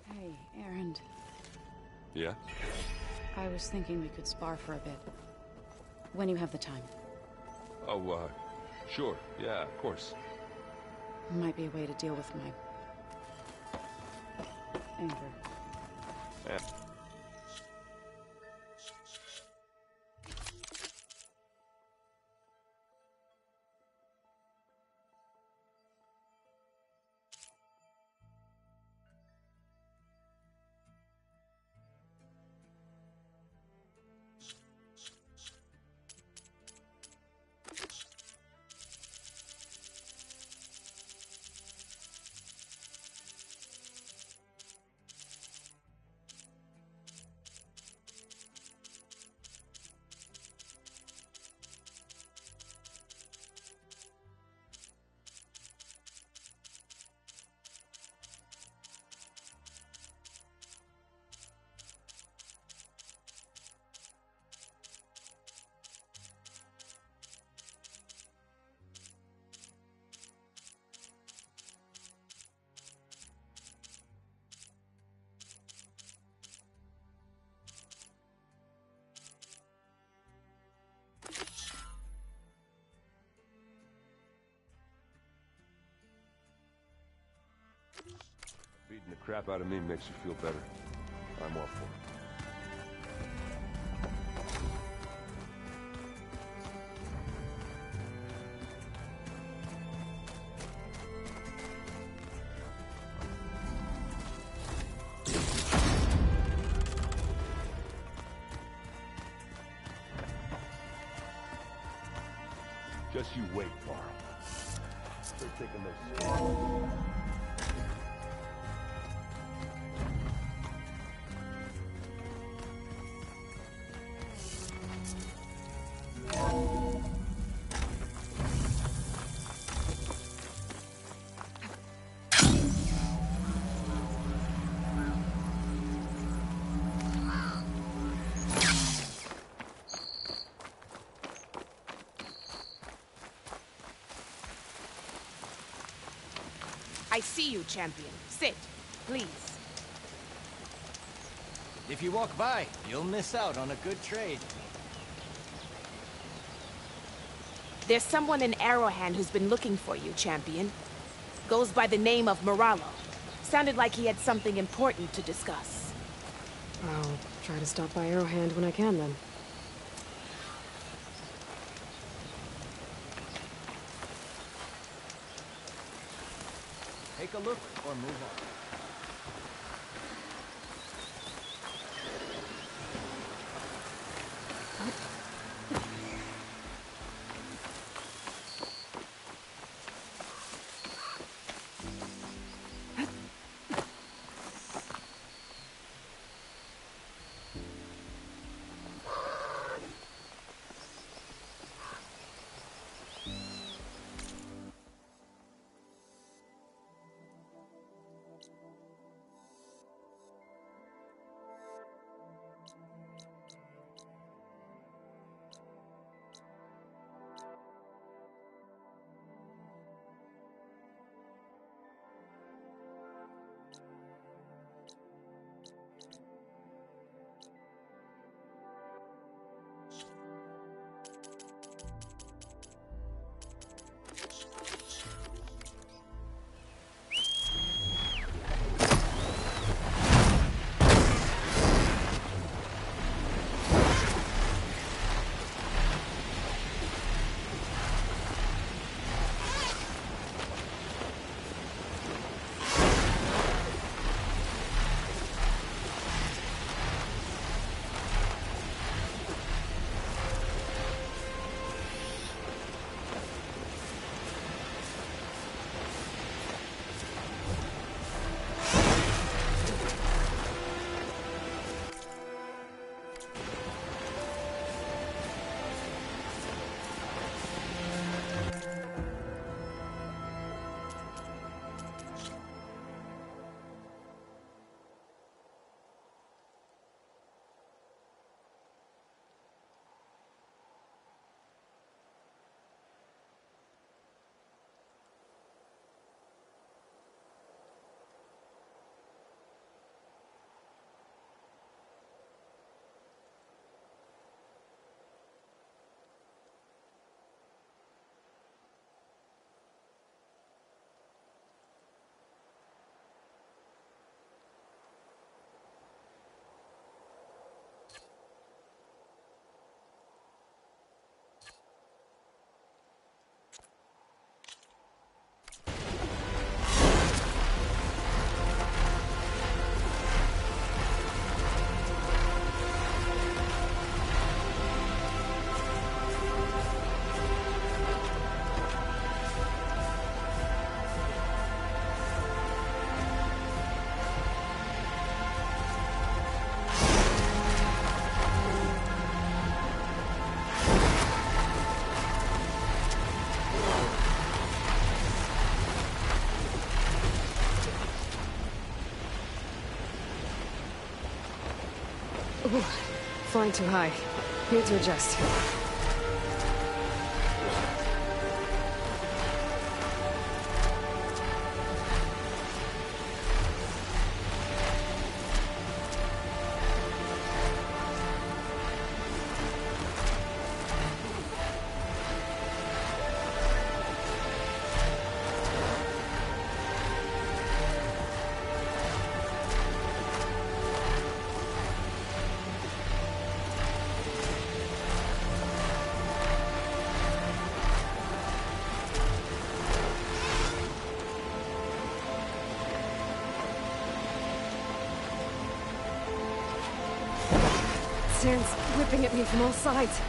Hey, Erend. Yeah? I was thinking we could spar for a bit. When you have the time. Oh, sure. Yeah, of course. Might be a way to deal with my... anger. Yeah. Beating the crap out of me makes you feel better. I'm all for it. Just you wait, Barl. They're taking those... I see you, champion. Sit, please. If you walk by, you'll miss out on a good trade. There's someone in Arrowhand who's been looking for you, champion. Goes by the name of Moralo. Sounded like he had something important to discuss. I'll try to stop by Arrowhand when I can, then. Take a look or move on. Whew. Flying too high. Need to adjust. Sand's whipping at me from all sides.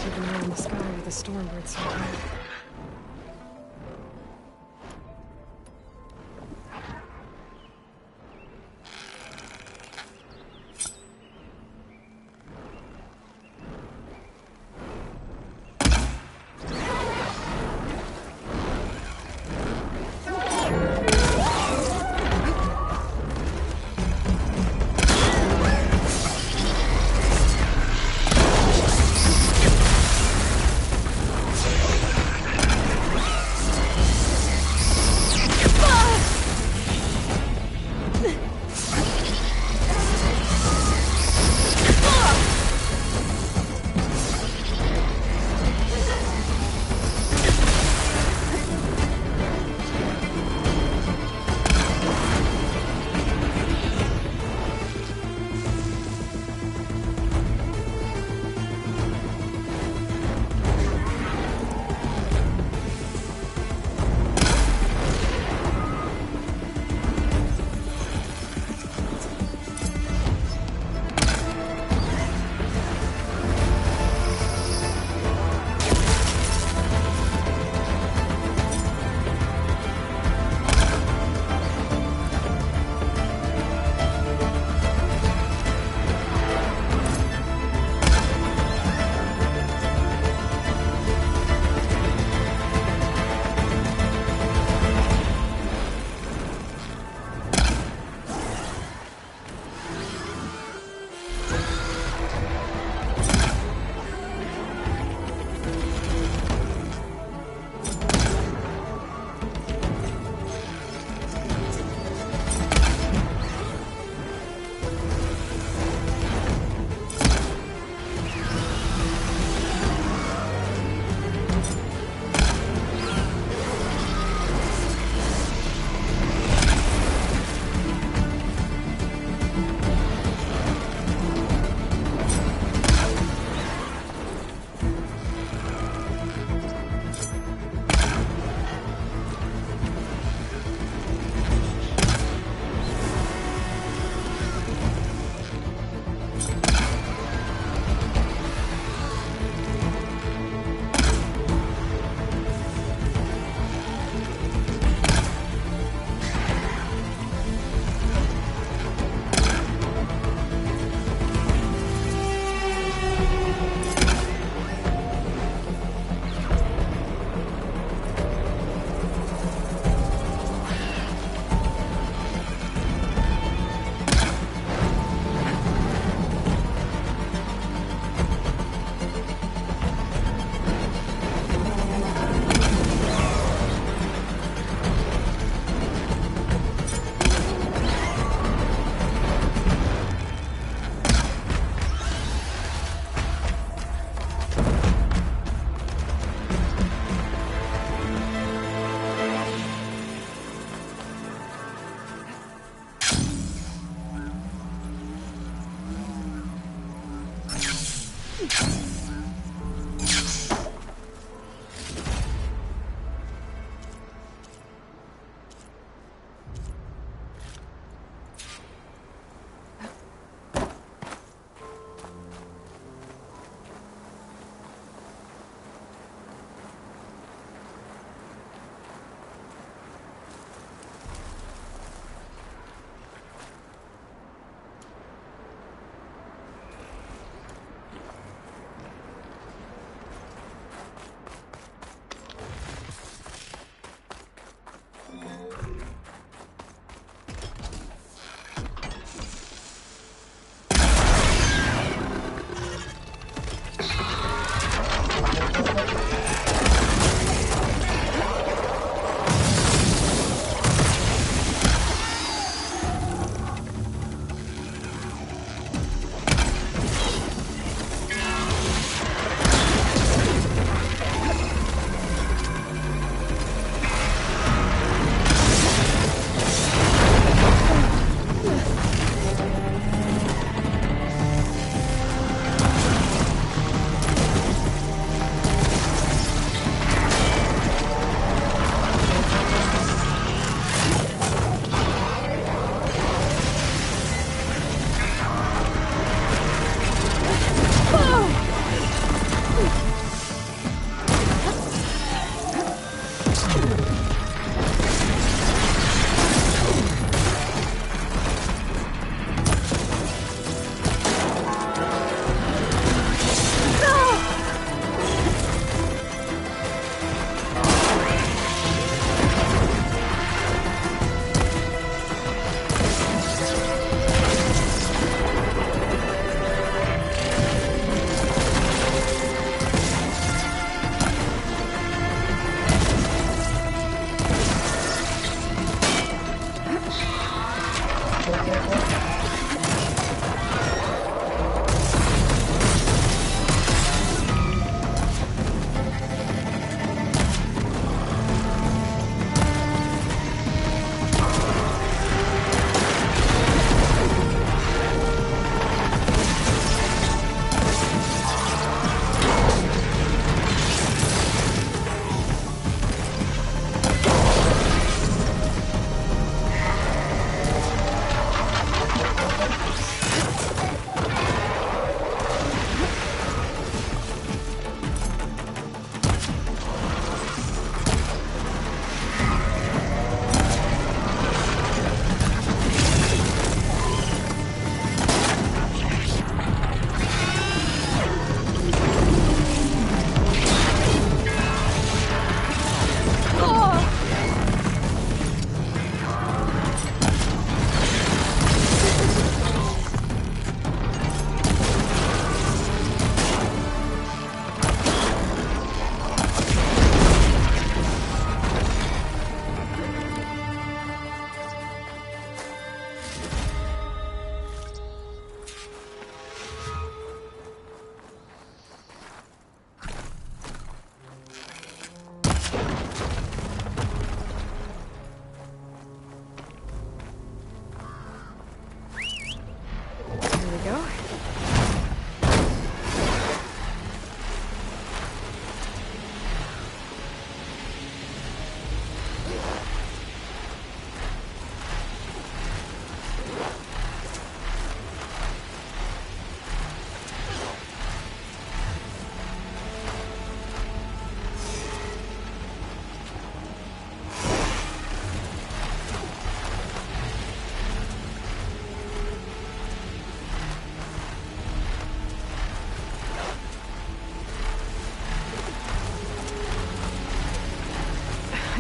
Keep an eye on the sky with the storm birds so high.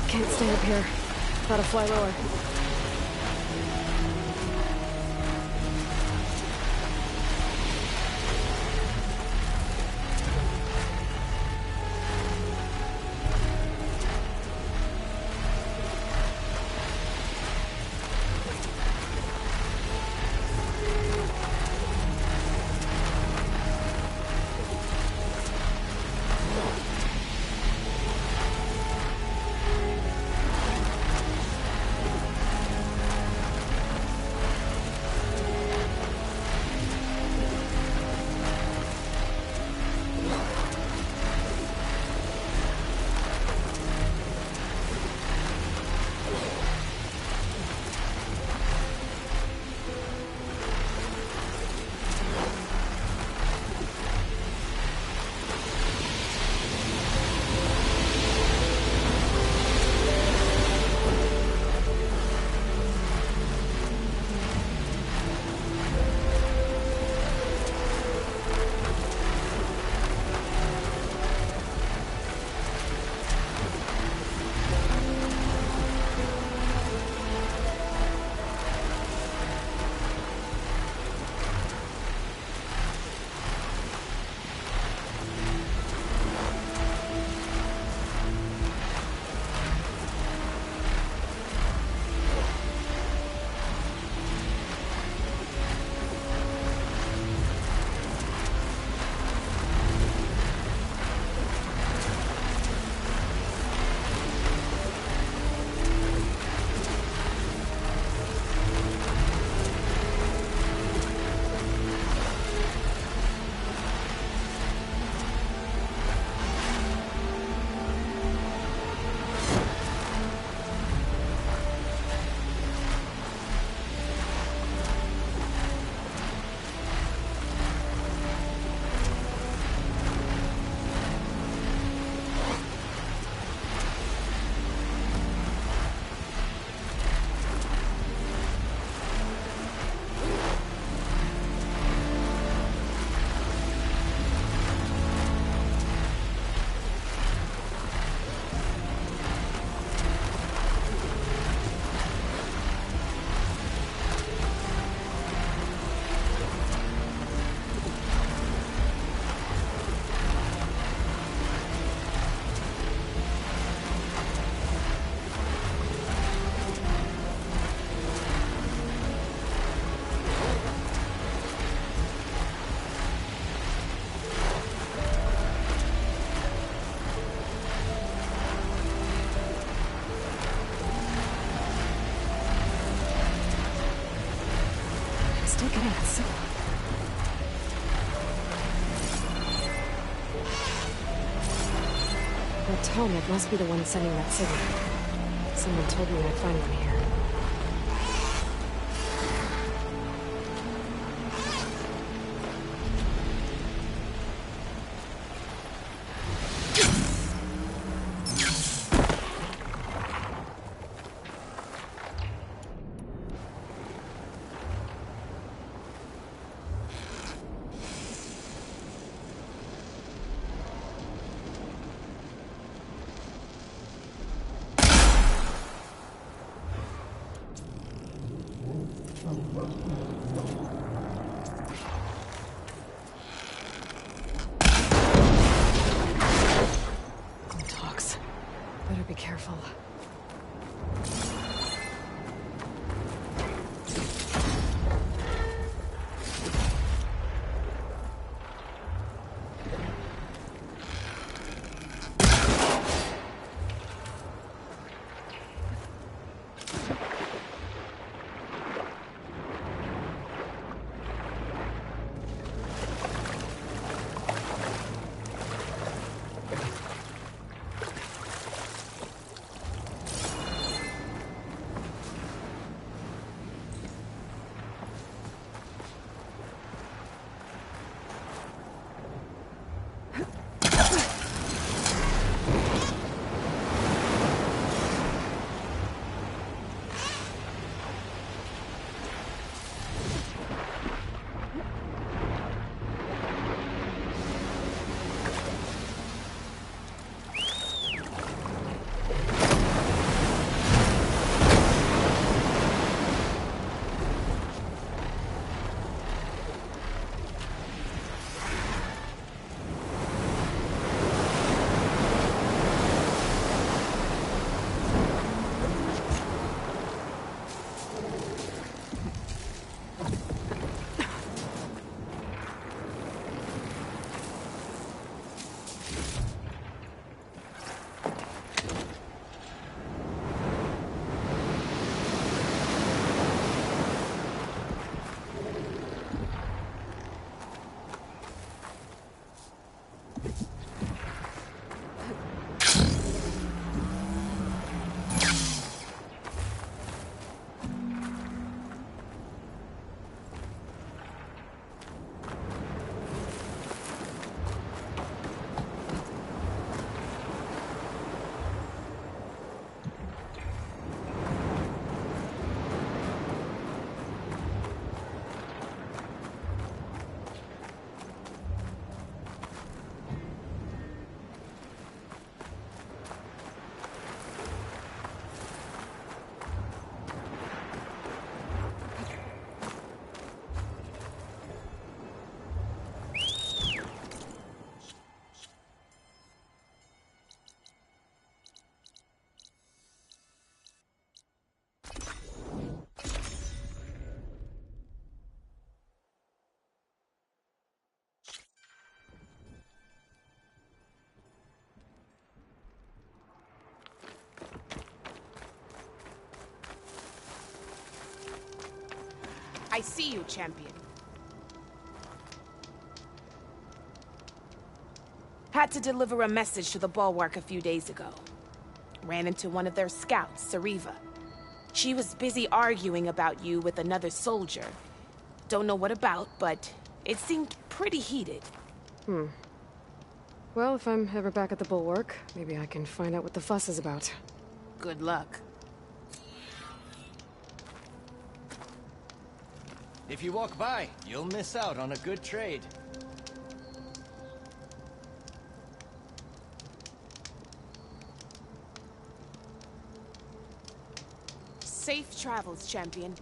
Can't stay up here. Gotta fly lower. Still getting that signal. That Tomik must be the one sending that signal. Someone told me I'd find one here. Talks. Better be careful. I see you, champion. Had to deliver a message to the Bulwark a few days ago. Ran into one of their scouts, Sariva. She was busy arguing about you with another soldier. Don't know what about, but it seemed pretty heated. Well, if I'm ever back at the Bulwark, maybe I can find out what the fuss is about. Good luck. If you walk by, you'll miss out on a good trade. Safe travels, champion.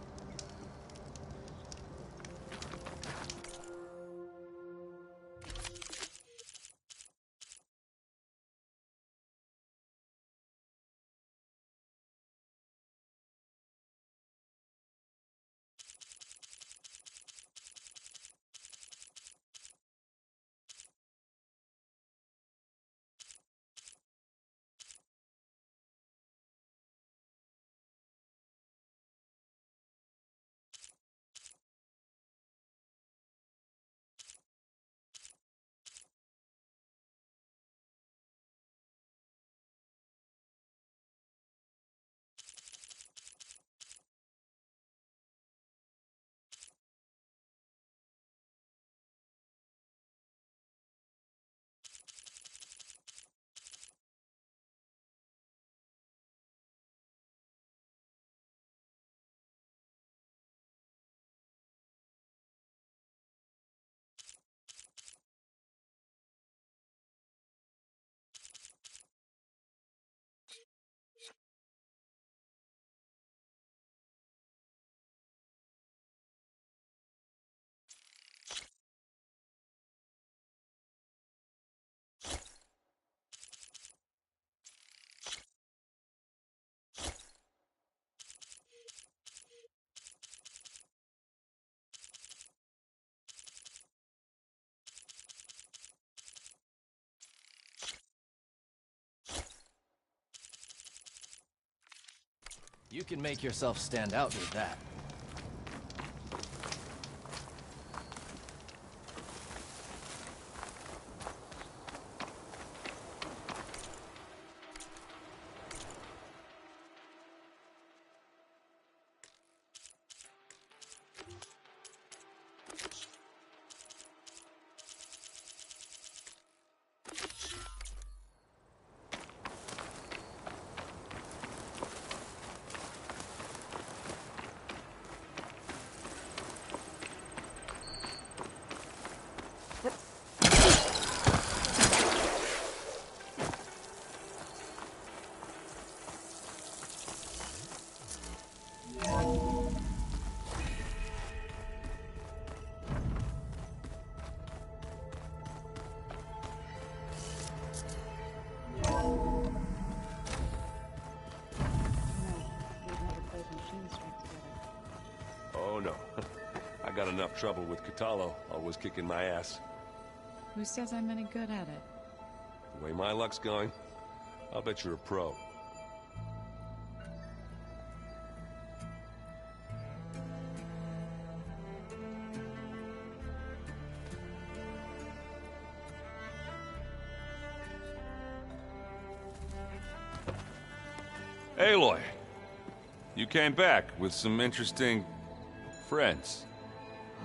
You can make yourself stand out with that. Oh no. I got enough trouble with Catalo, always kicking my ass. Who says I'm any good at it? The way my luck's going, I'll bet you're a pro. Aloy, you came back with some interesting friends.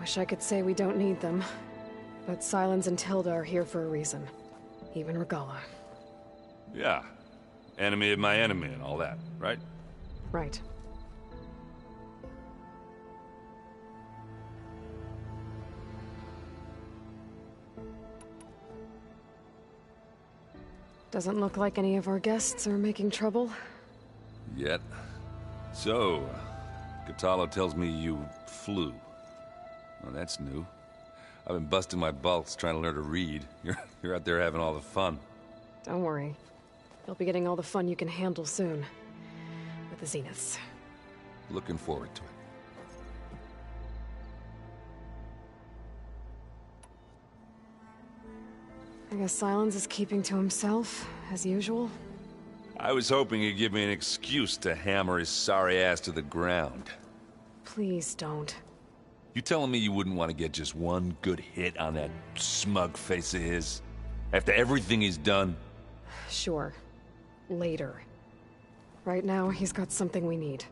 Wish I could say we don't need them. But Silence and Tilda are here for a reason. Even Regala. Yeah, enemy of my enemy and all that, right? Right. Doesn't look like any of our guests are making trouble. Yet. So, Catalo tells me you flew. Well, that's new. I've been busting my balls trying to learn to read. You're out there having all the fun. Don't worry. You'll be getting all the fun you can handle soon. With the Zeniths. Looking forward to it. I guess Silence is keeping to himself, as usual. I was hoping he'd give me an excuse to hammer his sorry ass to the ground. Please don't. You telling me you wouldn't want to get just one good hit on that smug face of his? After everything he's done? Sure. Later. Right now, he's got something we need.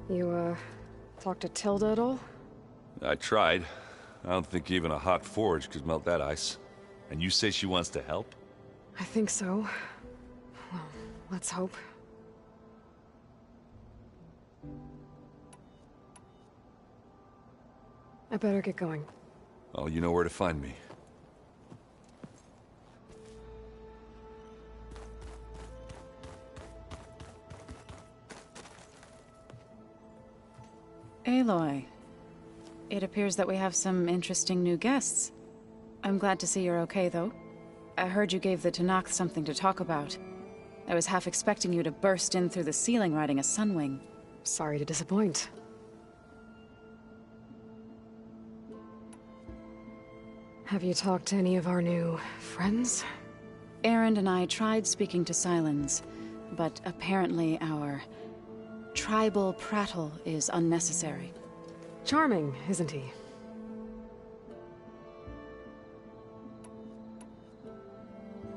You, talked to Tilda at all? I tried. I don't think even a hot forge could melt that ice. And you say she wants to help? I think so. Well, let's hope. I better get going. Oh, you know where to find me. Aloy. It appears that we have some interesting new guests. I'm glad to see you're okay, though. I heard you gave the Tanakh something to talk about. I was half expecting you to burst in through the ceiling riding a sunwing. Sorry to disappoint. Have you talked to any of our new friends? Erend and I tried speaking to Silence, but apparently our tribal prattle is unnecessary. Charming, isn't he?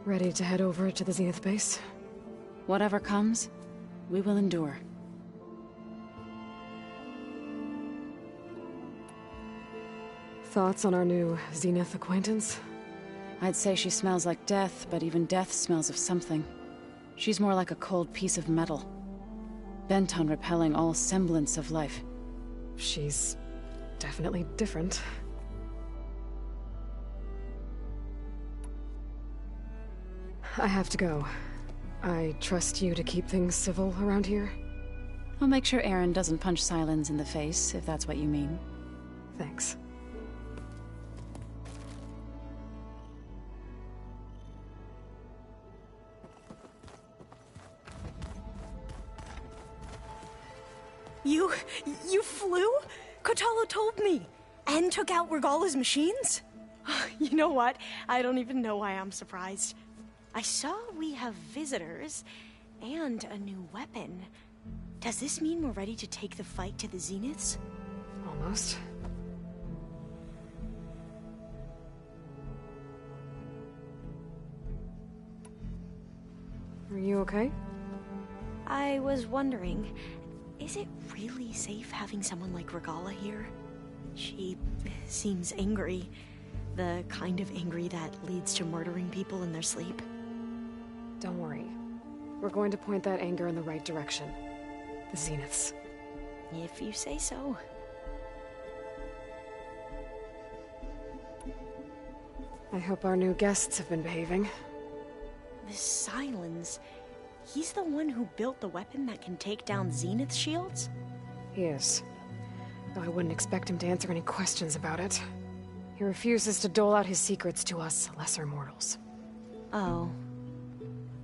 Ready to head over to the Zenith base? Whatever comes, we will endure. Thoughts on our new Zenith acquaintance? I'd say she smells like death, but even death smells of something. She's more like a cold piece of metal, bent on repelling all semblance of life. She's definitely different. I have to go. I trust you to keep things civil around here? I'll make sure Erend doesn't punch Silence in the face, if that's what you mean. Thanks. You flew? Kotalo told me. And took out Regala's machines? You know what? I don't even know why I'm surprised. I saw we have visitors and a new weapon. Does this mean we're ready to take the fight to the Zeniths? Almost. Are you okay? I was wondering, is it really safe having someone like Regala here? She seems angry. The kind of angry that leads to murdering people in their sleep. Don't worry. We're going to point that anger in the right direction. The Zeniths. If you say so. I hope our new guests have been behaving. This Silence, he's the one who built the weapon that can take down Zenith shields? He is. Though I wouldn't expect him to answer any questions about it. He refuses to dole out his secrets to us lesser mortals. Oh.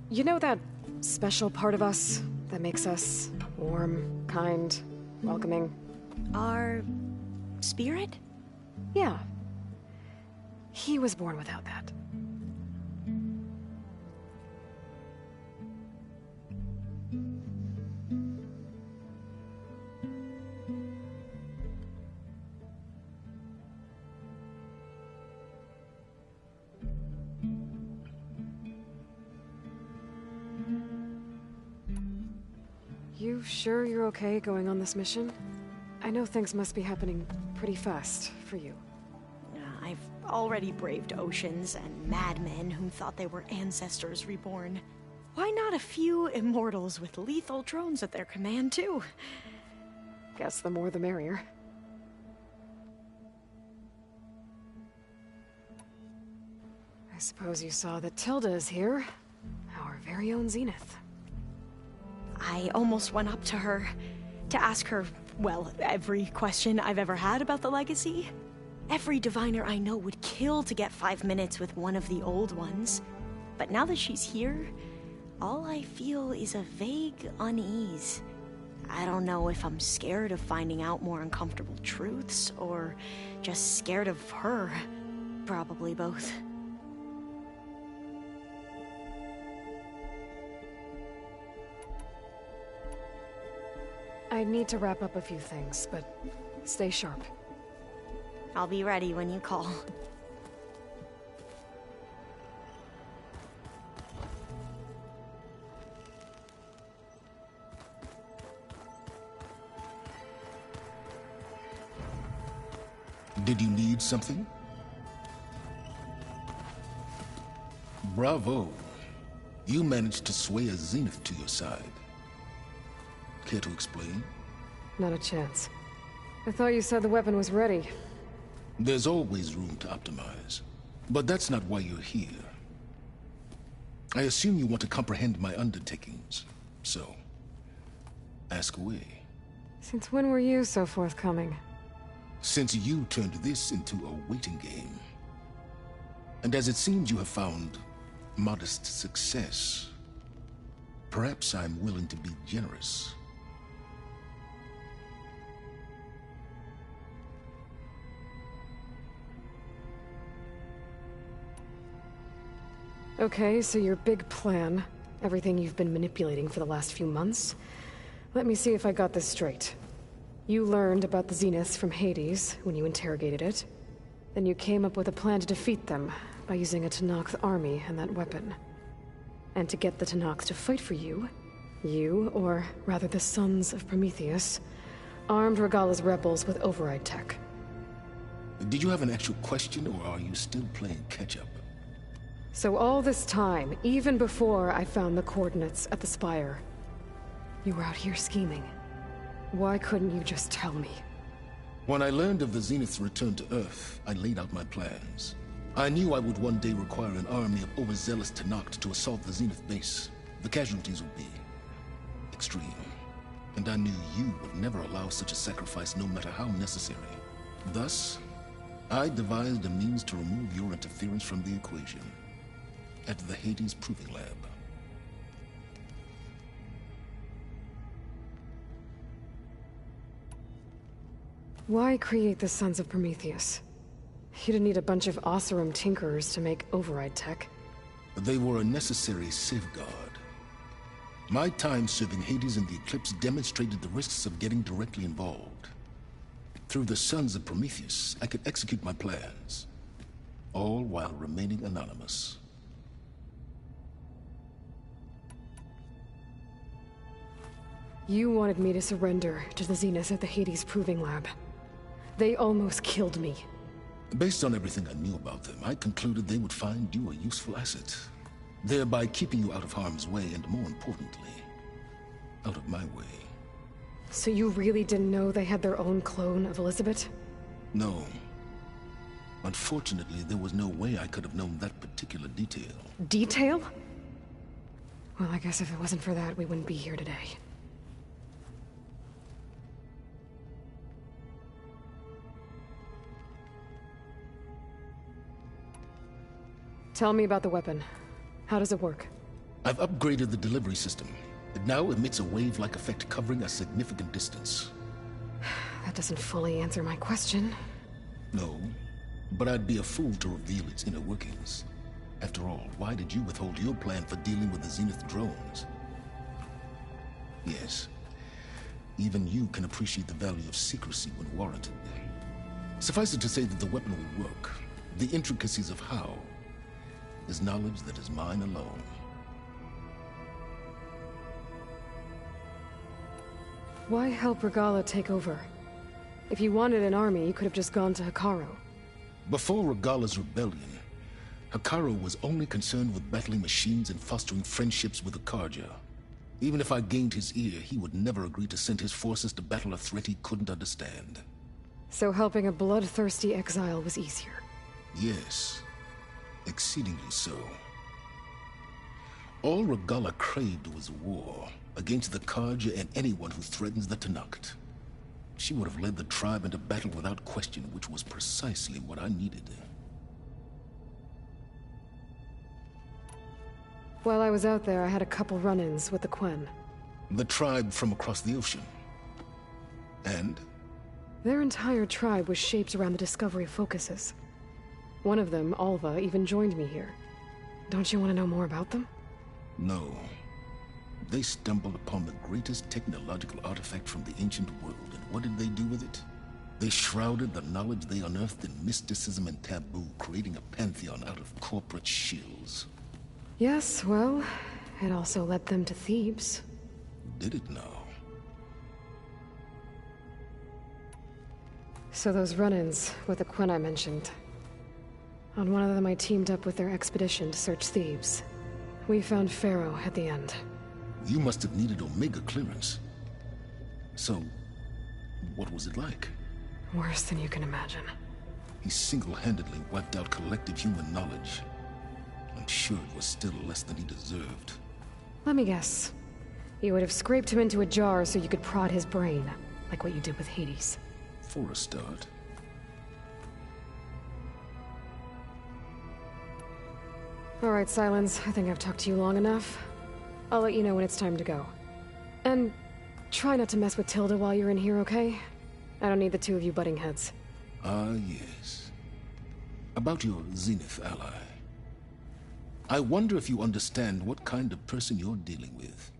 You know that special part of us that makes us warm, kind, welcoming? Our spirit? Yeah. He was born without that. You sure you're okay going on this mission? I know things must be happening pretty fast for you. I've already braved oceans and madmen who thought they were ancestors reborn. Why not a few immortals with lethal drones at their command, too? Guess the more the merrier. I suppose you saw that Tilda is here. Our very own Zenith. I almost went up to her to ask her, well, every question I've ever had about the legacy. Every diviner I know would kill to get 5 minutes with one of the old ones. But now that she's here, all I feel is a vague unease. I don't know if I'm scared of finding out more uncomfortable truths, or just scared of her. Probably both. I need to wrap up a few things, but stay sharp. I'll be ready when you call. Did you need something? Bravo. You managed to sway a Zenith to your side. Care to explain? Not a chance. I thought you said the weapon was ready. There's always room to optimize. But that's not why you're here. I assume you want to comprehend my undertakings. So, ask away. Since when were you so forthcoming? Since you turned this into a waiting game. And as it seems you have found modest success, perhaps I'm willing to be generous. Okay, so your big plan, everything you've been manipulating for the last few months. Let me see if I got this straight. You learned about the Zeniths from Hades when you interrogated it. Then you came up with a plan to defeat them by using a Tenakth army and that weapon. And to get the Tenakth to fight for you, or rather the Sons of Prometheus, armed Regalla's rebels with override tech. Did you have an actual question, or are you still playing catch-up? So all this time, even before I found the coordinates at the Spire, you were out here scheming. Why couldn't you just tell me? When I learned of the Zenith's return to Earth, I laid out my plans. I knew I would one day require an army of overzealous Tenakth to assault the Zenith base. The casualties would be extreme. And I knew you would never allow such a sacrifice, no matter how necessary. Thus, I devised a means to remove your interference from the equation at the Hades Proving Lab. Why create the Sons of Prometheus? You didn't need a bunch of Oseram tinkerers to make override tech. They were a necessary safeguard. My time serving Hades in the Eclipse demonstrated the risks of getting directly involved. Through the Sons of Prometheus, I could execute my plans, all while remaining anonymous. You wanted me to surrender to the Zeniths at the Hades Proving Lab. They almost killed me. Based on everything I knew about them, I concluded they would find you a useful asset, thereby keeping you out of harm's way and, more importantly, out of my way. So you really didn't know they had their own clone of Elizabeth? No. Unfortunately, there was no way I could have known that particular detail. Detail? Well, I guess if it wasn't for that, we wouldn't be here today. Tell me about the weapon. How does it work? I've upgraded the delivery system. It now emits a wave-like effect covering a significant distance. That doesn't fully answer my question. No, but I'd be a fool to reveal its inner workings. After all, why did you withhold your plan for dealing with the Zenith drones? Yes, even you can appreciate the value of secrecy when warranted. Suffice it to say that the weapon will work. The intricacies of how is knowledge that is mine alone. Why help Regalla take over? If you wanted an army, you could have just gone to Hekarro. Before Regalla's rebellion, Hekarro was only concerned with battling machines and fostering friendships with the Karja. Even if I gained his ear, he would never agree to send his forces to battle a threat he couldn't understand. So helping a bloodthirsty exile was easier? Yes. Exceedingly so. All Regalla craved was war against the Karja and anyone who threatens the Tenakth. She would have led the tribe into battle without question, which was precisely what I needed. While I was out there, I had a couple run-ins with the Quen. The tribe from across the ocean. And? Their entire tribe was shaped around the discovery of focuses. One of them, Alva, even joined me here. Don't you want to know more about them? No. They stumbled upon the greatest technological artifact from the ancient world, and what did they do with it? They shrouded the knowledge they unearthed in mysticism and taboo, creating a pantheon out of corporate shills. Yes, well, it also led them to Thebes. Did it now? So those run-ins with the Quen I mentioned. On one of them I teamed up with their expedition to search Thebes. We found Pharaoh at the end. You must have needed Omega clearance. So, what was it like? Worse than you can imagine. He single-handedly wiped out collective human knowledge. I'm sure it was still less than he deserved. Let me guess. You would have scraped him into a jar so you could prod his brain, like what you did with Hades. For a start. All right, Silence. I think I've talked to you long enough. I'll let you know when it's time to go. And try not to mess with Tilda while you're in here, okay? I don't need the two of you butting heads. Ah, yes. About your Zenith ally. I wonder if you understand what kind of person you're dealing with.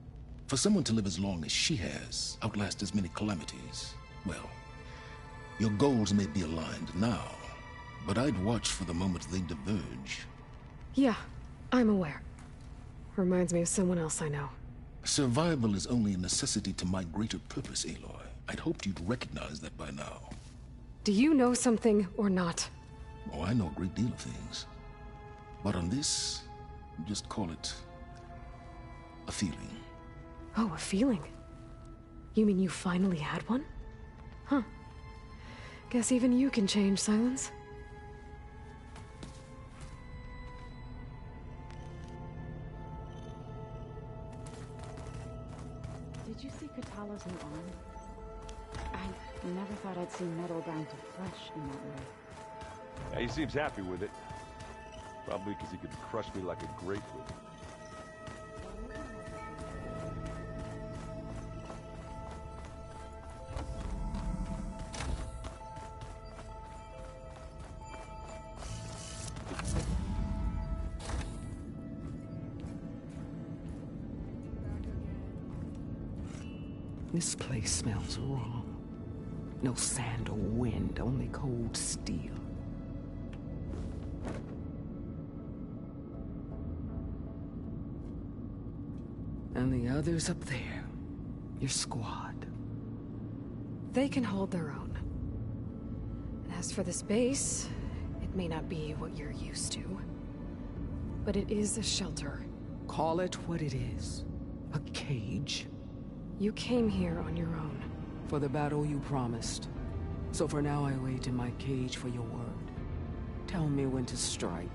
For someone to live as long as she has, outlast as many calamities, well, your goals may be aligned now, but I'd watch for the moment they diverge. Yeah, I'm aware. Reminds me of someone else I know. Survival is only a necessity to my greater purpose, Aloy. I'd hoped you'd recognize that by now. Do you know something or not? Oh, I know a great deal of things. But on this, just call it a feeling. Oh, a feeling? You mean you finally had one? Huh. Guess even you can change, Silence. Did you see Katala's new arm? I never thought I'd see metal bound to flesh in that way. Yeah, he seems happy with it. Probably because he could crush me like a grapefruit. This place smells wrong. No sand or wind, only cold steel. And the others up there, your squad. They can hold their own. And as for this base, it may not be what you're used to. But it is a shelter. Call it what it is. A cage. You came here on your own. For the battle you promised. So for now I wait in my cage for your word. Tell me when to strike.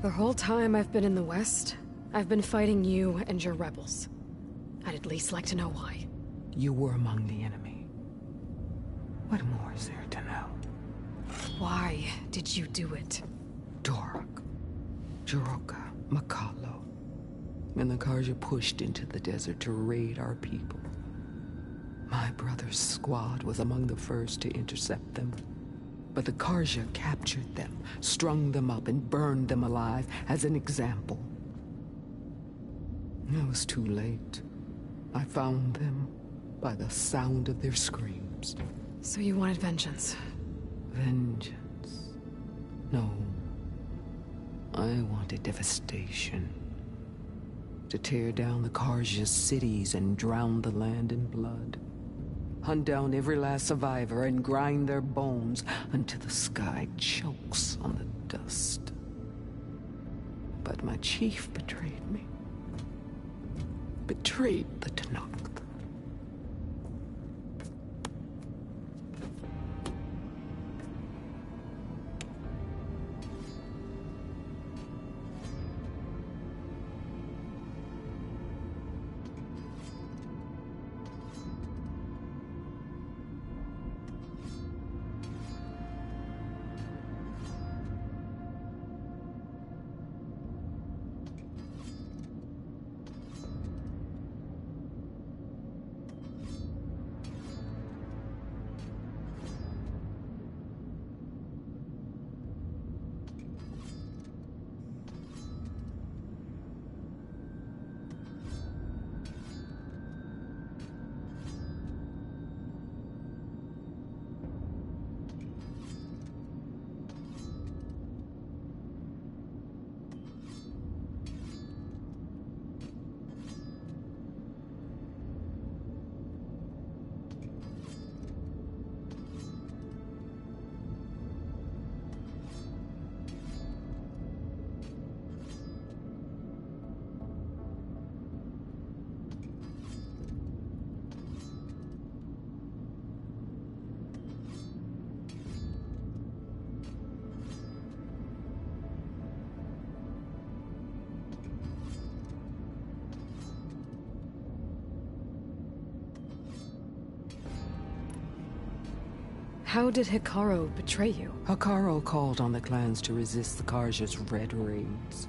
The whole time I've been in the West, I've been fighting you and your rebels. I'd at least like to know why. You were among the enemy. What more is there to know? Why did you do it? Dork, Jiroka, Makalo, and the Karja pushed into the desert to raid our people. My brother's squad was among the first to intercept them. But the Karja captured them, strung them up, and burned them alive as an example. It was too late. I found them by the sound of their screams. So you wanted vengeance? Vengeance? No. I wanted devastation. To tear down the Karja's cities and drown the land in blood. Hunt down every last survivor and grind their bones until the sky chokes on the dust. But my chief betrayed me. Betrayed the Tanakh. How did Hikaru betray you? Hikaru called on the clans to resist the Karja's red raids.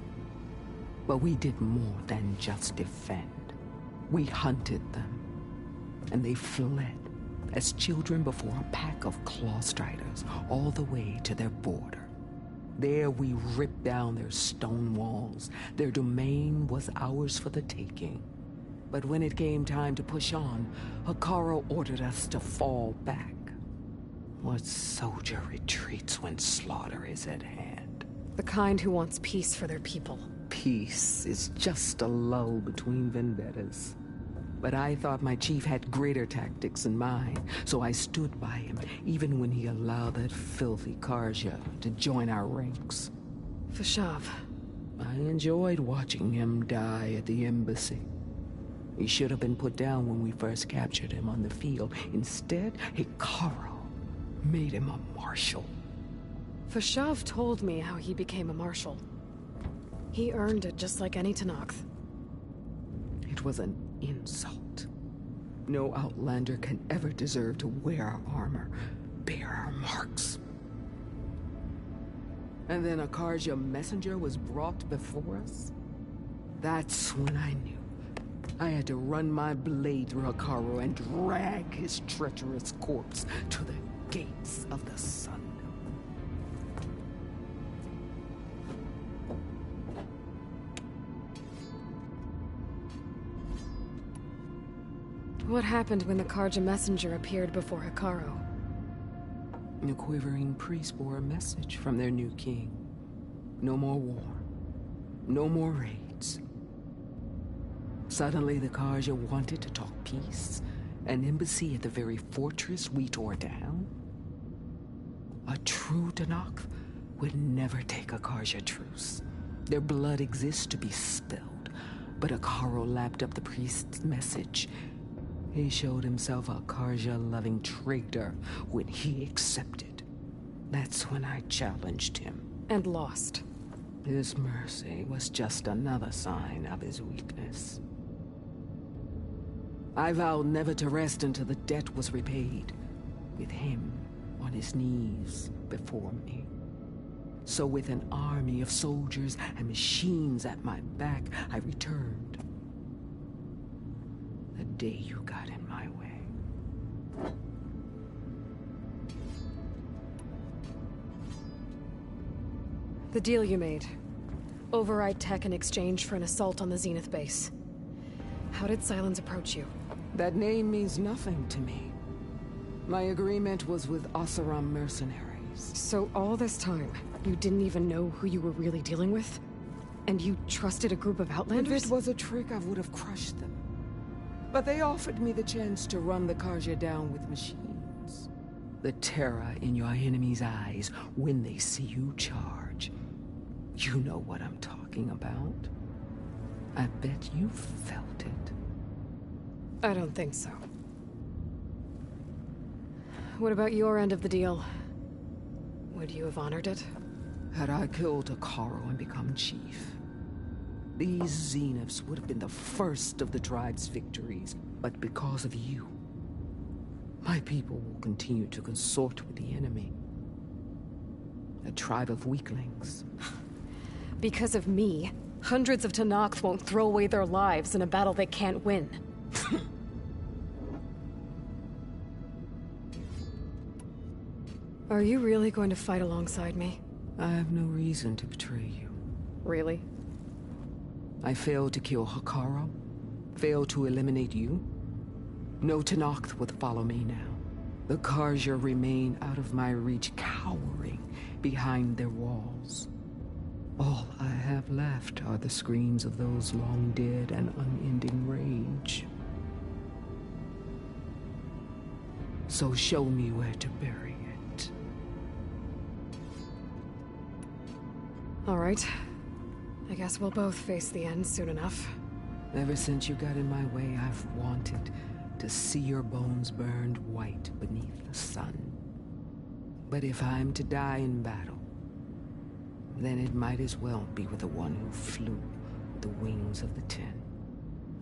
But we did more than just defend. We hunted them. And they fled, as children before a pack of claw striders, all the way to their border. There we ripped down their stone walls. Their domain was ours for the taking. But when it came time to push on, Hikaru ordered us to fall back. What soldier retreats when slaughter is at hand? The kind who wants peace for their people. Peace is just a lull between vendettas. But I thought my chief had greater tactics in mind, so I stood by him, even when he allowed that filthy Karja to join our ranks. Ps5. I enjoyed watching him die at the embassy. He should have been put down when we first captured him on the field. Instead, Hikaru made him a marshal. Ps5 told me how he became a marshal. He earned it just like any Tenakth. It was an insult. No outlander can ever deserve to wear our armor, bear our marks. And then a Karja messenger was brought before us? That's when I knew. I had to run my blade through Hikaru and drag his treacherous corpse to the gates of the sun. What happened when the Karja messenger appeared before Hikaru? The quivering priest bore a message from their new king. No more war. No more raids. Suddenly the Karja wanted to talk peace. An embassy at the very fortress we tore down? A true Tenakth would never take a Karja truce. Their blood exists to be spilled. But Hikaru lapped up the priest's message. He showed himself a Karja-loving traitor when he accepted. That's when I challenged him. And lost. His mercy was just another sign of his weakness. I vowed never to rest until the debt was repaid, with him on his knees before me. So with an army of soldiers and machines at my back, I returned. The day you got in my way. The deal you made. Override tech in exchange for an assault on the Zenith base. How did Sylens approach you? That name means nothing to me. My agreement was with Oseram mercenaries. So all this time, you didn't even know who you were really dealing with? And you trusted a group of Outlanders? If it was a trick, I would have crushed them. But they offered me the chance to run the Karja down with machines. The terror in your enemy's eyes when they see you charge. You know what I'm talking about. I bet you felt it. I don't think so. What about your end of the deal? Would you have honored it? Had I killed Hikaru and become chief, these Zeniths would have been the first of the tribe's victories. But because of you, my people will continue to consort with the enemy. A tribe of weaklings. Because of me, hundreds of Tenakth won't throw away their lives in a battle they can't win. Are you really going to fight alongside me? I have no reason to betray you. Really? I failed to kill Hikaru, failed to eliminate you. No Tenakth would follow me now. The Karja remain out of my reach, cowering behind their walls. All I have left are the screams of those long dead and unending rage. So show me where to bury it. All right. I guess we'll both face the end soon enough. Ever since you got in my way, I've wanted to see your bones burned white beneath the sun. But if I'm to die in battle, then it might as well be with the one who flew with the wings of the Ten.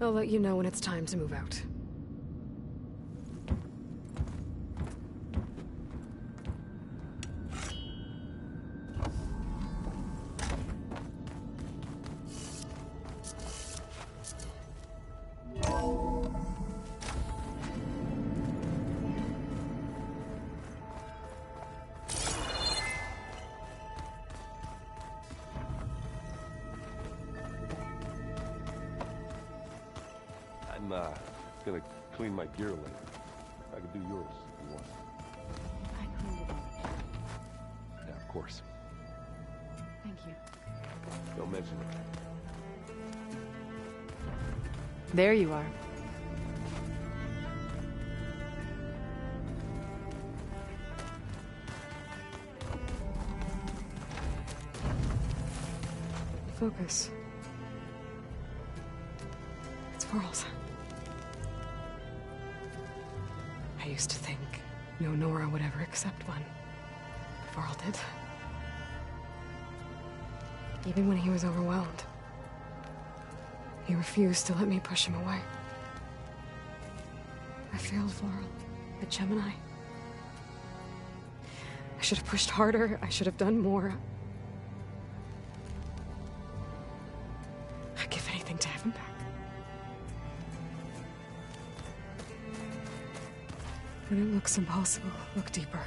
I'll let you know when it's time to move out. I'm gonna clean my gear later. I can do yours if you want. I cleaned it up. Yeah, of course. Thank you. Don't mention it. There you are. Focus. It's Varl's. I used to think no Nora would ever accept one. But Varl did. Even when he was overwhelmed. He refused to let me push him away. I failed Varl at Gemini. I should have pushed harder. I should have done more. I'd give anything to have him back. When it looks impossible, look deeper.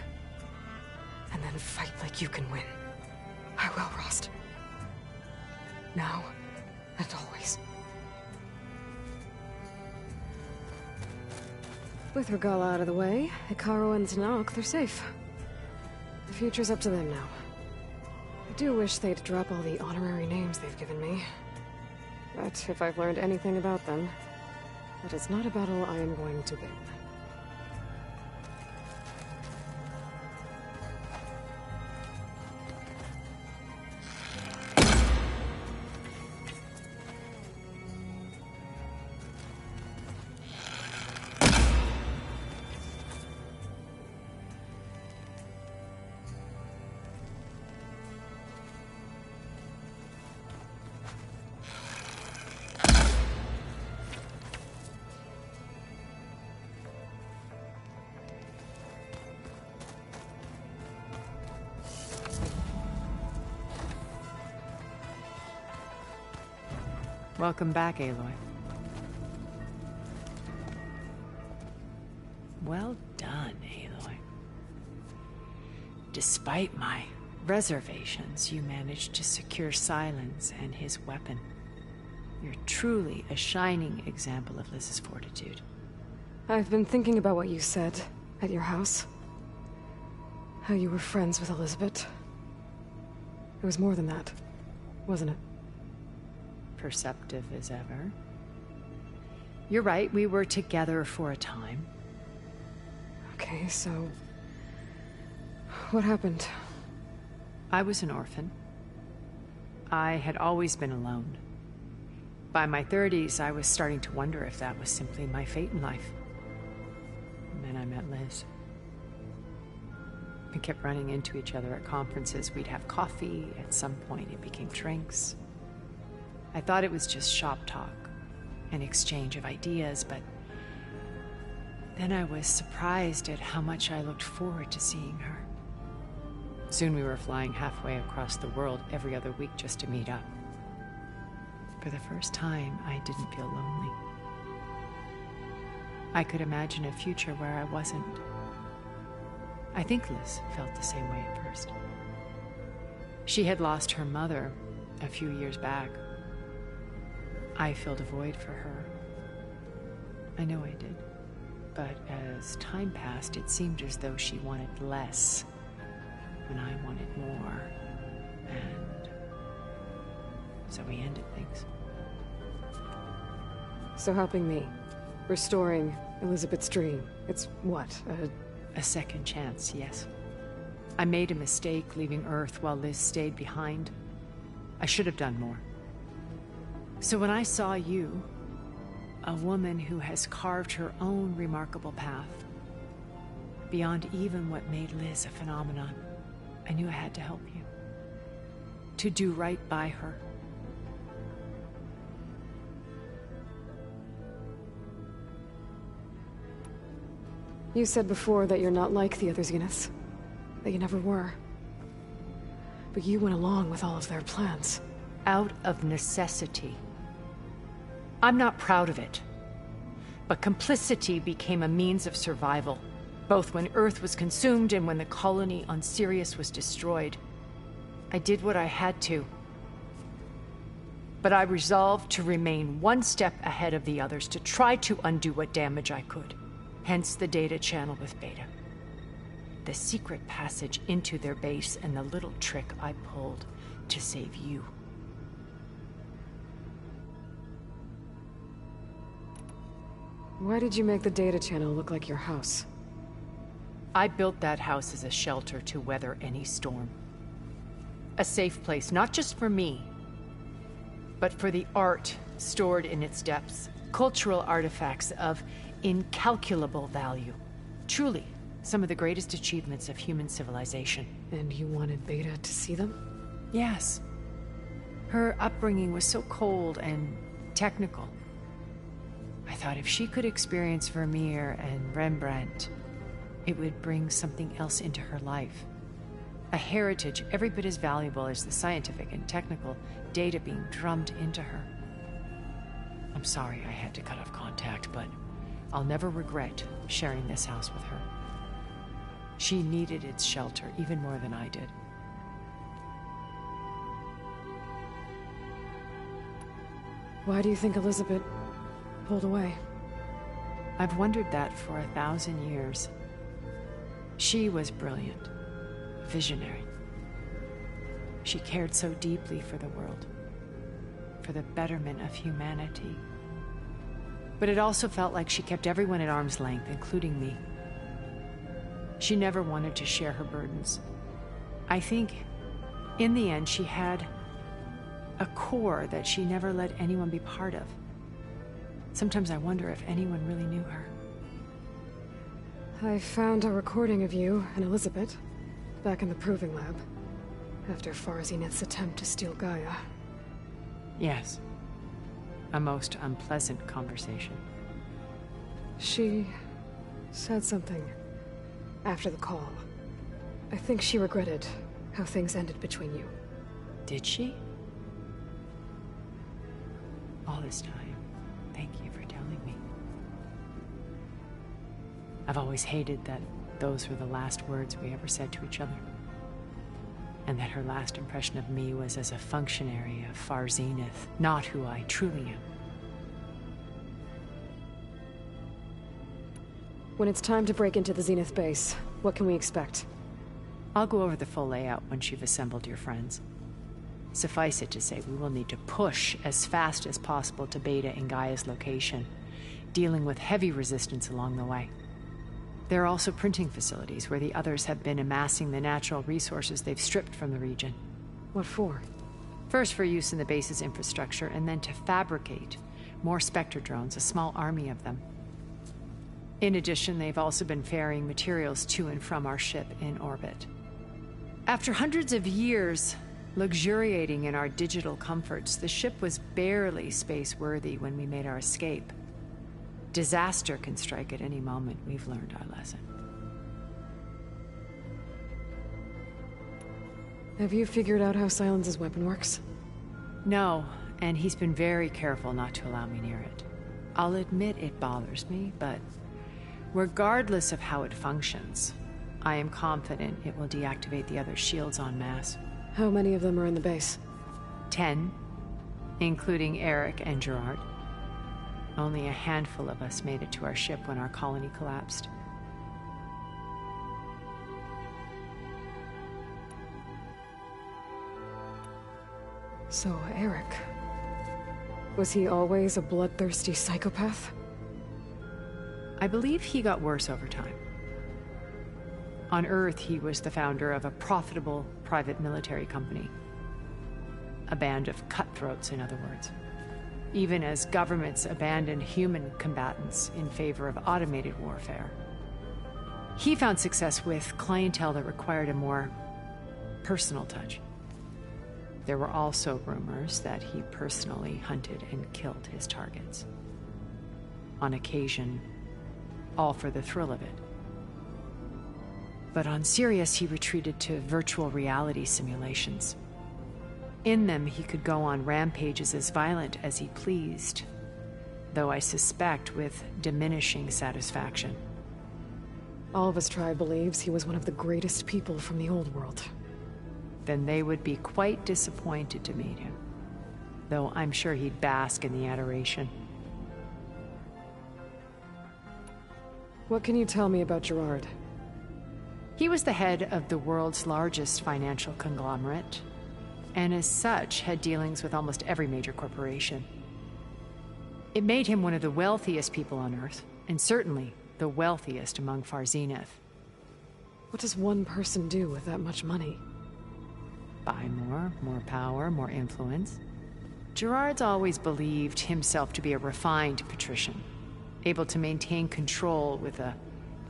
And then fight like you can win. I will, Rost. Now and always. With Regala out of the way, Hikaru and Tanakh, they're safe. The future's up to them now. I do wish they'd drop all the honorary names they've given me. But if I've learned anything about them, that is not a battle I am going to win. Welcome back, Aloy. Well done, Aloy. Despite my reservations, you managed to secure Silence and his weapon. You're truly a shining example of Liz's fortitude. I've been thinking about what you said at your house. How you were friends with Elizabeth. It was more than that, wasn't it? Perceptive as ever. You're right, we were together for a time. Okay, so... what happened? I was an orphan. I had always been alone. By my 30s, I was starting to wonder if that was simply my fate in life. And then I met Liz. We kept running into each other at conferences. We'd have coffee. At some point, it became drinks. I thought it was just shop talk, an exchange of ideas, but then I was surprised at how much I looked forward to seeing her. Soon we were flying halfway across the world every other week just to meet up. For the first time, I didn't feel lonely. I could imagine a future where I wasn't. I think Liz felt the same way at first. She had lost her mother a few years back. I filled a void for her. I know I did. But as time passed, it seemed as though she wanted less, and I wanted more. And so we ended things. So helping me, restoring Elizabeth's dream, it's what, a second chance, yes. I made a mistake leaving Earth while Liz stayed behind. I should have done more. So when I saw you, a woman who has carved her own remarkable path, beyond even what made Liz a phenomenon, I knew I had to help you. To do right by her. You said before that you're not like the other Zeniths. That you never were. But you went along with all of their plans. Out of necessity. I'm not proud of it. But complicity became a means of survival, both when Earth was consumed and when the colony on Sirius was destroyed. I did what I had to. But I resolved to remain one step ahead of the others to try to undo what damage I could. Hence the data channel with Beta. The secret passage into their base and the little trick I pulled to save you. Why did you make the data channel look like your house? I built that house as a shelter to weather any storm. A safe place, not just for me, but for the art stored in its depths. Cultural artifacts of incalculable value. Truly, some of the greatest achievements of human civilization. And you wanted Beta to see them? Yes. Her upbringing was so cold and technical. I thought if she could experience Vermeer and Rembrandt, it would bring something else into her life. A heritage every bit as valuable as the scientific and technical data being drummed into her. I'm sorry I had to cut off contact, but I'll never regret sharing this house with her. She needed its shelter even more than I did. Why do you think Elizabeth pulled away? I've wondered that for 1,000 years. She was brilliant, visionary. She cared so deeply for the world, for the betterment of humanity. But it also felt like she kept everyone at arm's length, including me. She never wanted to share her burdens. I think, in the end, she had a core that she never let anyone be part of. Sometimes I wonder if anyone really knew her. I found a recording of you and Elizabeth back in the proving lab after Farzineth's attempt to steal Gaia. Yes. A most unpleasant conversation. She said something after the call. I think she regretted how things ended between you. Did she? All this time, thank you for telling me. I've always hated that those were the last words we ever said to each other. And that her last impression of me was as a functionary of Far Zenith, not who I truly am. When it's time to break into the Zenith base, what can we expect? I'll go over the full layout once you've assembled your friends. Suffice it to say, we will need to push as fast as possible to Beta and Gaia's location, dealing with heavy resistance along the way. There are also printing facilities where the others have been amassing the natural resources they've stripped from the region. What for? First for use in the base's infrastructure, and then to fabricate more Spectre drones, a small army of them. In addition, they've also been ferrying materials to and from our ship in orbit. After hundreds of years luxuriating in our digital comforts, the ship was barely space-worthy when we made our escape. Disaster can strike at any moment. We've learned our lesson. Have you figured out how Silence's weapon works? No, and he's been very careful not to allow me near it. I'll admit it bothers me, but regardless of how it functions, I am confident it will deactivate the other shields en masse. How many of them are in the base? 10, including Eric and Gerard. Only a handful of us made it to our ship when our colony collapsed. So, Eric... was he always a bloodthirsty psychopath? I believe he got worse over time. On Earth, he was the founder of a profitable private military company. A band of cutthroats, in other words. Even as governments abandoned human combatants in favor of automated warfare. He found success with clientele that required a more personal touch. There were also rumors that he personally hunted and killed his targets. On occasion, all for the thrill of it. But on Sirius, he retreated to virtual reality simulations. In them, he could go on rampages as violent as he pleased, though I suspect with diminishing satisfaction. All of his tribe believes he was one of the greatest people from the old world. Then they would be quite disappointed to meet him. though I'm sure he'd bask in the adoration. What can you tell me about Gerard? He was the head of the world's largest financial conglomerate, and as such had dealings with almost every major corporation. It made him one of the wealthiest people on Earth, and certainly the wealthiest among Far Zenith. What does one person do with that much money? Buy more power, more influence. Gerard's always believed himself to be a refined patrician, able to maintain control with a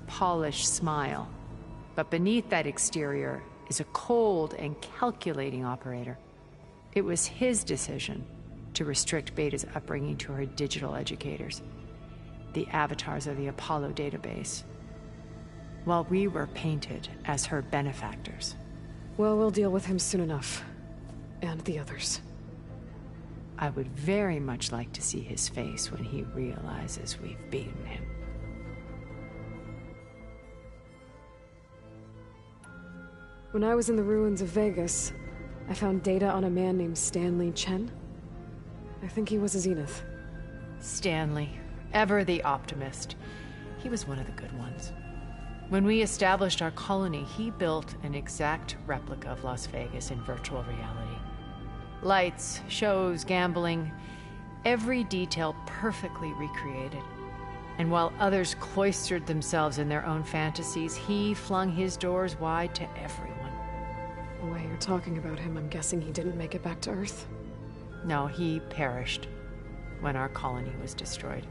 polished smile. But beneath that exterior is a cold and calculating operator. It was his decision to restrict Beta's upbringing to her digital educators, the avatars of the Apollo database, while we were painted as her benefactors. Well, we'll deal with him soon enough. And the others. I would very much like to see his face when he realizes we've beaten him. When I was in the ruins of Vegas, I found data on a man named Stanley Chen. I think he was a Zenith. Stanley, ever the optimist. He was one of the good ones. When we established our colony, he built an exact replica of Las Vegas in virtual reality. Lights, shows, gambling, every detail perfectly recreated. And while others cloistered themselves in their own fantasies, he flung his doors wide to everyone. The way you're talking about him, I'm guessing he didn't make it back to Earth. No, he perished when our colony was destroyed.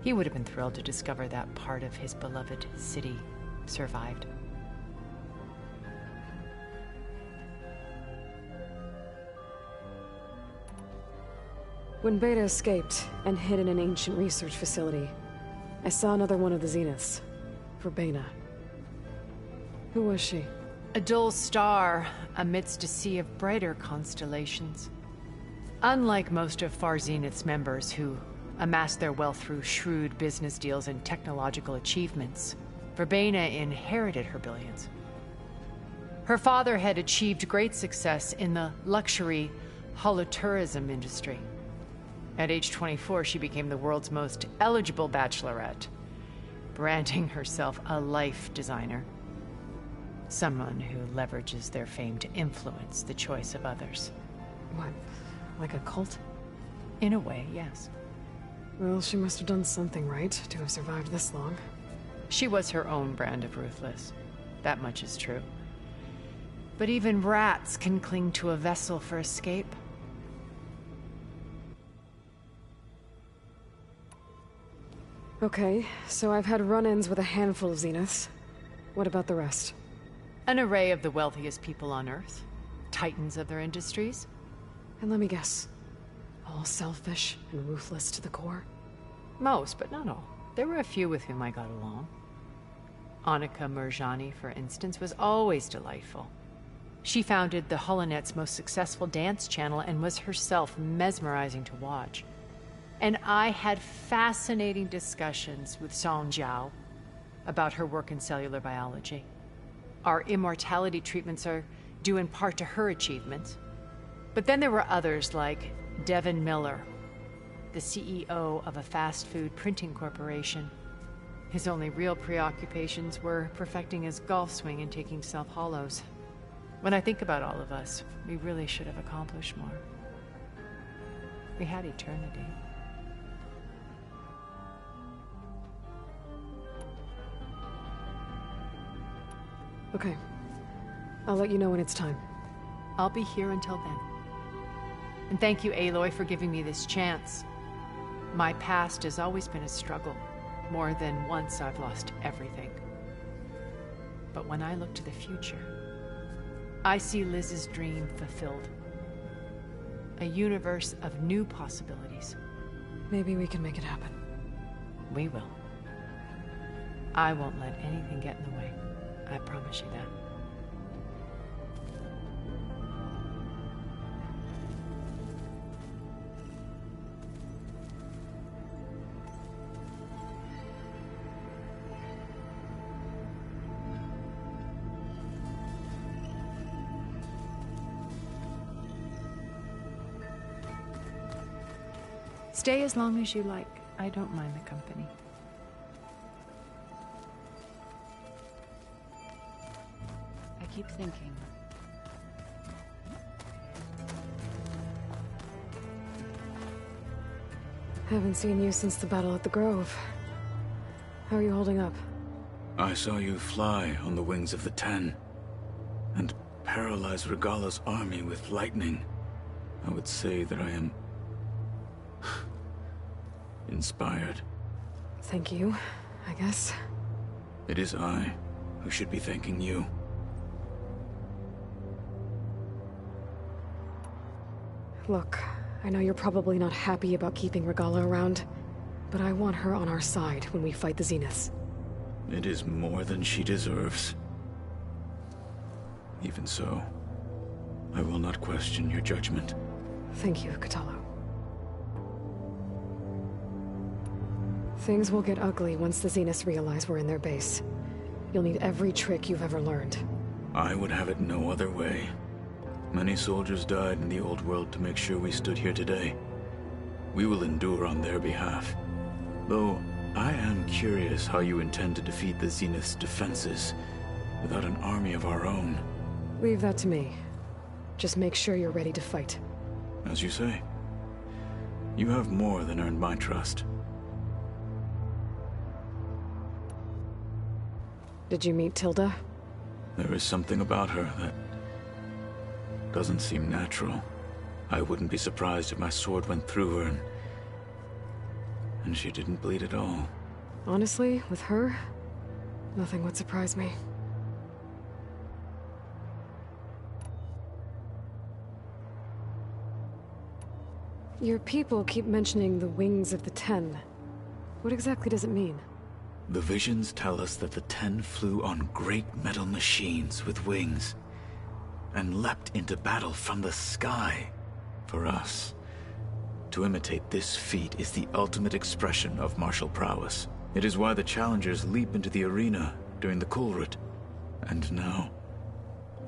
He would have been thrilled to discover that part of his beloved city survived. When Beta escaped and hid in an ancient research facility, I saw another one of the Zeniths, Verbena. Who was she? A dull star amidst a sea of brighter constellations. Unlike most of Far Zenith's members who amassed their wealth through shrewd business deals and technological achievements, Verbena inherited her billions. Her father had achieved great success in the luxury holotourism industry. At age 24, she became the world's most eligible bachelorette, branding herself a life designer. Someone who leverages their fame to influence the choice of others. What, like a cult? In a way, yes. Well, she must have done something right to have survived this long. She was her own brand of ruthless. That much is true. But even rats can cling to a vessel for escape. Okay, so I've had run-ins with a handful of Zeniths. What about the rest? An array of the wealthiest people on Earth. Titans of their industries. And let me guess. All selfish and ruthless to the core? Most, but not all. There were a few with whom I got along. Annika Murjani, for instance, was always delightful. She founded the Holonet's most successful dance channel and was herself mesmerizing to watch. And I had fascinating discussions with Song Jiao about her work in cellular biology. Our immortality treatments are due in part to her achievements. But then there were others like Devin Miller, the CEO of a fast food printing corporation. His only real preoccupations were perfecting his golf swing and taking self-hollows. When I think about all of us, we really should have accomplished more. We had eternity. Okay. I'll let you know when it's time. I'll be here until then. And thank you, Aloy, for giving me this chance. My past has always been a struggle. More than once I've lost everything. But when I look to the future, I see Liz's dream fulfilled. A universe of new possibilities. Maybe we can make it happen. We will. I won't let anything get in the way. I promise you that. Stay as long as you like. I don't mind the company. I keep thinking. Haven't seen you since the battle at the Grove. How are you holding up? I saw you fly on the wings of the Ten, and paralyze Regala's army with lightning. I would say that I am inspired. Thank you, I guess. It is I who should be thanking you. Look, I know you're probably not happy about keeping Regala around, but I want her on our side when we fight the Zeniths. It is more than she deserves. Even so, I will not question your judgment. Thank you, Kotallo. Things will get ugly once the Zeniths realize we're in their base. You'll need every trick you've ever learned. I would have it no other way. Many soldiers died in the old world to make sure we stood here today. We will endure on their behalf. Though, I am curious how you intend to defeat the Zenith's defenses without an army of our own. Leave that to me. Just make sure you're ready to fight. As you say. You have more than earned my trust. Did you meet Tilda? There is something about her that doesn't seem natural. I wouldn't be surprised if my sword went through her and she didn't bleed at all. Honestly, with her, nothing would surprise me. Your people keep mentioning the wings of the Ten. What exactly does it mean? The visions tell us that the Ten flew on great metal machines with wings, and leapt into battle from the sky. For us, to imitate this feat is the ultimate expression of martial prowess. It is why the challengers leap into the arena during the Kulrut. And now,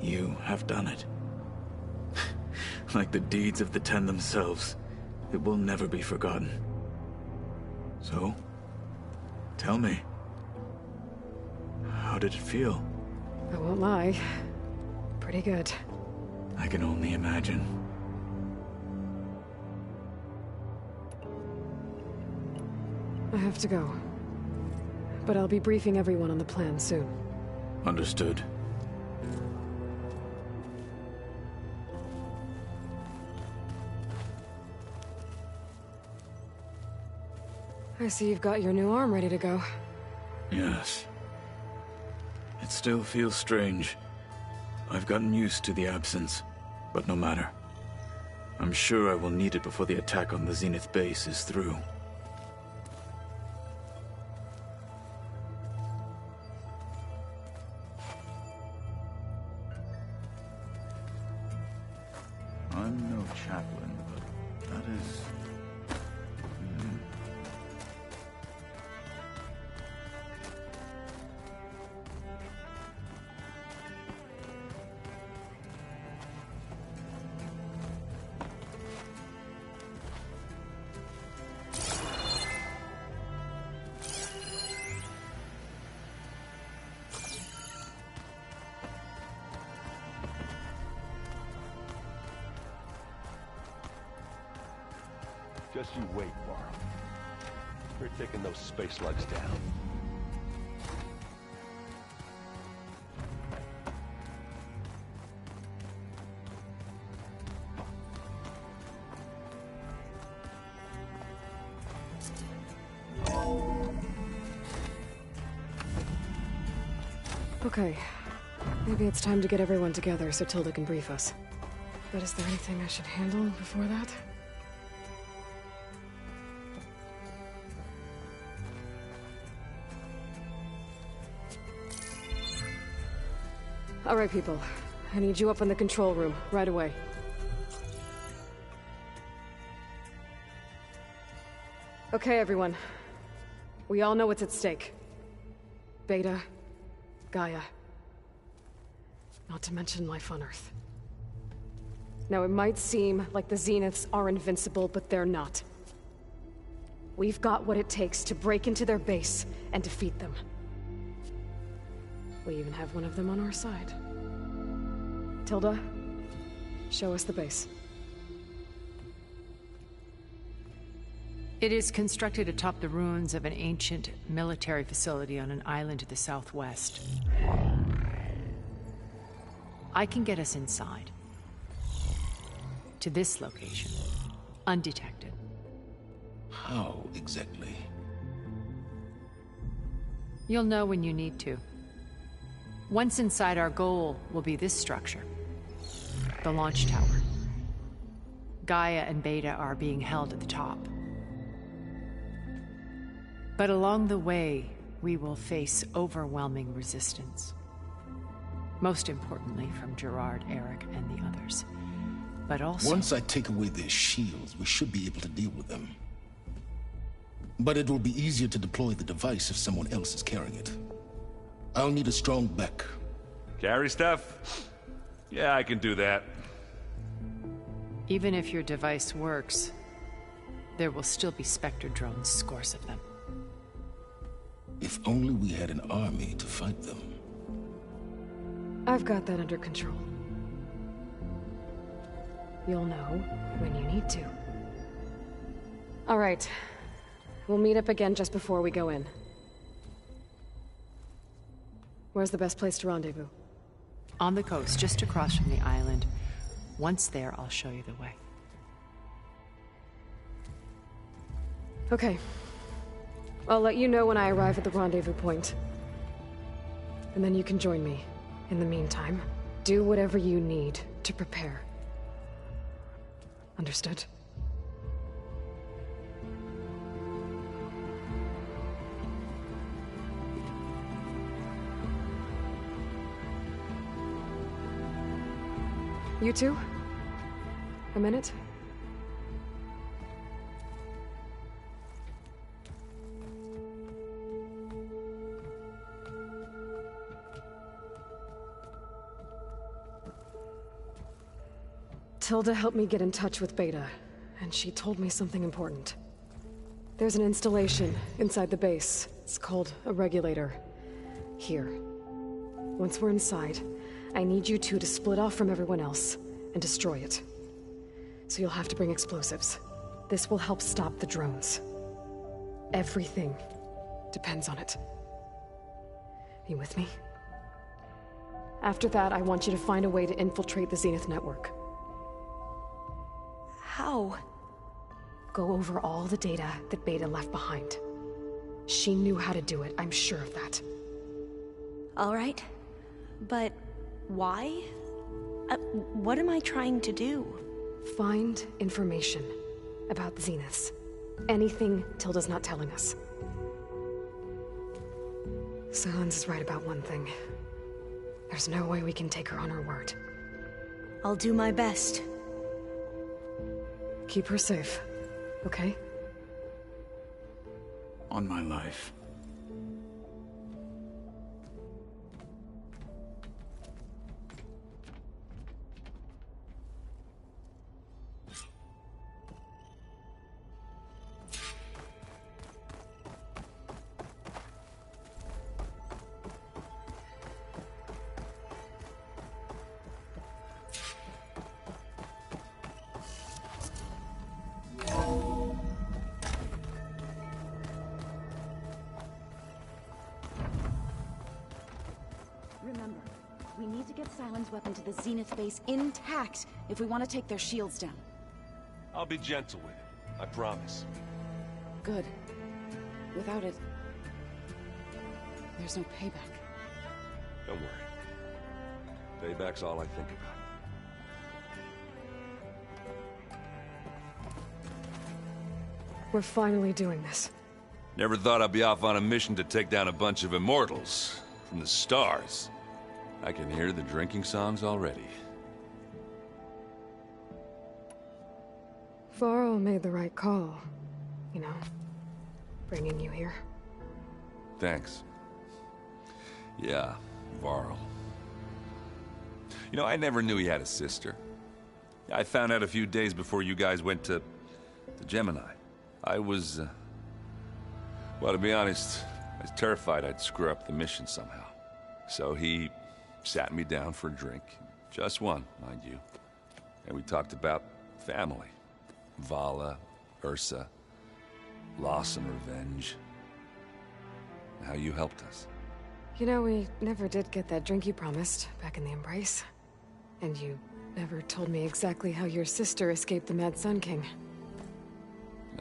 you have done it. Like the deeds of the Ten themselves, it will never be forgotten. So, tell me, how did it feel? I won't lie. Pretty good. I can only imagine. I have to go. But I'll be briefing everyone on the plan soon. Understood. I see you've got your new arm ready to go. Yes. It still feels strange. I've gotten used to the absence, but no matter. I'm sure I will need it before the attack on the Zenith base is through. I'm no chaplain, but that is... Just you wait, Barb. We're taking those space slugs down. Okay. Maybe it's time to get everyone together so Tilda can brief us. But is there anything I should handle before that? All right, people. I need you up in the control room, right away. Okay, everyone. We all know what's at stake. Beta, Gaia. Not to mention life on Earth. Now, it might seem like the Zeniths are invincible, but they're not. We've got what it takes to break into their base and defeat them. We even have one of them on our side. Tilda, show us the base. It is constructed atop the ruins of an ancient military facility on an island to the southwest. I can get us inside. To this location. Undetected. How exactly? You'll know when you need to. Once inside, our goal will be this structure. The launch tower. Gaia and Beta are being held at the top. But along the way, we will face overwhelming resistance. Most importantly, from Gerard, Eric, and the others. But also... Once I take away their shields, we should be able to deal with them. But it will be easier to deploy the device if someone else is carrying it. I'll need a strong back. Carry stuff? Yeah, I can do that. Even if your device works, there will still be Spectre drones, scores of them. If only we had an army to fight them. I've got that under control. You'll know when you need to. All right. We'll meet up again just before we go in. Where's the best place to rendezvous? On the coast, just across from the island. Once there, I'll show you the way. Okay. I'll let you know when I arrive at the rendezvous point. And then you can join me. In the meantime, do whatever you need to prepare. Understood? You two? A minute? Tilda helped me get in touch with Beta, and she told me something important. There's an installation inside the base. It's called a regulator. Here. Once we're inside, I need you two to split off from everyone else and destroy it. So you'll have to bring explosives. This will help stop the drones. Everything depends on it. You with me? After that, I want you to find a way to infiltrate the Zenith network. How? Go over all the data that Beta left behind. She knew how to do it, I'm sure of that. All right. But why? What am I trying to do? Find information about the Zeniths. Anything Tilda's not telling us. Silence is right about one thing. There's no way we can take her on her word. I'll do my best. Keep her safe, okay? On my life. Remember, we need to get Silent's weapon to the Zenith base intact if we want to take their shields down. I'll be gentle with it, I promise. Good. Without it, there's no payback. Don't worry. Payback's all I think about. We're finally doing this. Never thought I'd be off on a mission to take down a bunch of immortals from the stars. I can hear the drinking songs already. Varl made the right call. You know, bringing you here. Thanks. Yeah, Varl. You know, I never knew he had a sister. I found out a few days before you guys went to Gemini. I was Well, to be honest, I was terrified I'd screw up the mission somehow. So he sat me down for a drink. Just one, mind you. And we talked about family. Vala, Ursa, loss and revenge. How you helped us. You know, we never did get that drink you promised back in the Embrace. And you never told me exactly how your sister escaped the Mad Sun King.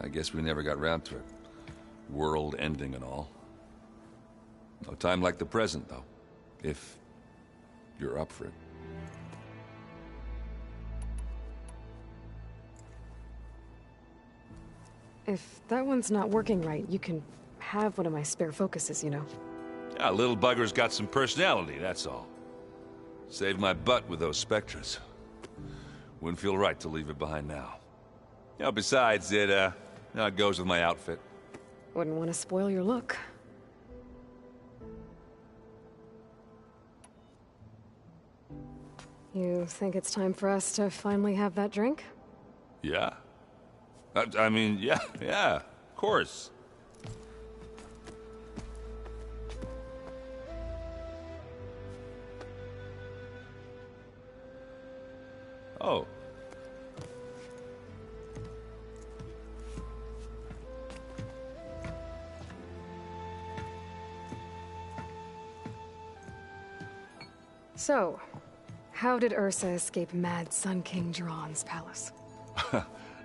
I guess we never got round to it. World ending and all. No time like the present, though. If you're up for it. If that one's not working right, you can have one of my spare focuses, you know. Yeah, little bugger's got some personality, that's all. Saved my butt with those Spectres. Wouldn't feel right to leave it behind now. You know, besides, it goes with my outfit. Wouldn't want to spoil your look. You think it's time for us to finally have that drink? Yeah. I mean, yeah, of course. Oh. So, how did Ursa escape Mad Sun King Jiran's palace?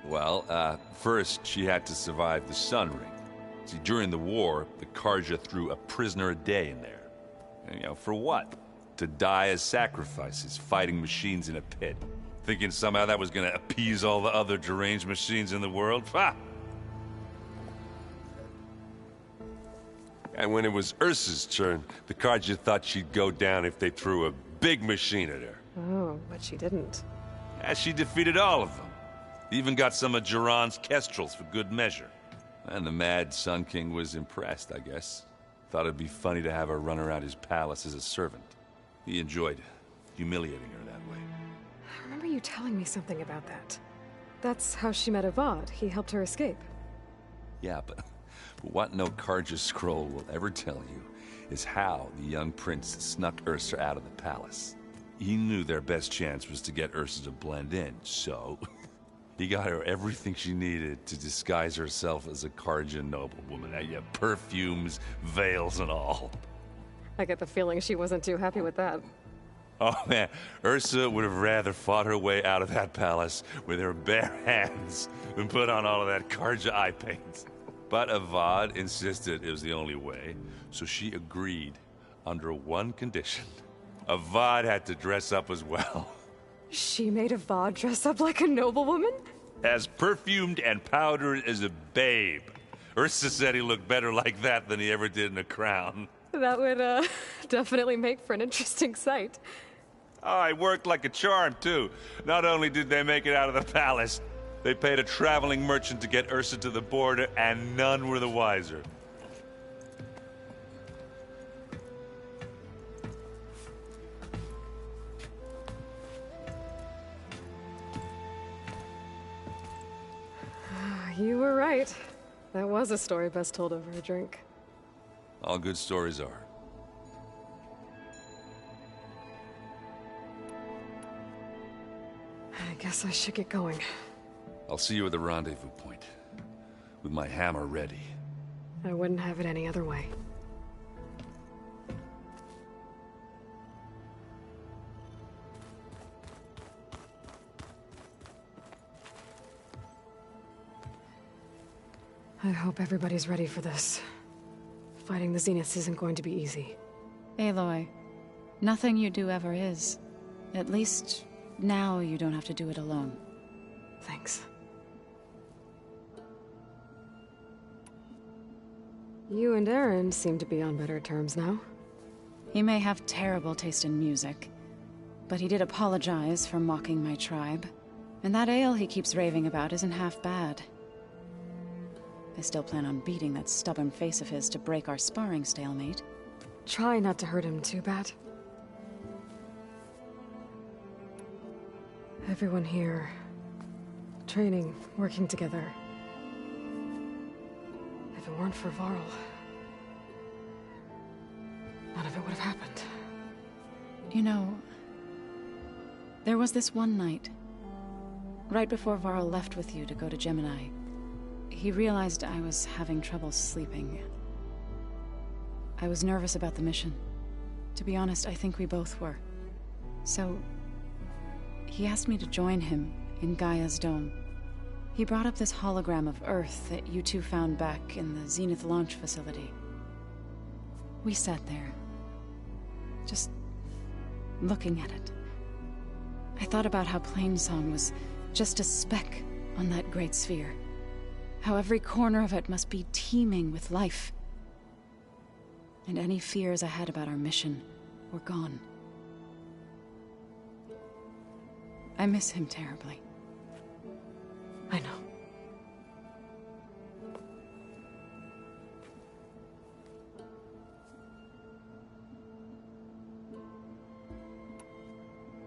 Well, first she had to survive the Sun Ring. See, during the war, the Karja threw a prisoner a day in there. And, you know, for what? To die as sacrifices, fighting machines in a pit. Thinking somehow that was gonna appease all the other deranged machines in the world? Ha! And when it was Ursa's turn, the Karja thought she'd go down if they threw a big machine at her. Oh, but she didn't. And she defeated all of them. Even got some of Jiran's kestrels for good measure. And the Mad Sun King was impressed, I guess. Thought it'd be funny to have her run around his palace as a servant. He enjoyed humiliating her that way. I remember you telling me something about that. That's how she met Avad. He helped her escape. Yeah, but what no Karja scroll will ever tell you is how the young prince snuck Ursa out of the palace. He knew their best chance was to get Ursa to blend in, so he got her everything she needed to disguise herself as a Karja noblewoman. Yeah, perfumes, veils, and all. I get the feeling she wasn't too happy with that. Oh man, Ursa would have rather fought her way out of that palace with her bare hands than put on all of that Karja eye paint. But Avad insisted it was the only way, so she agreed under one condition. Avad had to dress up as well. She made Avad dress up like a noblewoman? As perfumed and powdered as a babe. Ursa said he looked better like that than he ever did in a crown. That would, definitely make for an interesting sight. Oh, it worked like a charm, too. Not only did they make it out of the palace, they paid a traveling merchant to get Ursa to the border, and none were the wiser. You were right. That was a story best told over a drink. All good stories are. I guess I should get going. I'll see you at the rendezvous point, with my hammer ready. I wouldn't have it any other way. I hope everybody's ready for this. Fighting the Zeniths isn't going to be easy. Aloy, nothing you do ever is. At least, now you don't have to do it alone. Thanks. You and Aaron seem to be on better terms now. He may have terrible taste in music, but he did apologize for mocking my tribe. And that ale he keeps raving about isn't half bad. I still plan on beating that stubborn face of his to break our sparring stalemate. Try not to hurt him too bad. Everyone here, training, working together. I If it weren't for Varl, none of it would have happened. You know, there was this one night, right before Varl left with you to go to Gemini. He realized I was having trouble sleeping. I was nervous about the mission. To be honest, I think we both were. So, he asked me to join him in Gaia's dome. He brought up this hologram of Earth that you two found back in the Zenith launch facility. We sat there, just looking at it. I thought about how Plainsong was just a speck on that great sphere. How every corner of it must be teeming with life. And any fears I had about our mission were gone. I miss him terribly. I know.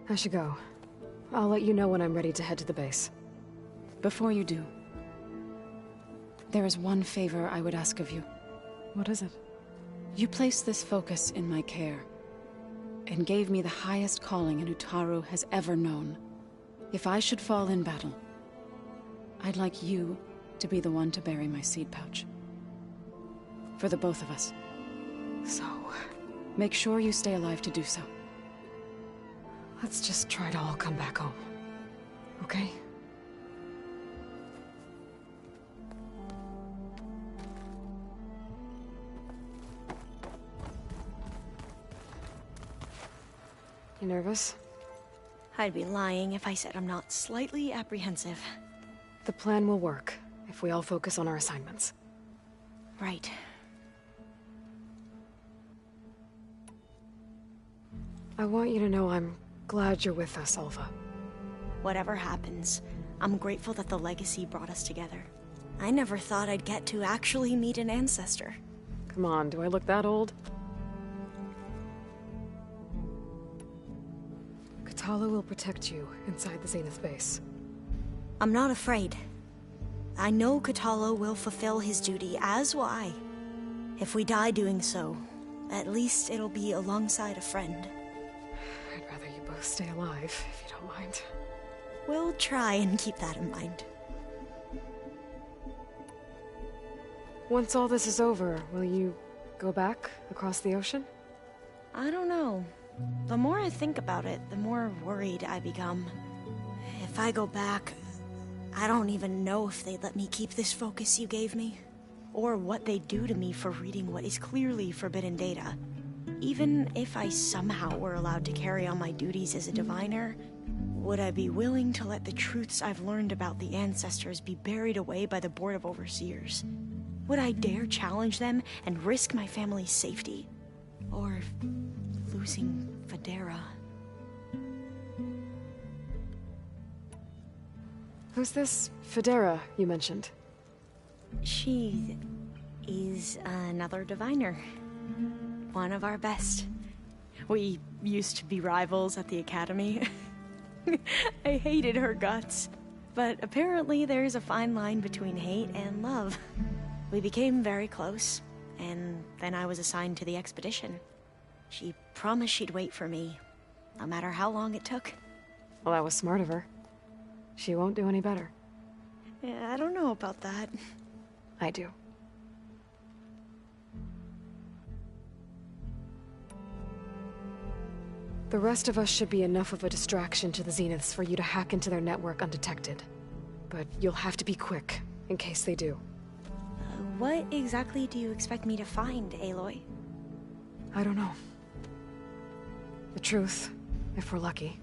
I should go. I'll let you know when I'm ready to head to the base. Before you do, there is one favor I would ask of you. What is it? You placed this focus in my care, and gave me the highest calling an Utaru has ever known. If I should fall in battle, I'd like you to be the one to bury my seed pouch. For the both of us. So, make sure you stay alive to do so. let's just try to all come back home. Okay? You nervous? I'd be lying if I said I'm not slightly apprehensive. The plan will work, if we all focus on our assignments. Right. I want you to know I'm glad you're with us, Alva. Whatever happens, I'm grateful that the legacy brought us together. I never thought I'd get to actually meet an ancestor. Come on, do I look that old? Katala will protect you inside the Zenith base. I'm not afraid. I know Katala will fulfill his duty, as will I. If we die doing so, at least it'll be alongside a friend. I'd rather you both stay alive, if you don't mind. We'll try and keep that in mind. Once all this is over, will you go back across the ocean? I don't know. The more I think about it, the more worried I become. If I go back, I don't even know if they'd let me keep this focus you gave me, or what they'd do to me for reading what is clearly forbidden data. Even if I somehow were allowed to carry on my duties as a diviner, would I be willing to let the truths I've learned about the ancestors be buried away by the Board of Overseers? Would I dare challenge them and risk my family's safety? Or losing Federa? Who's this Federa you mentioned? She is another diviner. One of our best. We used to be rivals at the academy. I hated her guts. But apparently there's a fine line between hate and love. We became very close, and then I was assigned to the expedition. She promised she'd wait for me, no matter how long it took. Well, that was smart of her. She won't do any better. Yeah, I don't know about that. I do. The rest of us should be enough of a distraction to the Zeniths for you to hack into their network undetected. But you'll have to be quick, in case they do. What exactly do you expect me to find, Aloy? I don't know. The truth, if we're lucky.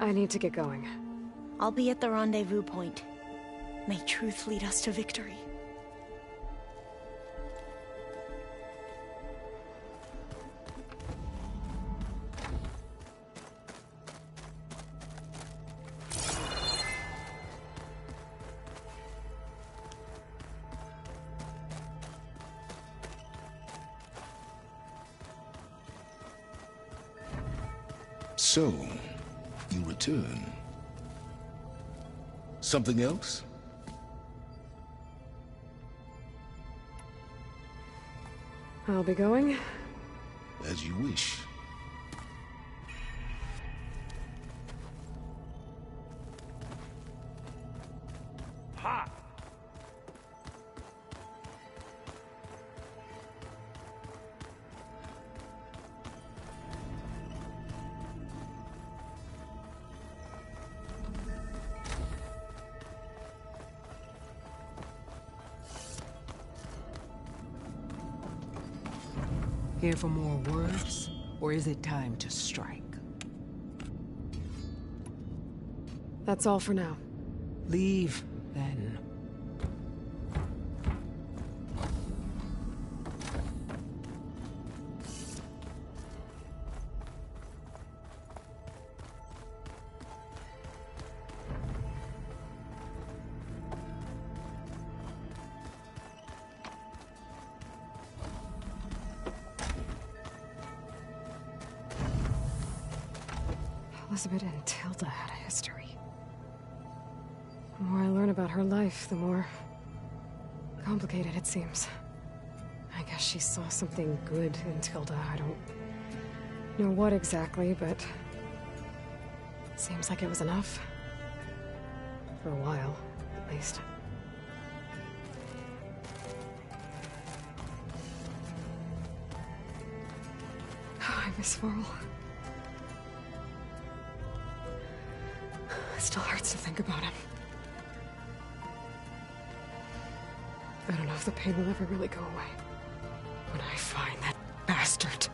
I need to get going. I'll be at the rendezvous point. May truth lead us to victory. So, you return. Something else? I'll be going. As you wish. Ha! Here for more words, or is it time to strike? That's all for now. Leave, then. Elizabeth and Tilda had a history. The more I learn about her life, the more complicated it seems. I guess she saw something good in Tilda. I don't know what exactly, but it seems like it was enough. For a while, at least. I miss Varl. It still hurts to think about him. I don't know if the pain will ever really go away. When I find that bastard,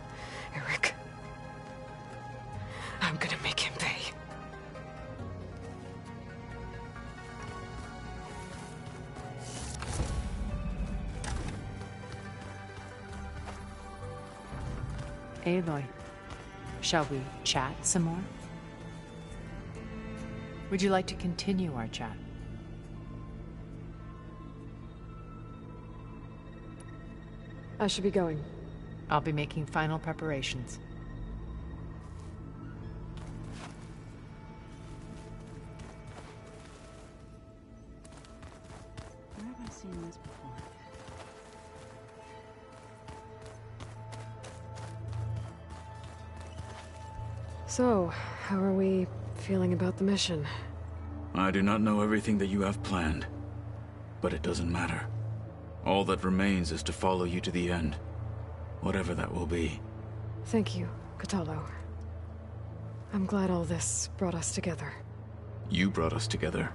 Eric, I'm gonna make him pay. Aloy, shall we chat some more? Would you like to continue our chat? I should be going. I'll be making final preparations. Where have I seen this before? So, how are we feeling about the mission? I do not know everything that you have planned, but it doesn't matter. All that remains is to follow you to the end, whatever that will be. Thank you, Kotallo. I'm glad all this brought us together. You brought us together,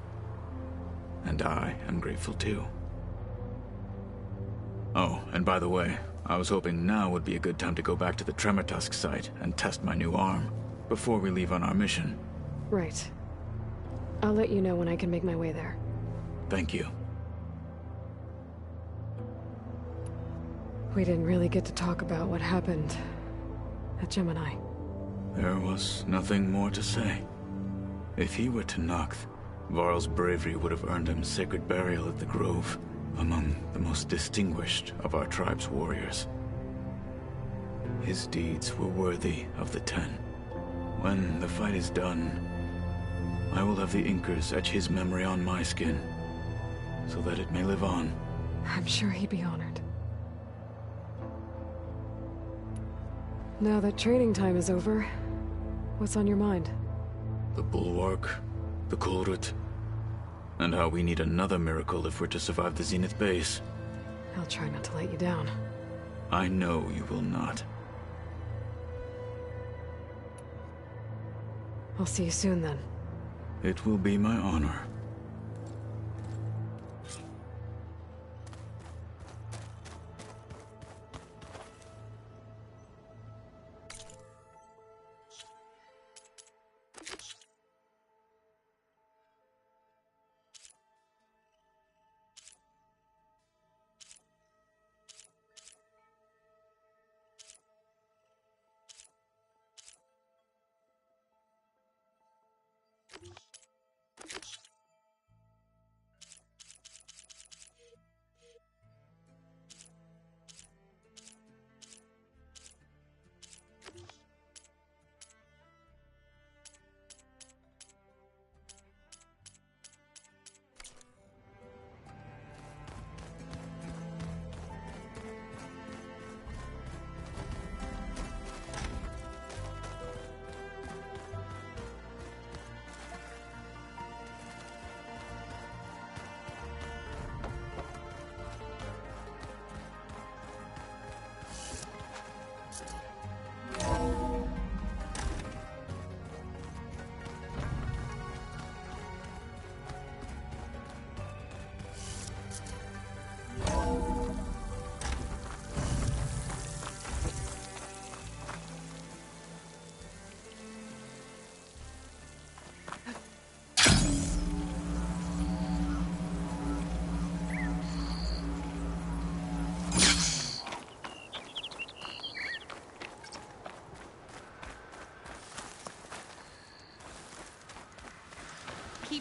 and I am grateful too. Oh, and by the way, I was hoping now would be a good time to go back to the Tremortusk site and test my new arm, before we leave on our mission. Right. I'll let you know when I can make my way there. Thank you. We didn't really get to talk about what happened at Gemini. There was nothing more to say. If he were Tenakth, Varl's bravery would have earned him sacred burial at the Grove, among the most distinguished of our tribe's warriors. His deeds were worthy of the Ten. When the fight is done, I will have the Inkers etch his memory on my skin, so that it may live on. I'm sure he'd be honored. Now that training time is over, what's on your mind? The Bulwark, the Kulrut, and how we need another miracle if we're to survive the Zenith base. I'll try not to let you down. I know you will not. I'll see you soon then. It will be my honor.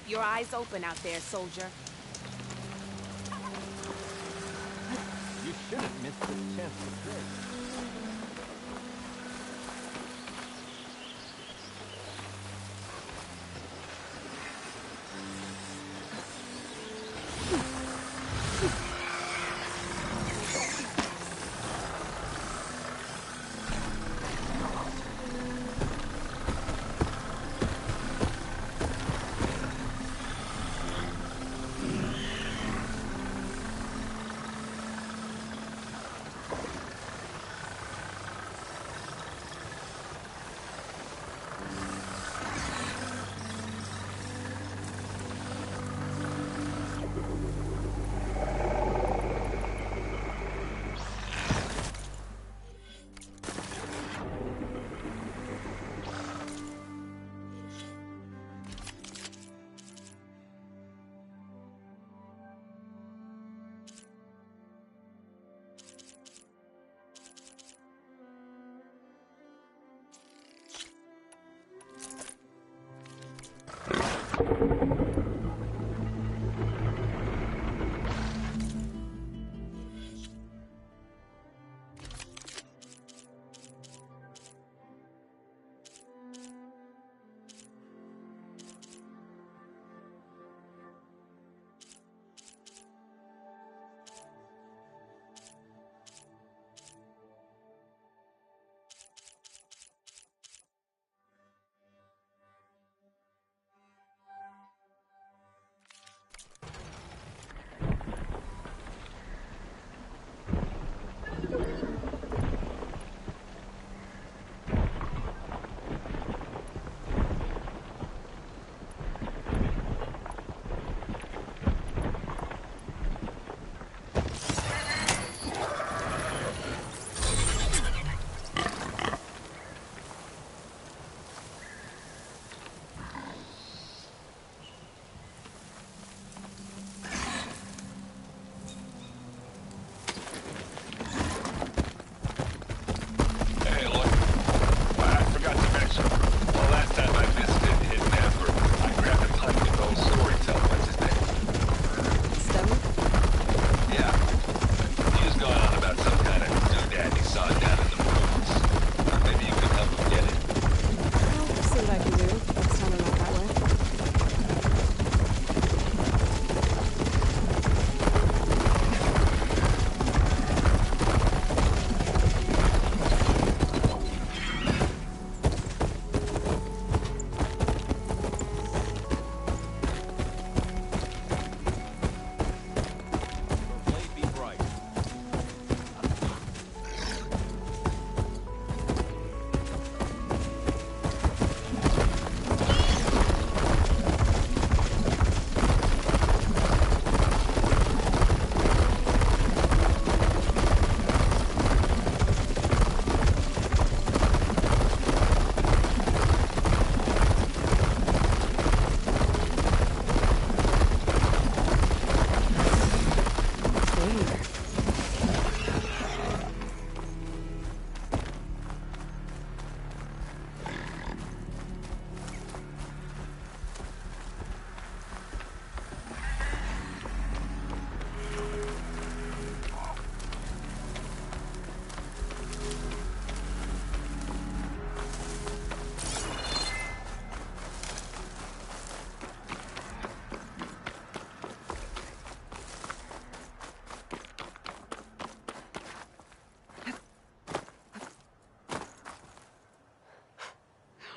Keep your eyes open out there, soldier. You shouldn't miss this chance to trade.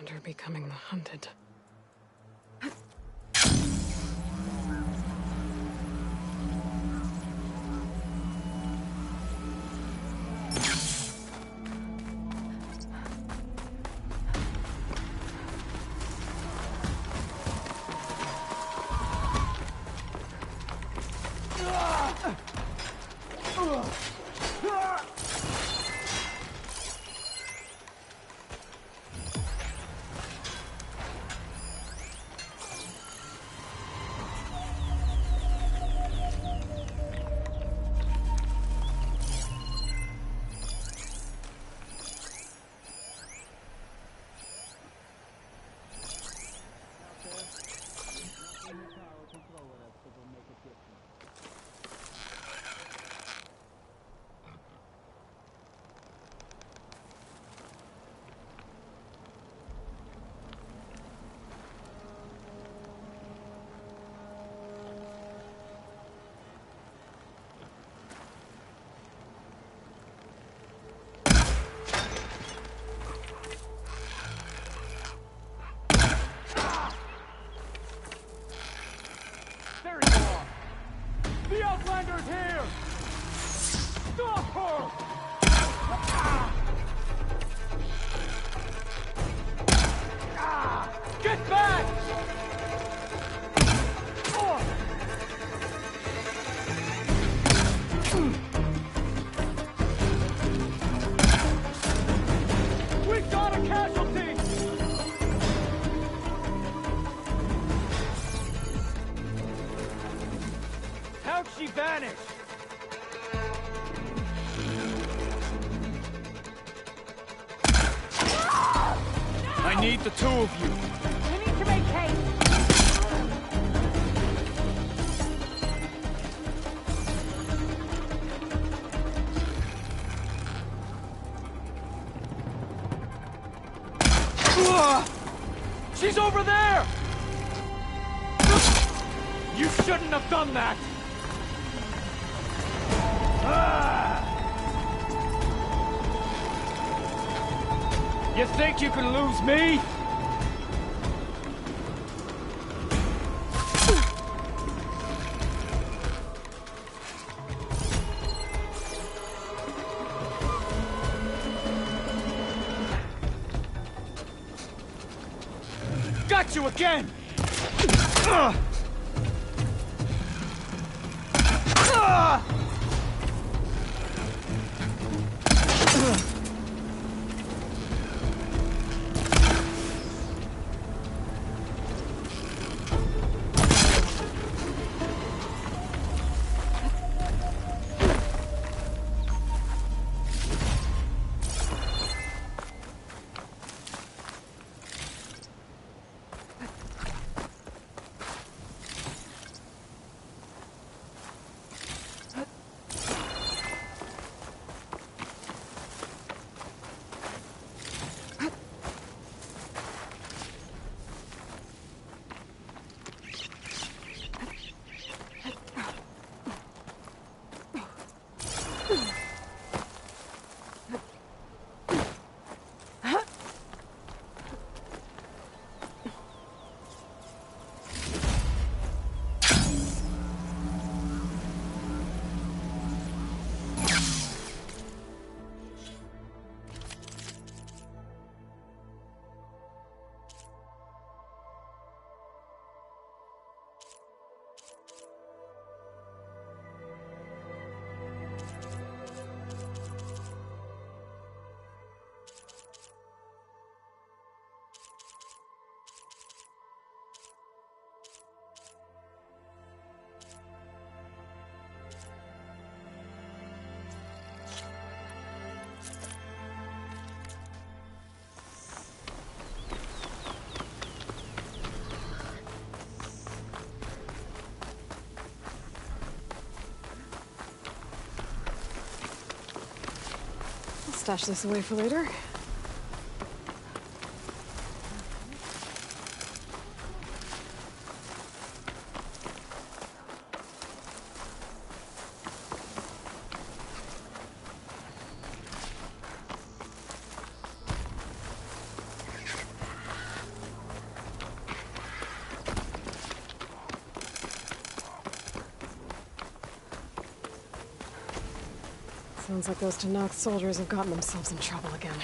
Hunter becoming the hunted. Outlander's here! Stop her! Get back! We got a casualty! How'd she vanish? I need the two of you. We need to make haste. She's over there! You shouldn't have done that! You think you can lose me? Got you again! Stash this away for later. Sounds like those Tanakh soldiers have gotten themselves in trouble again.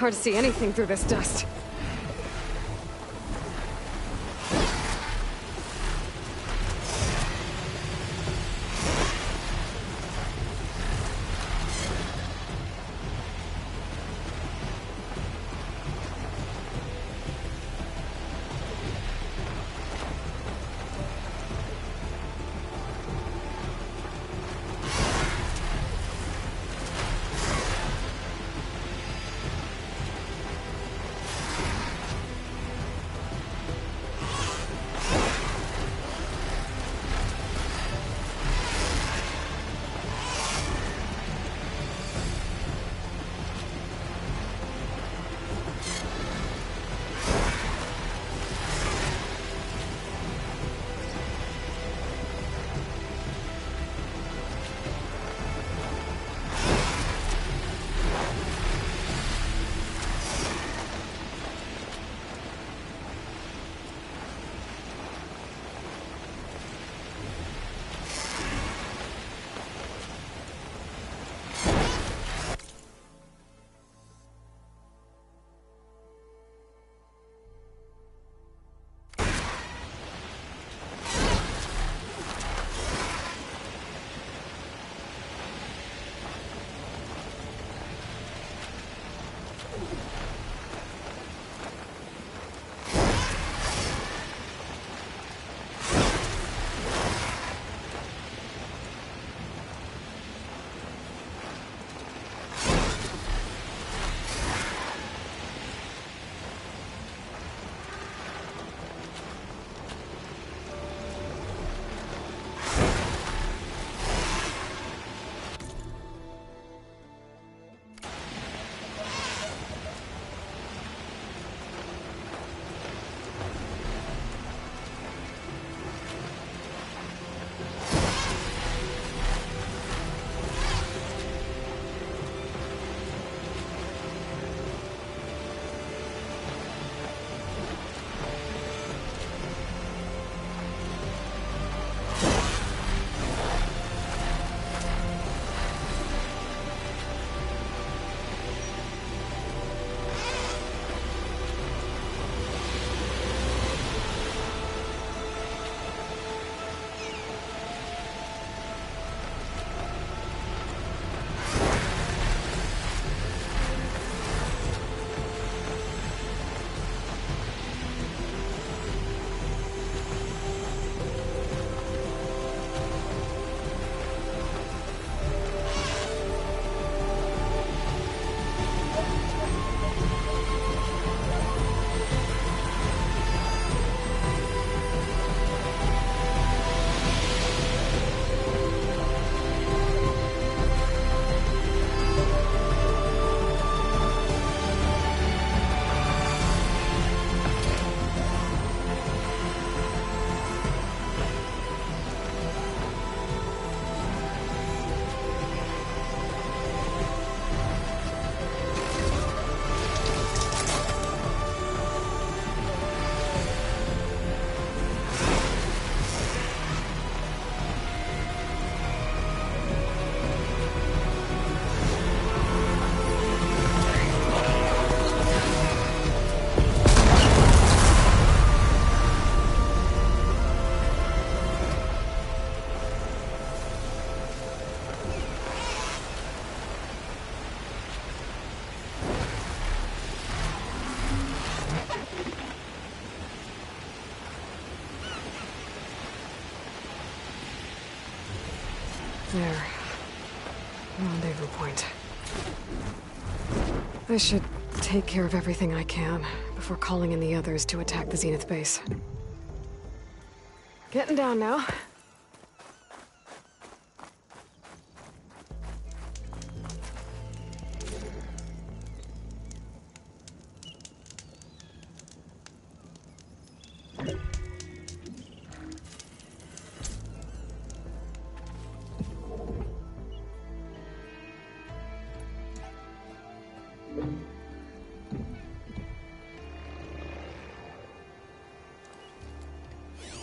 hard to see anything through this dust. There. Rendezvous point. I should take care of everything I can before calling in the others to attack the Zenith base. Getting down now.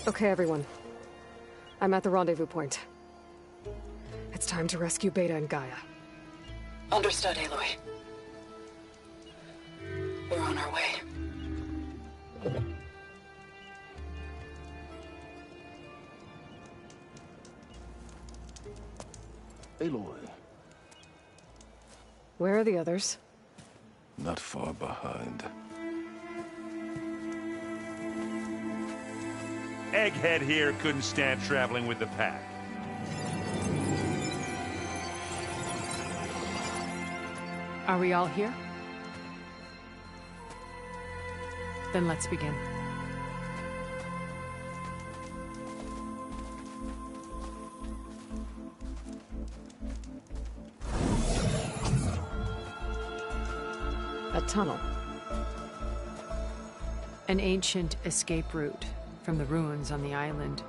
Okay, everyone. I'm at the rendezvous point. It's time to rescue Beta and Gaia. Understood, Aloy. We're on our way. Aloy, Where are the others? not far behind. Egghead here couldn't stand traveling with the pack. Are we all here? Then let's begin. A tunnel. An ancient escape route from the ruins on the island.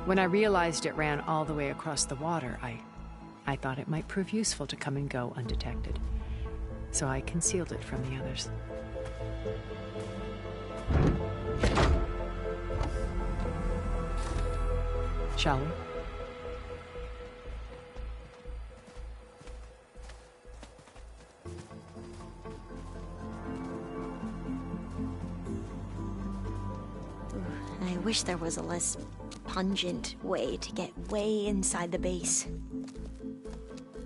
When I realized it ran all the way across the water, I thought it might prove useful to come and go undetected. So I concealed it from the others. Shall we? I wish there was a less pungent way to get way inside the base.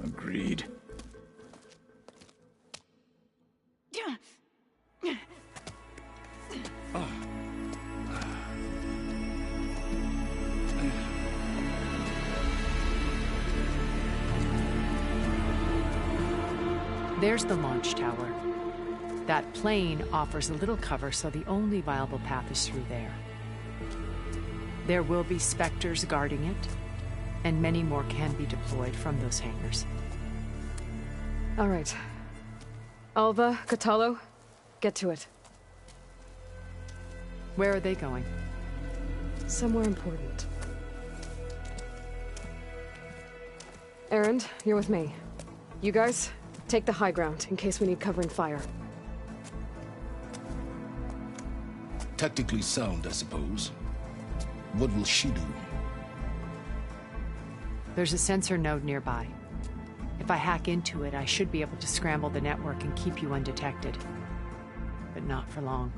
Agreed. There's the launch tower. That plane offers a little cover, so the only viable path is through there. There will be Spectres guarding it, and many more can be deployed from those hangars. All right. Alva, Catalo, get to it. Where are they going? Somewhere important. Erend, you're with me. You guys, take the high ground in case we need covering fire. Tactically sound, I suppose. What will she do? There's a sensor node nearby. If I hack into it, I should be able to scramble the network and keep you undetected. But not for long.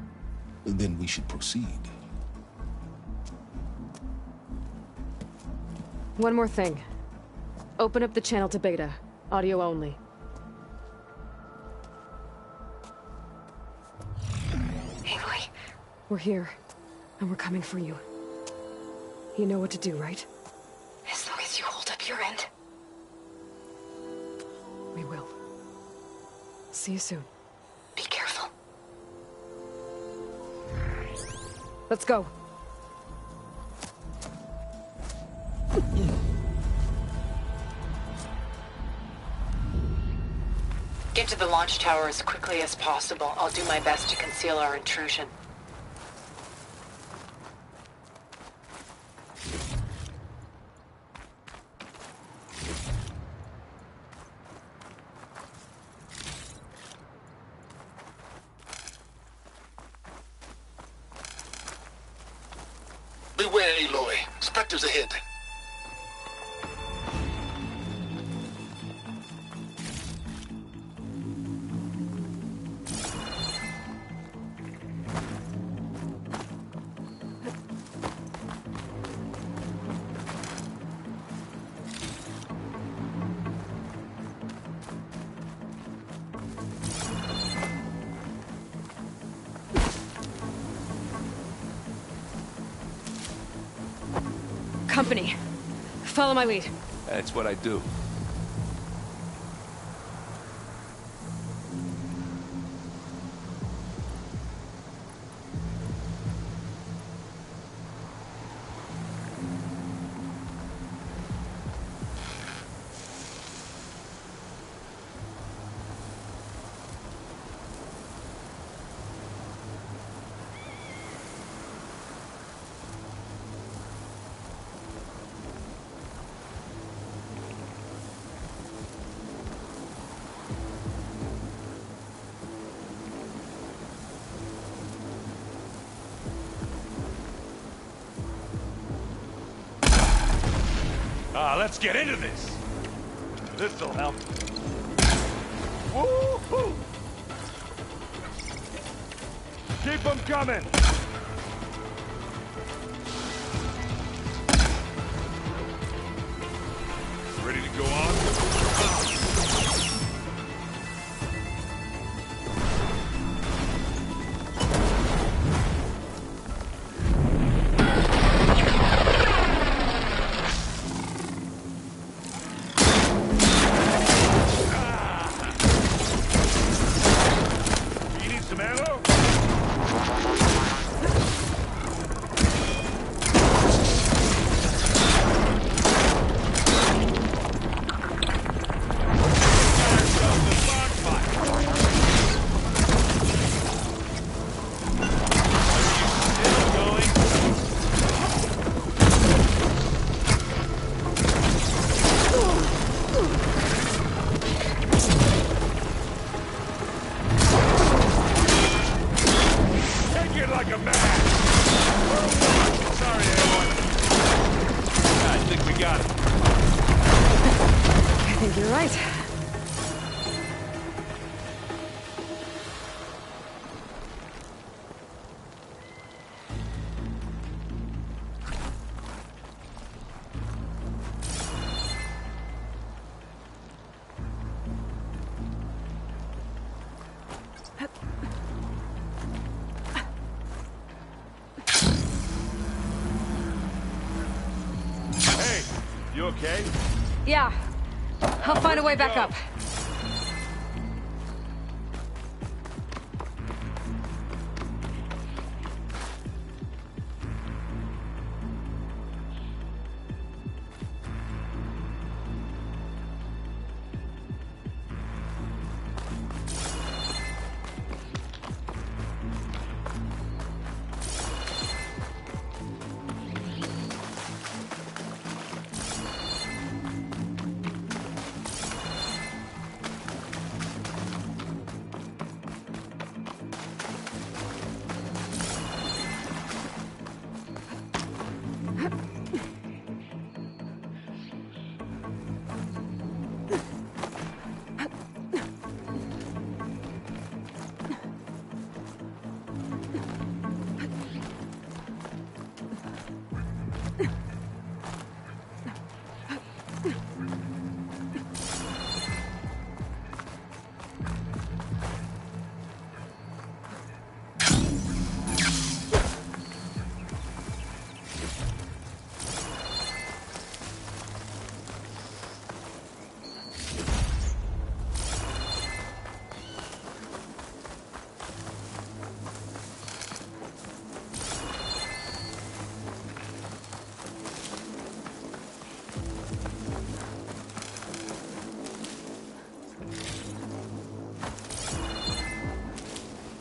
Then we should proceed. One more thing. Open up the channel to Beta. Audio only. Aloy. We're here, and we're coming for you. You know what to do, right? As long as you hold up your end. We will. See you soon. Be careful. Let's go. Get to the launch tower as quickly as possible. I'll do my best to conceal our intrusion. Beware, Aloy. Spectres ahead. Company. Follow my lead. That's what I do. Let's get into this. This'll help. Woo-hoo! Keep them coming! Ready to go on? You need some ammo? Take it like a man! Sorry, everyone. I think we got it. I think you're right. Hey, you okay? Yeah. I'll find a way back up.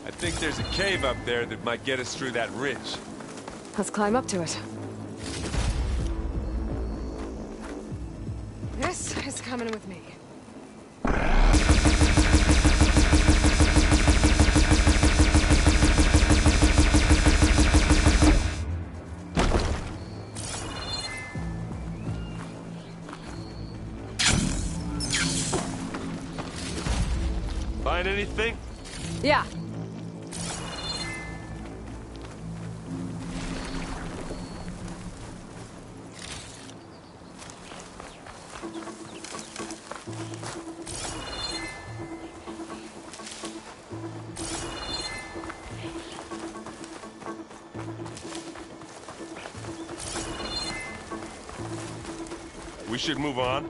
I think there's a cave up there that might get us through that ridge. Let's climb up to it. This is coming with me. Find anything? Yeah. We should move on.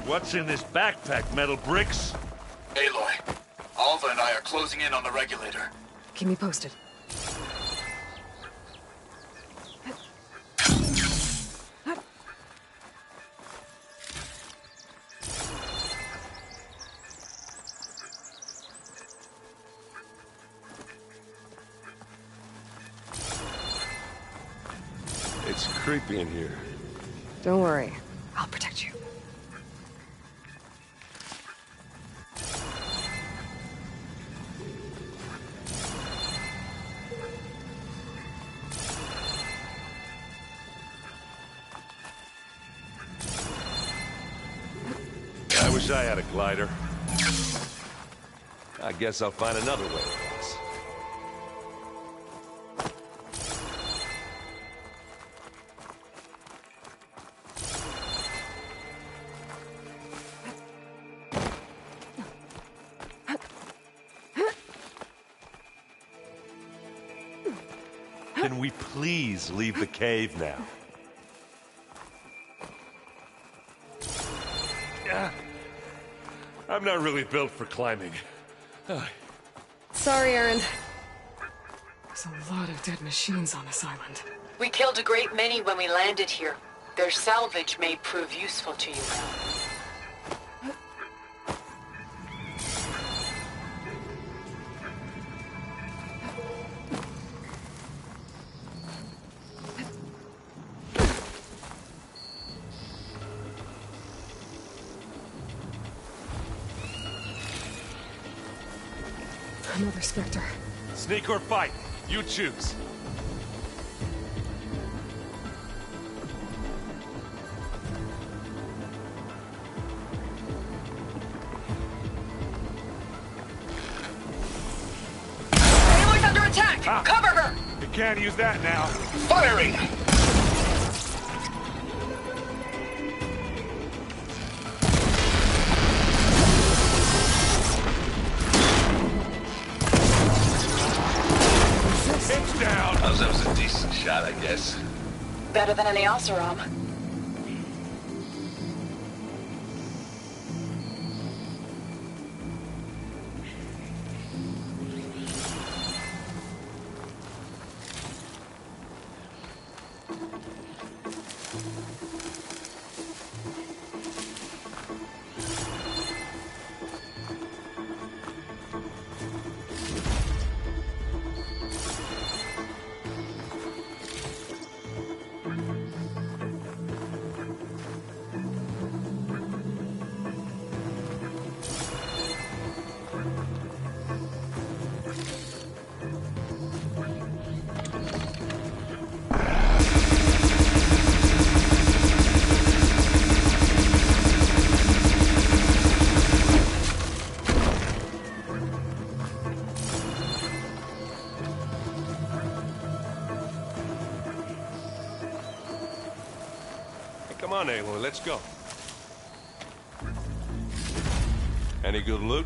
What's in this backpack, metal bricks? Aloy, Alva and I are closing in on the regulator. Keep me posted. creepy in here. Don't worry. I'll protect you. I wish I had a glider. I guess I'll find another way across. Can we please leave the cave now? I'm not really built for climbing. Sorry, Aaron. There's a lot of dead machines on this island. We killed a great many when we landed here. Their salvage may prove useful to you now. Another Spectre. Sneak or fight, you choose. Aloy's under attack! Cover her! You can't use that now. Firing! It's down! Oh, that was a decent shot, I guess. Better than any Oseram. Come on, Aloy, let's go. Any good loot?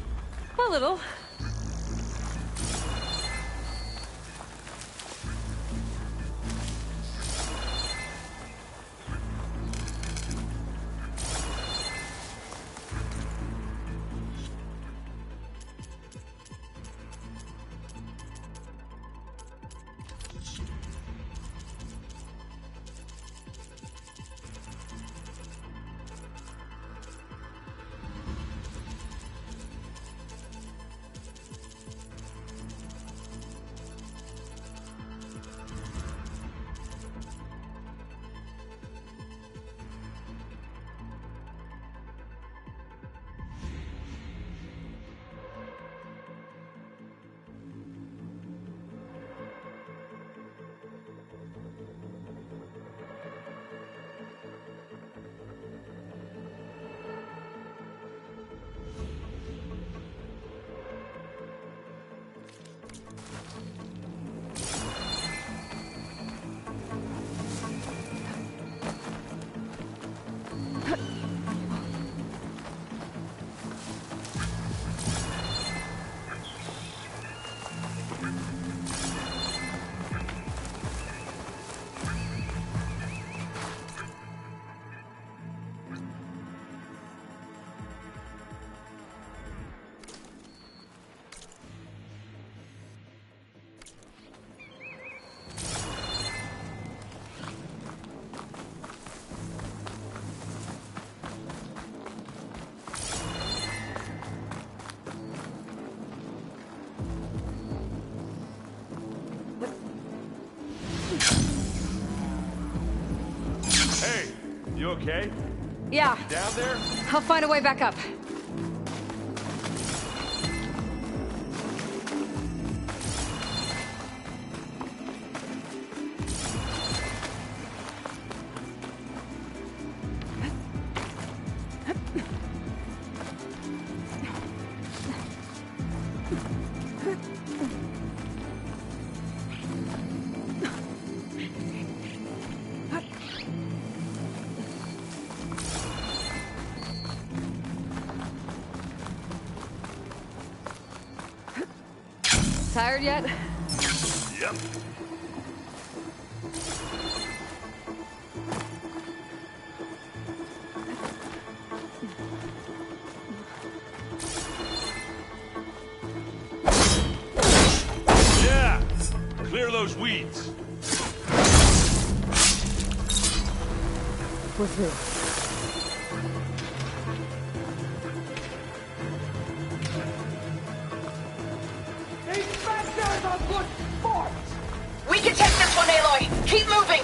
A little. You okay? Yeah. You down there? I'll find a way back up. Tired yet? Yep. Yeah! Clear those weeds. We're through. We can take this one, Aloy! Keep moving!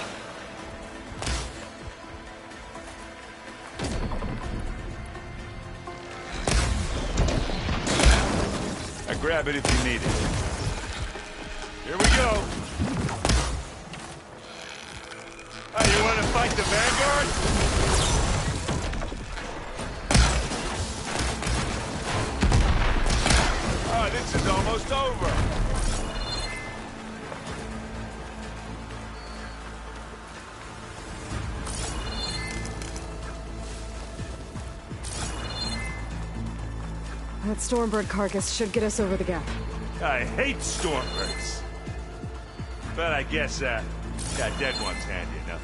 Now grab it if you need it. Here we go. Oh, you want to fight the Vanguard? Oh, this is almost over. That Stormbird carcass should get us over the gap. I hate Stormbirds. But I guess, got dead ones handy enough.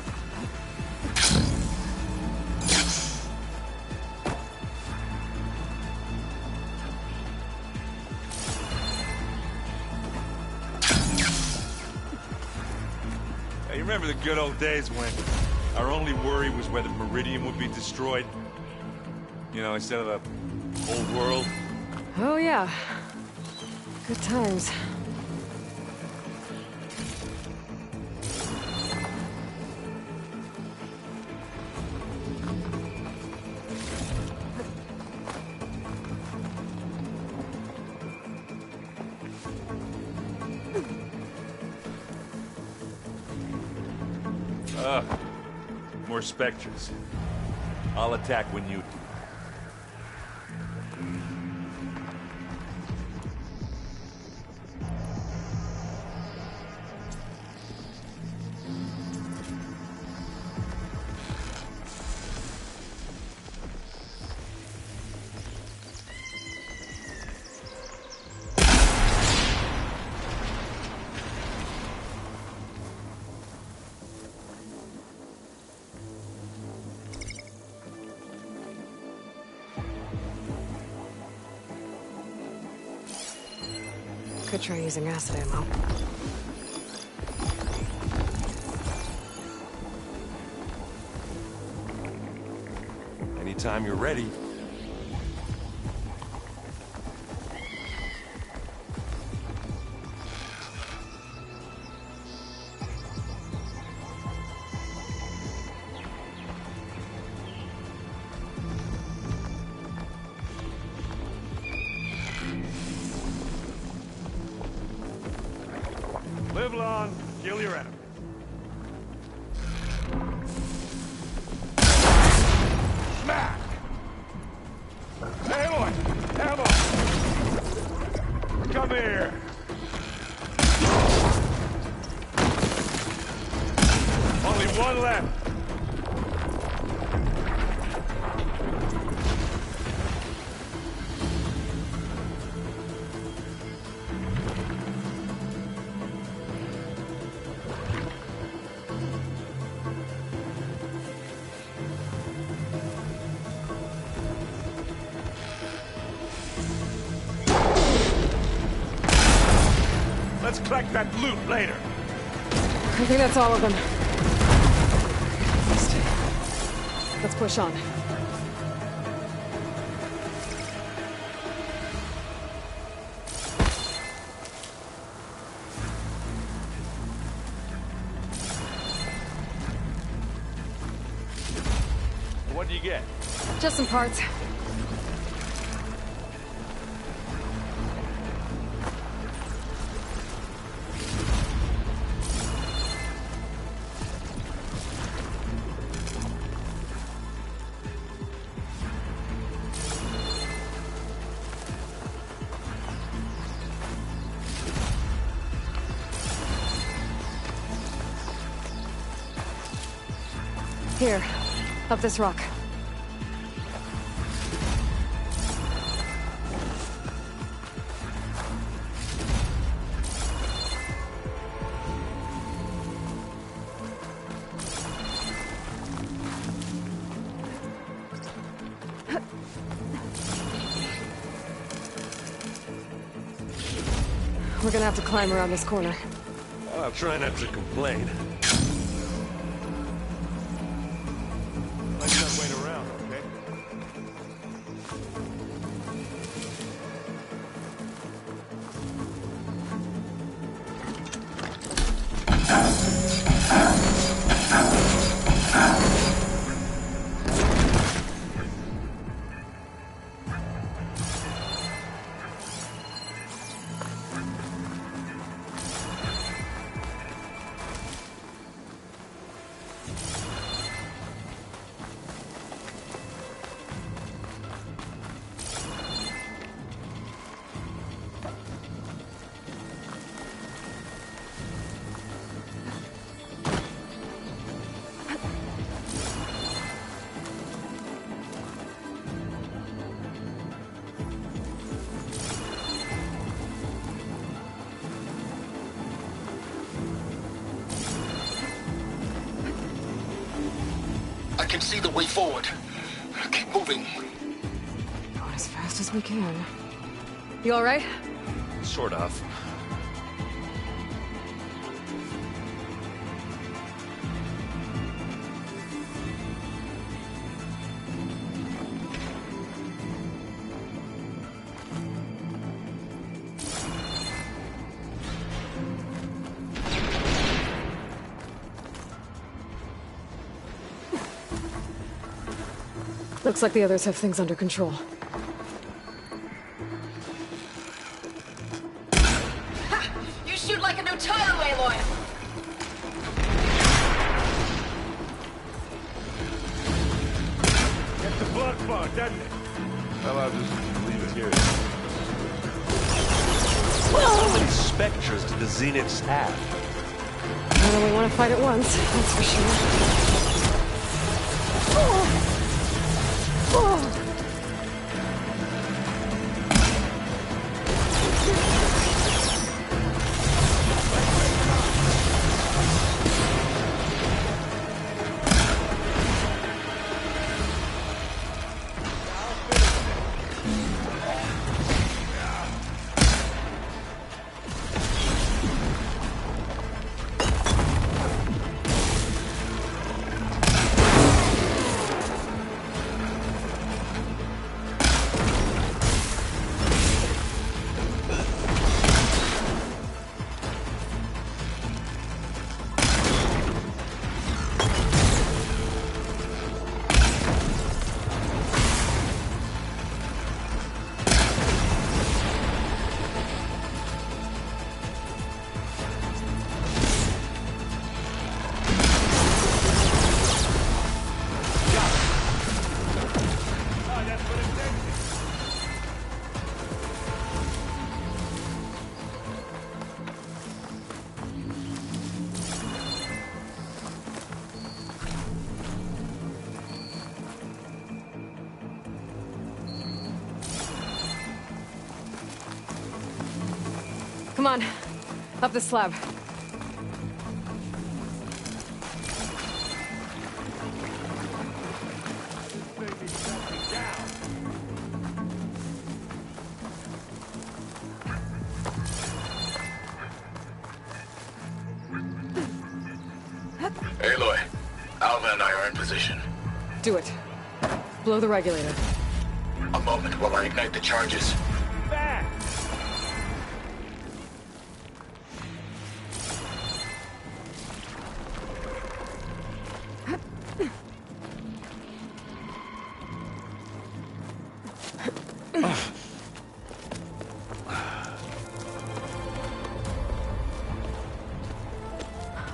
Hey, you remember the good old days when our only worry was whether Meridian would be destroyed? You know, instead of the whole world? Oh yeah. Good times. More Spectres. I'll attack when you do. Could try using acid ammo. Anytime you're ready. Live long, kill your enemy. Smack! Hey, boy! Ammo! Come here! Only one left. Let's collect that loot later. I think that's all of them. Let's push on. What'd you get? Just some parts. Here, up this rock. We're gonna have to climb around this corner. I'll try not to complain. Let's not wait around, okay? I can see the way forward. Keep moving. Going as fast as we can. You all right? Sort of. Looks like the others have things under control. Ha! You shoot like a new toy, Aloy! Gets the blood fog, doesn't it? Well, I'll just leave it here. How many specters do the Zeniths have? I don't really want to fight at once, that's for sure. Come on, up the slab. Aloy, Alva and I are in position. Do it. Blow the regulator. A moment while I ignite the charges.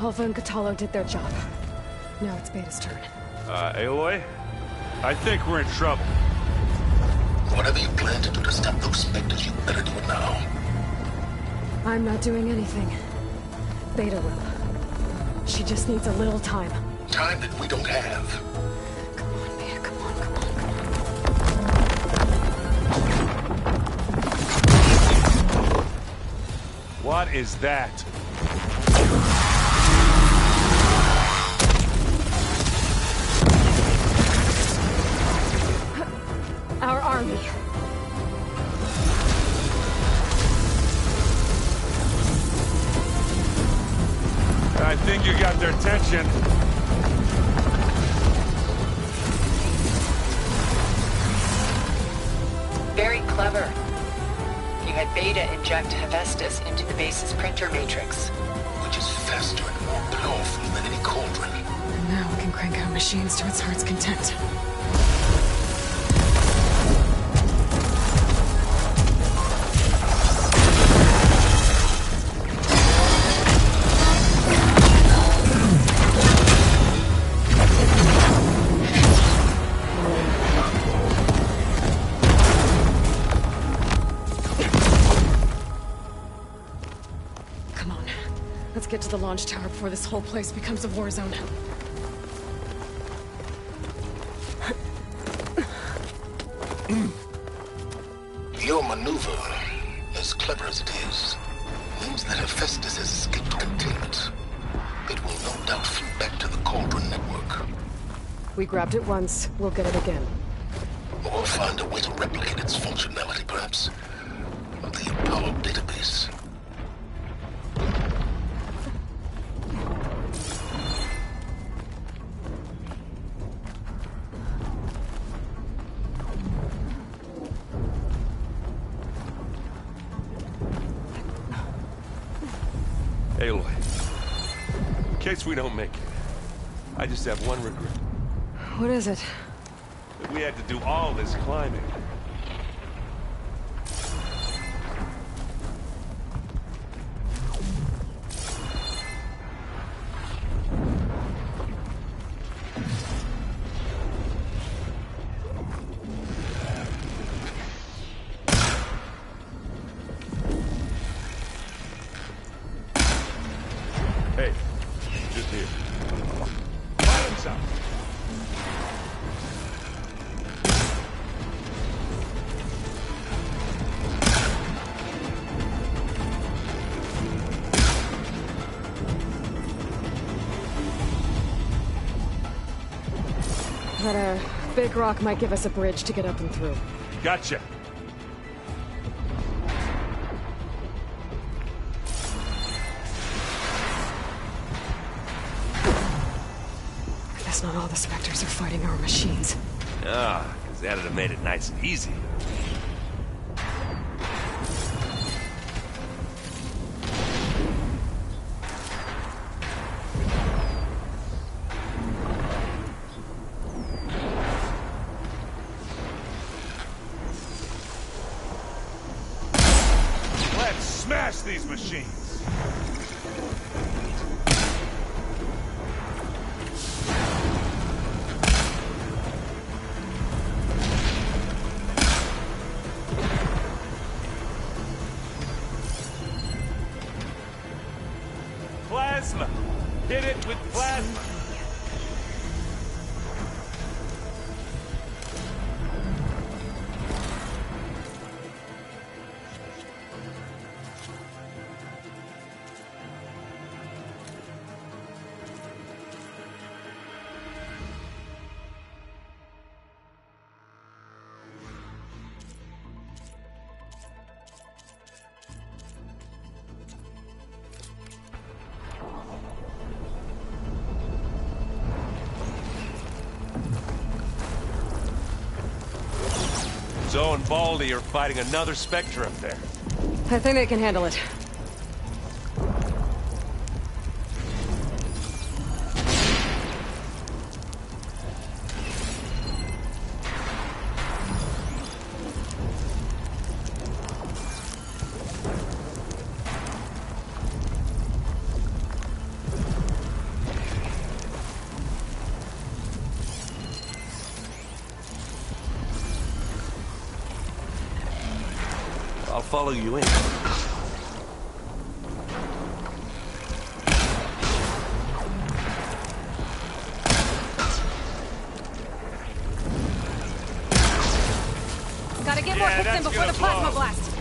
Alpha and Catalo did their job. Now it's Beta's turn. Aloy? I think we're in trouble. Whatever you plan to do to stop those specters, you better do it now. I'm not doing anything. Beta will. She just needs a little time. Time that we don't have. Come on, Beta, come on, come on, come on. What is that? Our army. I think you got their attention. Very clever. You had Beta inject Hephaestus into the base's printer matrix. Which is faster and more powerful than any cauldron. And now we can crank out machines to its heart's content. Get to the launch tower before this whole place becomes a war zone. Your maneuver, as clever as it is, means that Hephaestus has escaped containment. It will no doubt flew back to the Cauldron network. We grabbed it once, we'll get it again. Or find a way to replicate its functionality, perhaps. The Apollo database. Aloy, in case we don't make it, I just have one regret. What is it? That we had to do all this climbing. Hey, just here. Bottoms up. That big rock might give us a bridge to get up and through. Gotcha. Guess not all the Spectres are fighting our machines. Ah, because that'd have made it nice and easy. Let's smash these machines! Plasma! Hit it with plasma! Zoe and Baldy are fighting another Spectre up there. I think they can handle it. I'll follow you in. Gotta get more hits in before the plasma blast.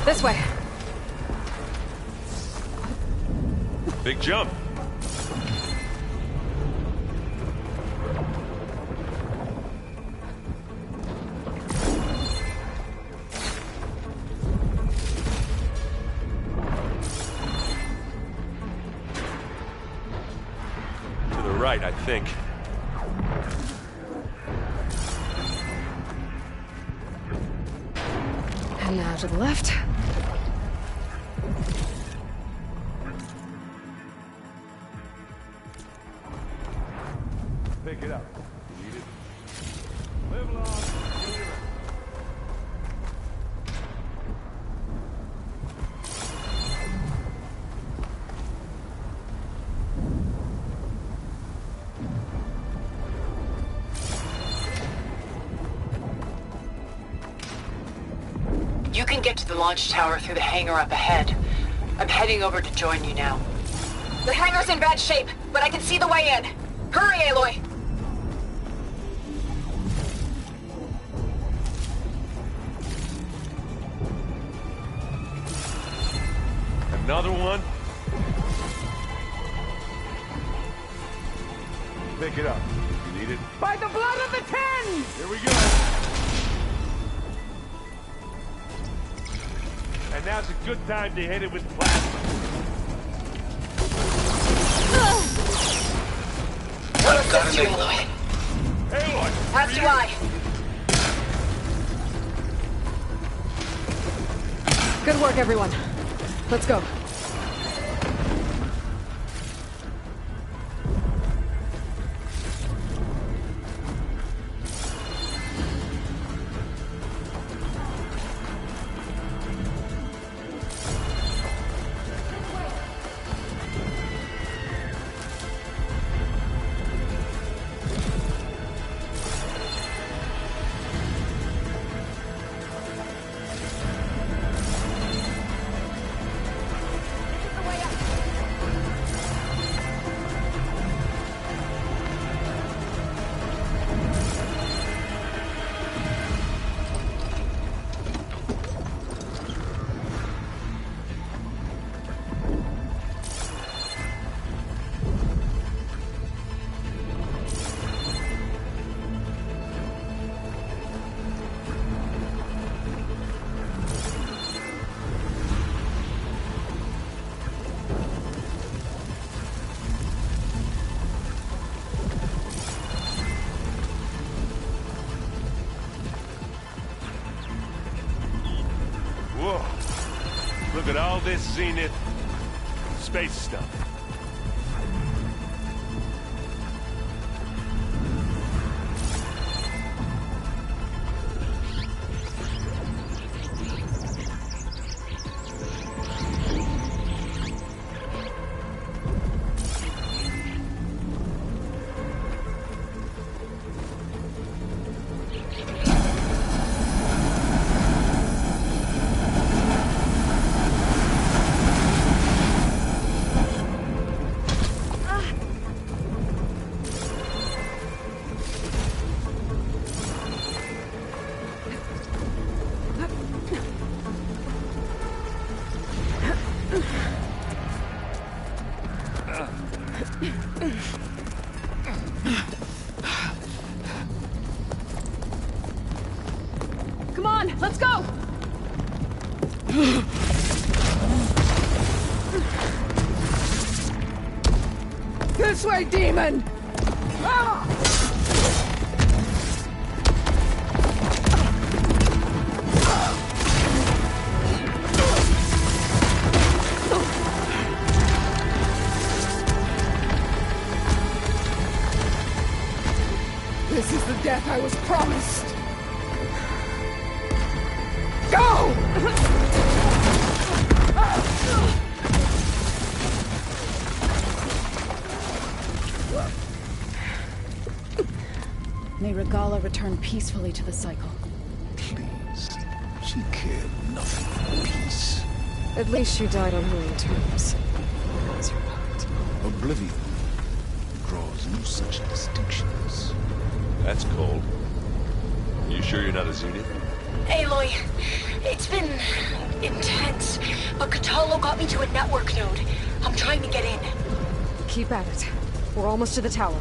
This way. Big jump. To the right, I think. And now to the left. Pick it up. Need it. Live long. Deliver. You can get to the launch tower through the hangar up ahead. I'm heading over to join you now. The hangar's in bad shape, but I can see the way in. Hurry, Aloy! Another one. Pick it up. You need it? By the blood of the Ten! Here we go. And now's a good time to hit it with plasma. I'll assist you, Aloy. Aloy! As do I. Good work, everyone. Let's go. Whoa. Look at all this Zenith space stuff. Come on, let's go! This way, demon! Ah! This is the death I was promised! Go! May Regala return peacefully to the cycle. Please. She cared nothing for peace. At least she died on her own terms. That was her part. Oblivion draws no such distinctions. That's cold. You sure you're not a Zenith? Aloy, it's been intense, but Katalo got me to a network node. I'm trying to get in. Keep at it. We're almost to the tower.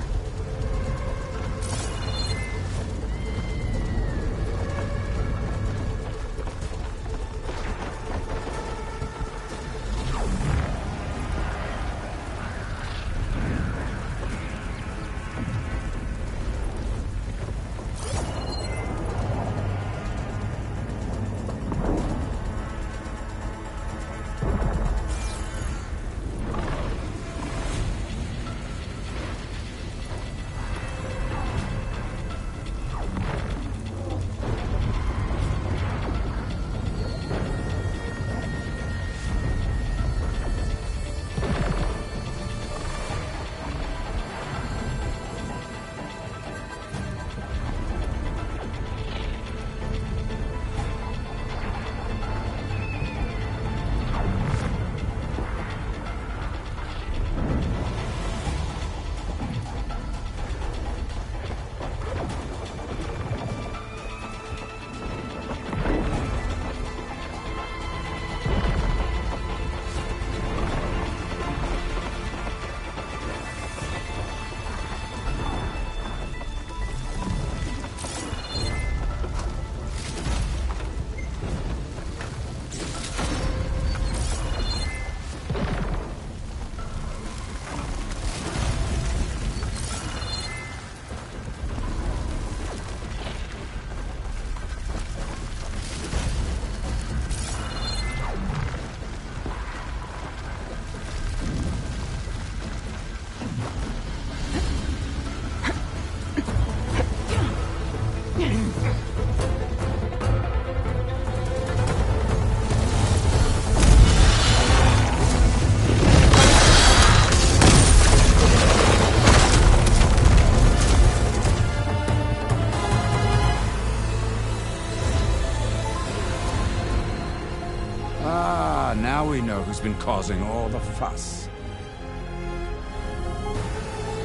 who's been causing all the fuss.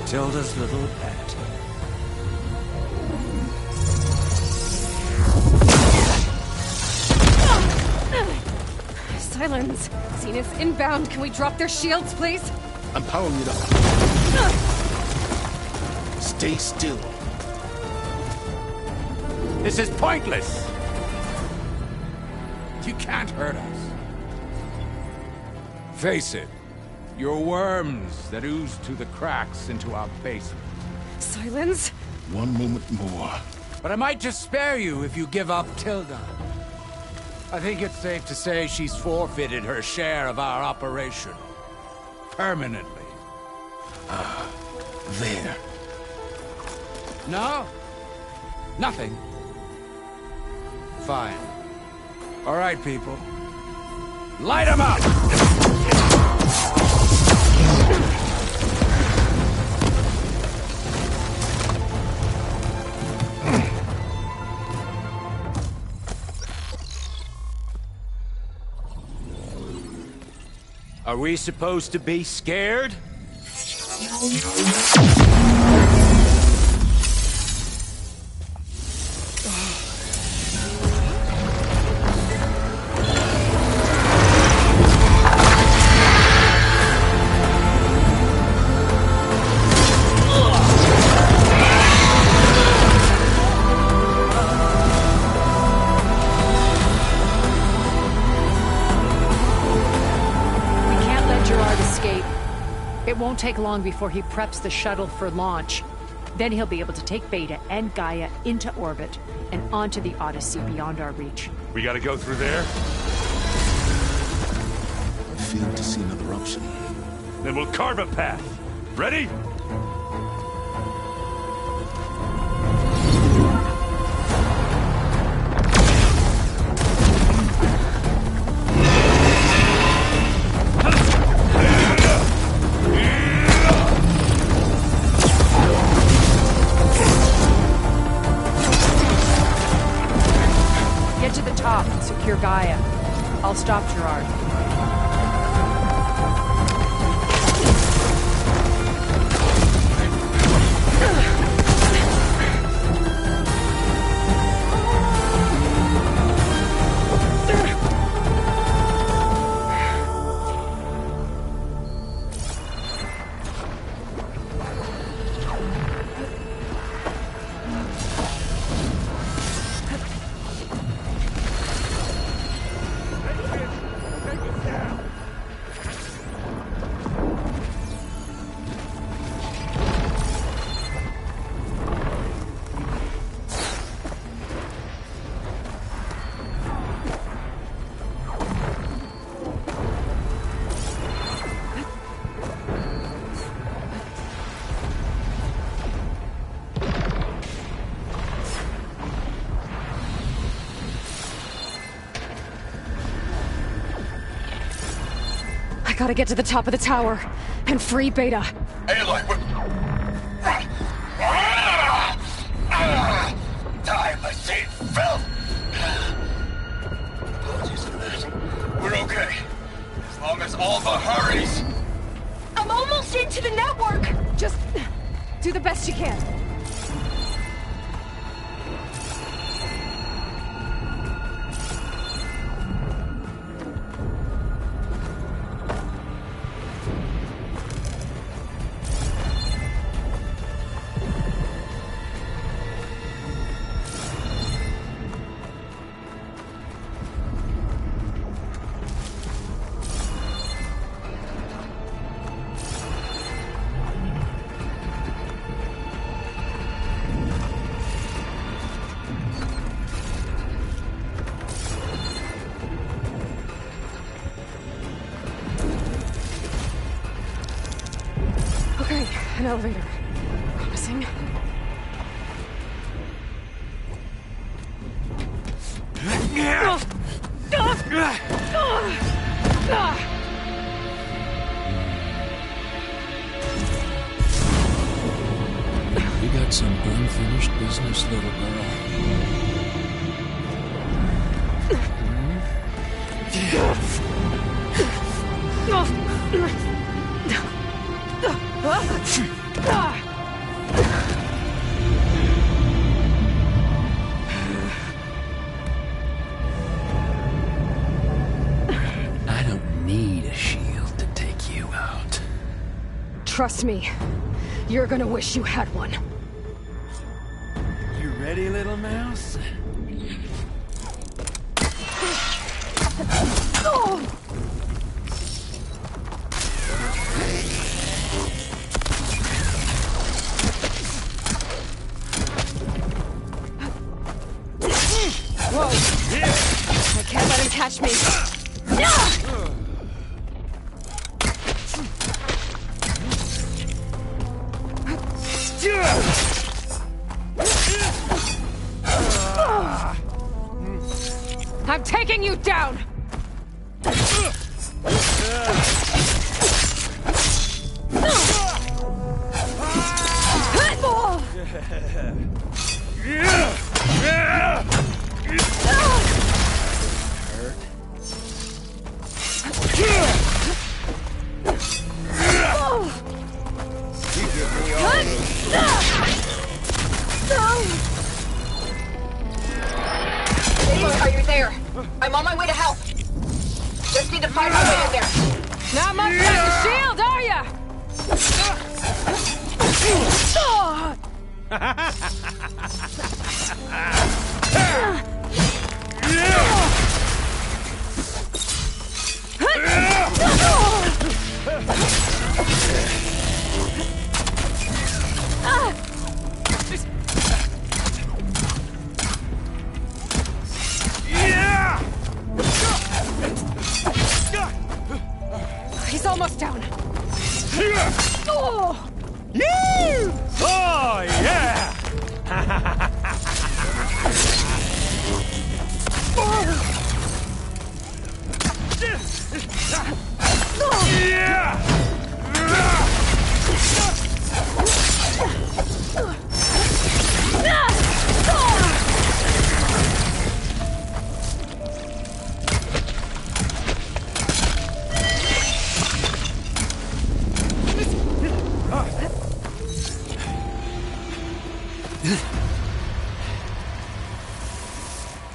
Tilda's little pet. Silence! Zenith inbound. Can we drop their shields, please? I'm powering it up. Stay still. This is pointless! You can't hurt us. Face it, you're worms that ooze through the cracks into our basement. Silence? One moment more. But I might just spare you if you give up Tilda. I think it's safe to say she's forfeited her share of our operation. Permanently. There. No? Nothing. Fine. All right, people. Light 'em up! Are we supposed to be scared? It won't take long before he preps the shuttle for launch. Then he'll be able to take Beta and Gaia into orbit and onto the Odyssey beyond our reach. We gotta go through there? I fail to see another option. Then we'll carve a path. Ready? Secure Gaia. I'll stop Gerard. I gotta get to the top of the tower and free Beta. Aloy, time machine filth! Apologies for that. We're okay. As long as Alva hurries. I'm almost into the network! Just do the best you can. Okay, an elevator. Promising. You got some unfinished business, little girl. I don't need a shield to take you out. Trust me, you're gonna wish you had one. You ready, little mouse? Whoa! I can't let him catch me. I'm taking you down! Are you there? I'm on my way to help. Just need to find my way in there. Not much like a shield, are ya? He's almost down. Oh! Oh, yeah!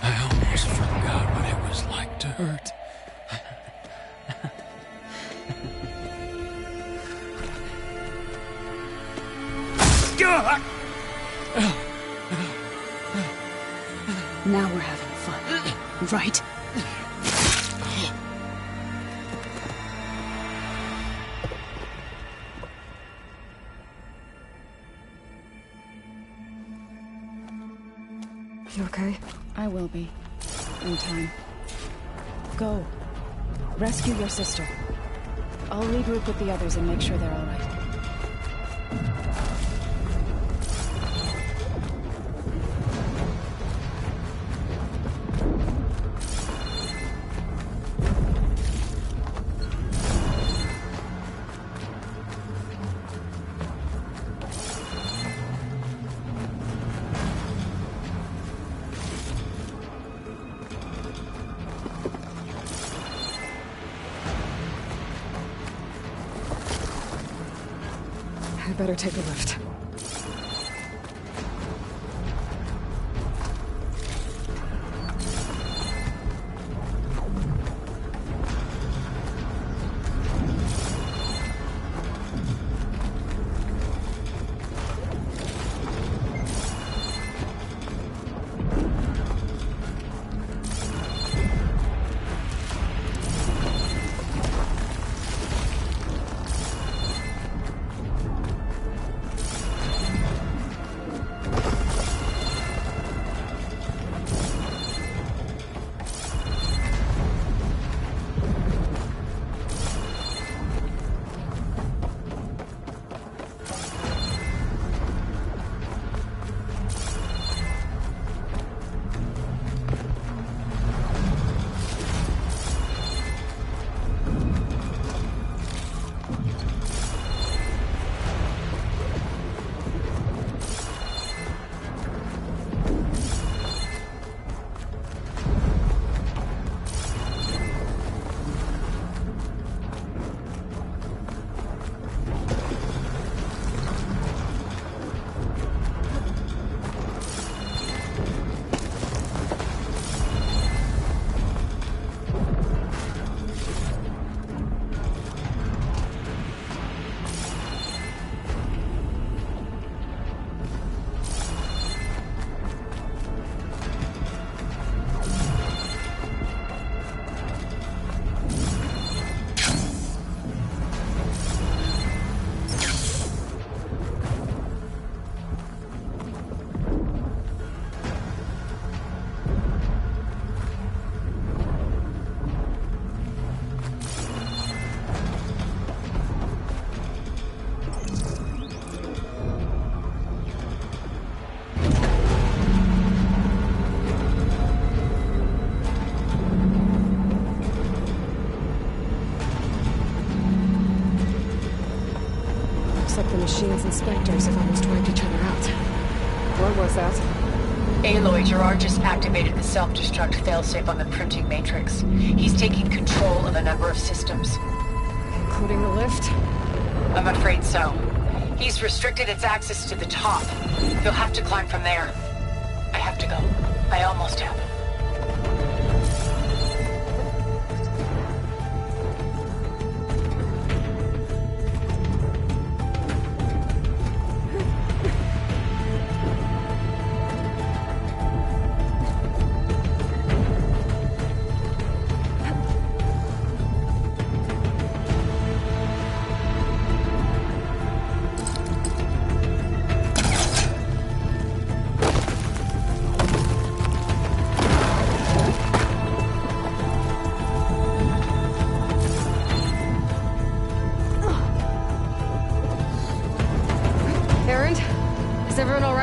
I almost forgot what it was like to hurt. Now we're having fun, right? You okay? I will be. In time. Go. Rescue your sister. I'll regroup with the others and make sure they're all right. I better take a lift. machines and Spectres have almost wiped each other out. What was that? Aloy, Gerard just activated the self-destruct failsafe on the printing matrix. He's taking control of a number of systems. Including the lift? I'm afraid so. He's restricted its access to the top. You'll have to climb from there. I have to go. I almost have.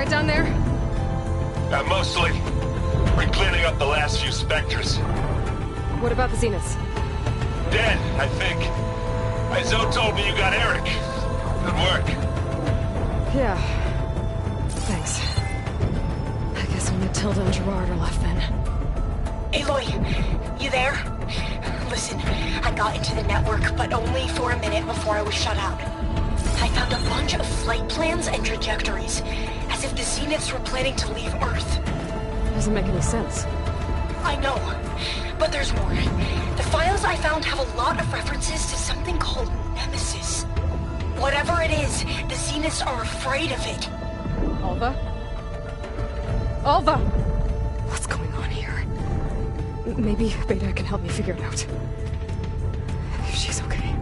Down there? Mostly. We're cleaning up the last few Spectres. What about the Zeniths? Dead, I think. Izo told me you got Eric. Good work. Yeah. Thanks. I guess only Tilda and Gerard are left then. Aloy, you there? Listen, I got into the network, but only for a minute before I was shut out. I found a bunch of flight plans and trajectories, as if the Zeniths were planning to leave Earth. Doesn't make any sense. I know, but there's more. The files I found have a lot of references to something called Nemesis. Whatever it is, the Zeniths are afraid of it. Alva? Alva! What's going on here? Maybe Beta can help me figure it out. If she's okay.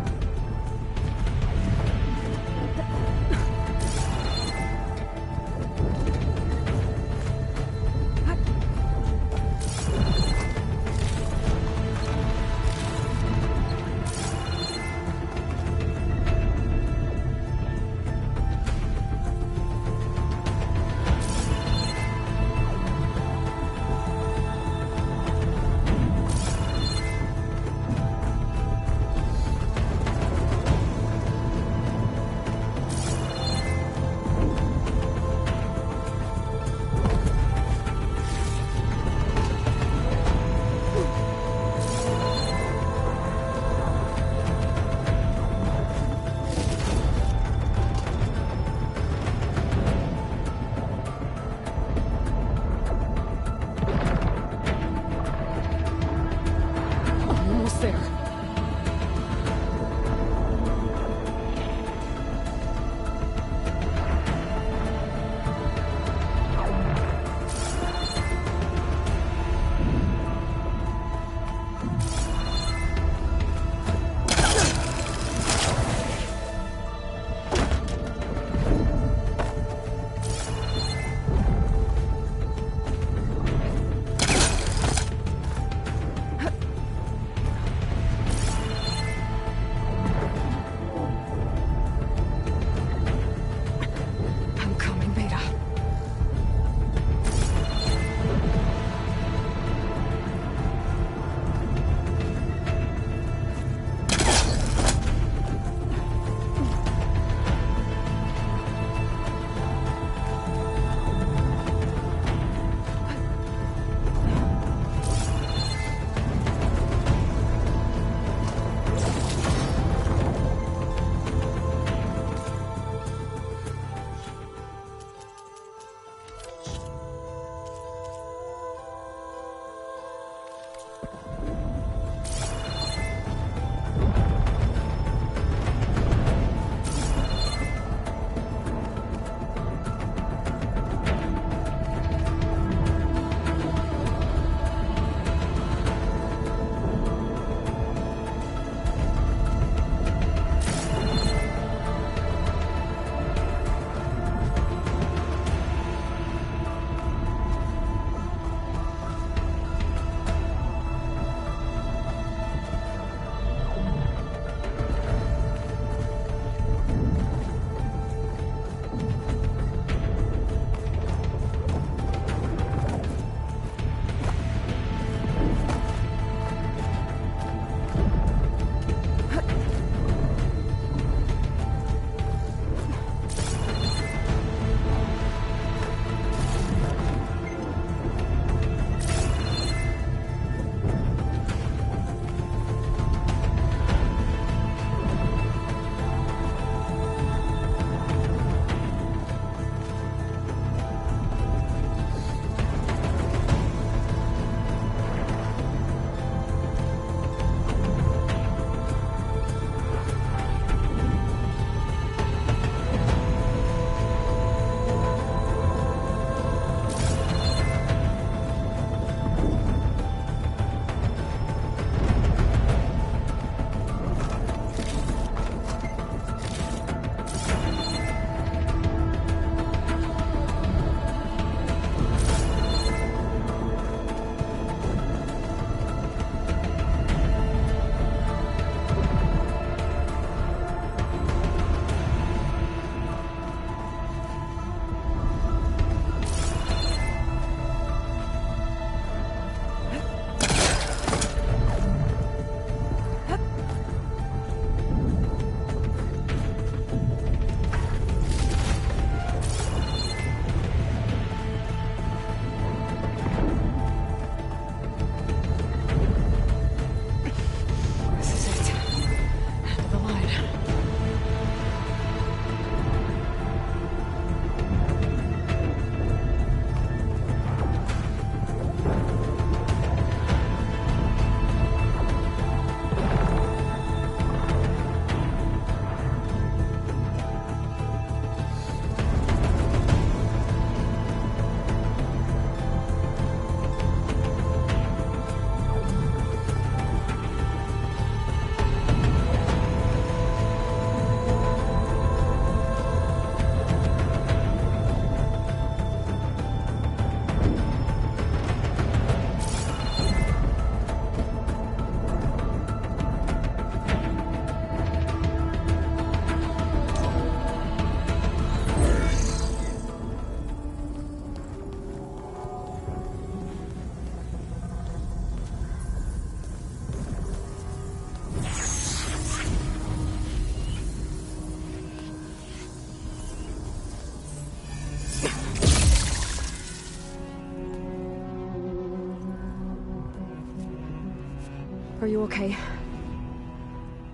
Are you okay?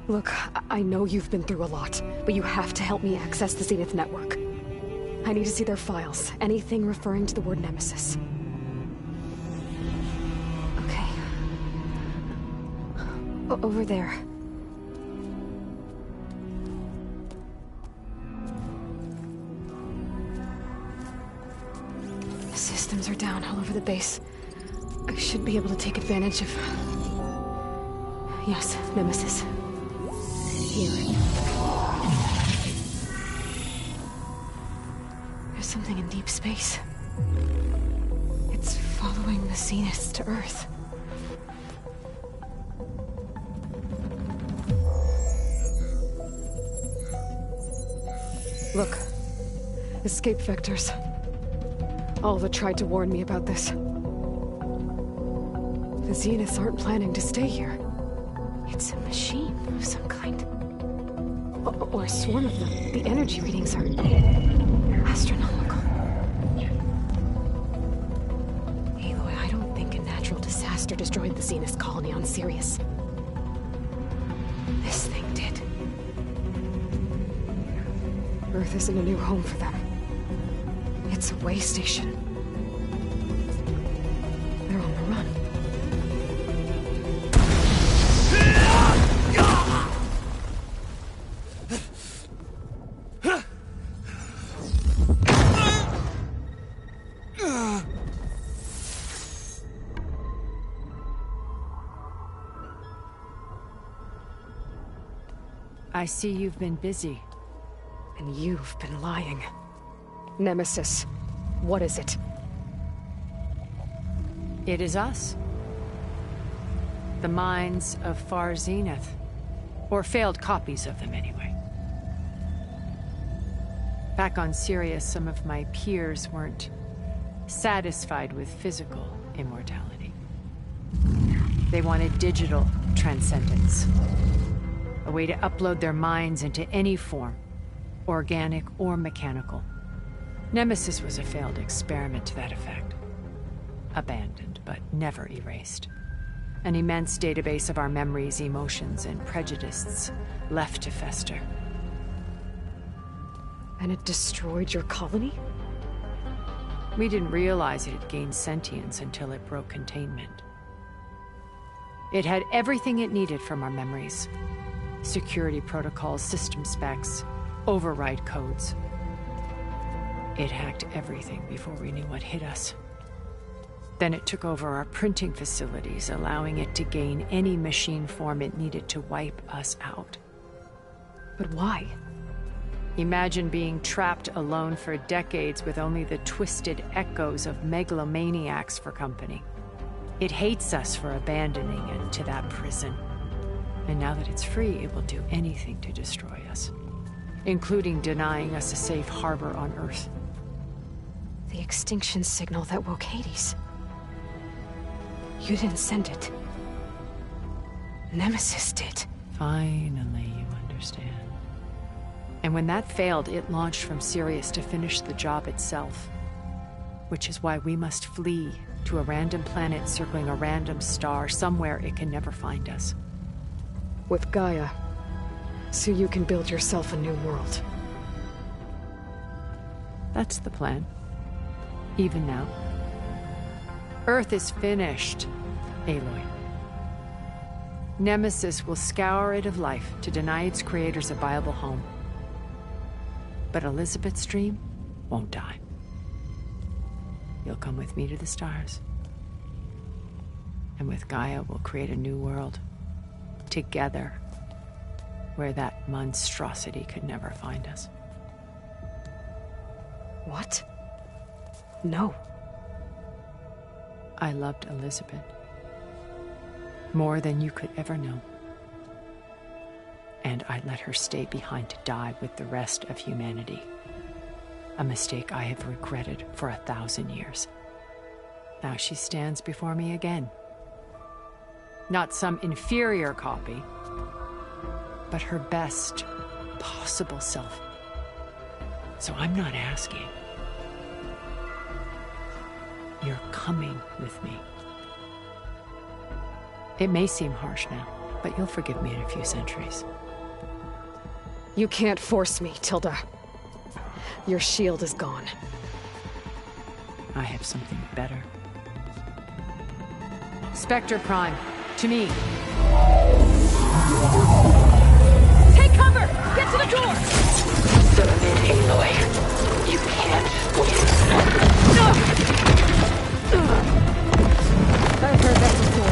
Look, I know you've been through a lot, but you have to help me access the Zenith network. I need to see their files, anything referring to the word Nemesis. Okay. Over there. The systems are down all over the base. I should be able to take advantage of... Yes, Nemesis. Here. There's something in deep space. It's following the Zeniths to Earth. Look. Escape vectors. Alva tried to warn me about this. The Zeniths aren't planning to stay here. It's a machine of some kind. Or a swarm of them. The energy readings are astronomical. Aloy, I don't think a natural disaster destroyed the Zenith colony on Sirius. This thing did. Earth isn't a new home for them. It's a way station. They're on the run. I see you've been busy. And you've been lying. Nemesis, what is it? It is us. The minds of Far Zenith. Or failed copies of them, anyway. Back on Sirius, some of my peers weren't satisfied with physical immortality. They wanted digital transcendence. A way to upload their minds into any form, organic or mechanical. Nemesis was a failed experiment to that effect. Abandoned, but never erased. An immense database of our memories, emotions, and prejudices left to fester. And it destroyed your colony? We didn't realize it had gained sentience until it broke containment. It had everything it needed from our memories. Security protocols, system specs, override codes. It hacked everything before we knew what hit us. Then it took over our printing facilities, allowing it to gain any machine form it needed to wipe us out. But why? Imagine being trapped alone for decades with only the twisted echoes of megalomaniacs for company. It hates us for abandoning it to that prison. And now that it's free, it will do anything to destroy us, including denying us a safe harbor on Earth. The extinction signal that woke Hades. You didn't send it. Nemesis did. Finally, you understand. And when that failed, it launched from Sirius to finish the job itself. Which is why we must flee to a random planet circling a random star, somewhere it can never find us. With Gaia, so you can build yourself a new world. That's the plan. Even now. Earth is finished, Aloy. Nemesis will scour it of life to deny its creators a viable home. But Elizabeth's dream won't die. You'll come with me to the stars. And with Gaia, we'll create a new world. Together. Where that monstrosity could never find us. What? No. I loved Elizabeth. More than you could ever know. And I let her stay behind to die with the rest of humanity. A mistake I have regretted for 1,000 years. Now she stands before me again. Not some inferior copy, but her best possible self. So I'm not asking. You're coming with me. It may seem harsh now, but you'll forgive me in a few centuries. You can't force me, Tilda. Your shield is gone. I have something better. Spectre Prime, to me. Take cover! Get to the door! Submit, Aloy. You can't win. I've heard that before.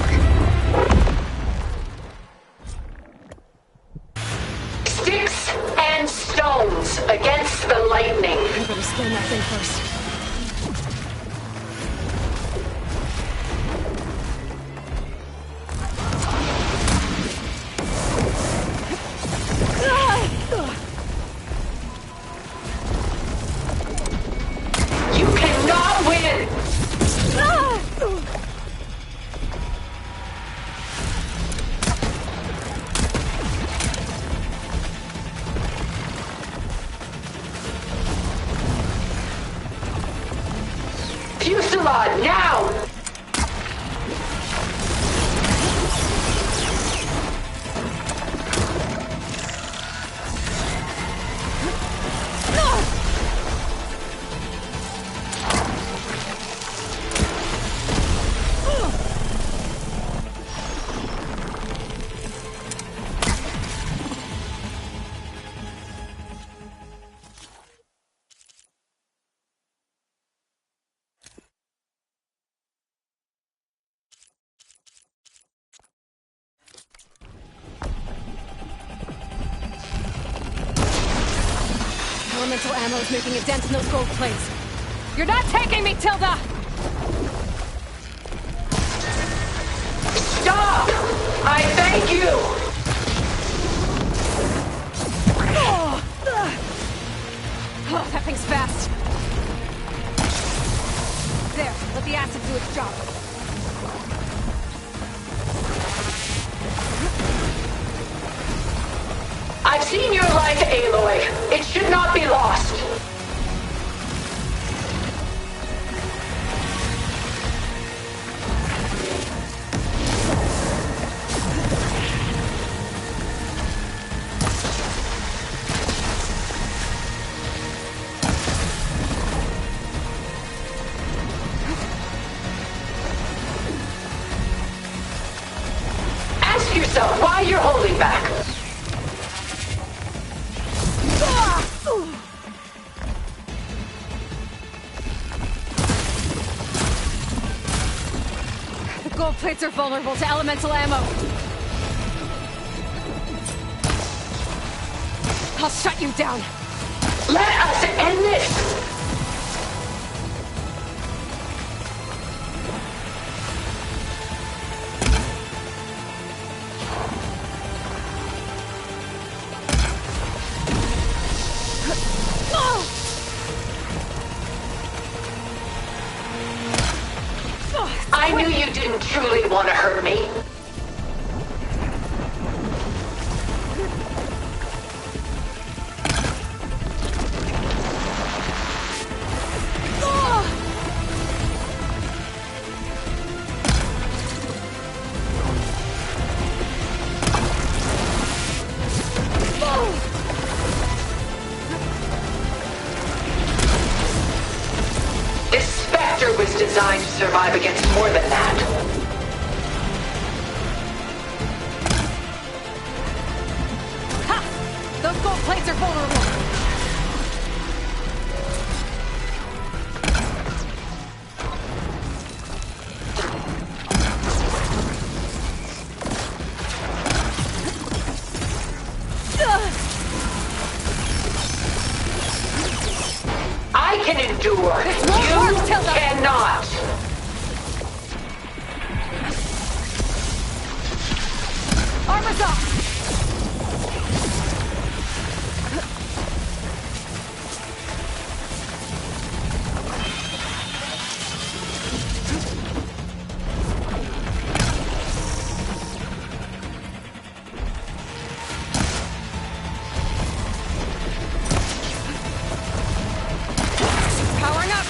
Sticks and stones against the lightning. I better scan that thing first. You cannot win! Fusillade, now! Elemental ammo is making a dent in those gold plates. You're not taking me, Tilda! Stop! I thank you! Oh, that thing's fast. There, let the acid do its job. I've seen your life, Aloy. It should not be lost. Ask yourself why you're holding back. The gold plates are vulnerable to elemental ammo. I'll shut you down. Let us end this! I knew you didn't truly want to hurt me. This Spectre was designed to survive against more than that. Ha! Those gold plates are vulnerable. I can endure. You cannot. Armor's up! Powering up!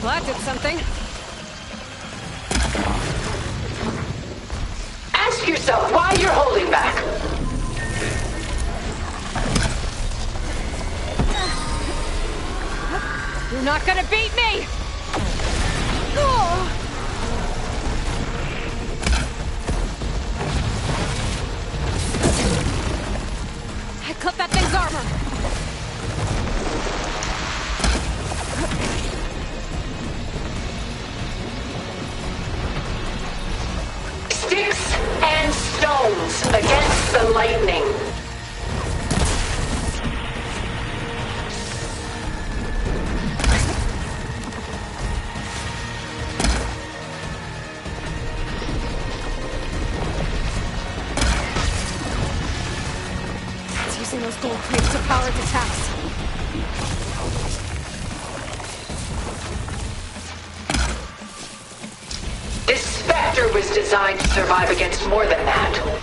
Well, that did something. Ask yourself why you're holding back. You're not gonna beat me! Oh. I clipped that thing's armor! Sticks and stones against the lightning. It's using those gold plates to power its attacks. This Spectre was designed to survive against more than that.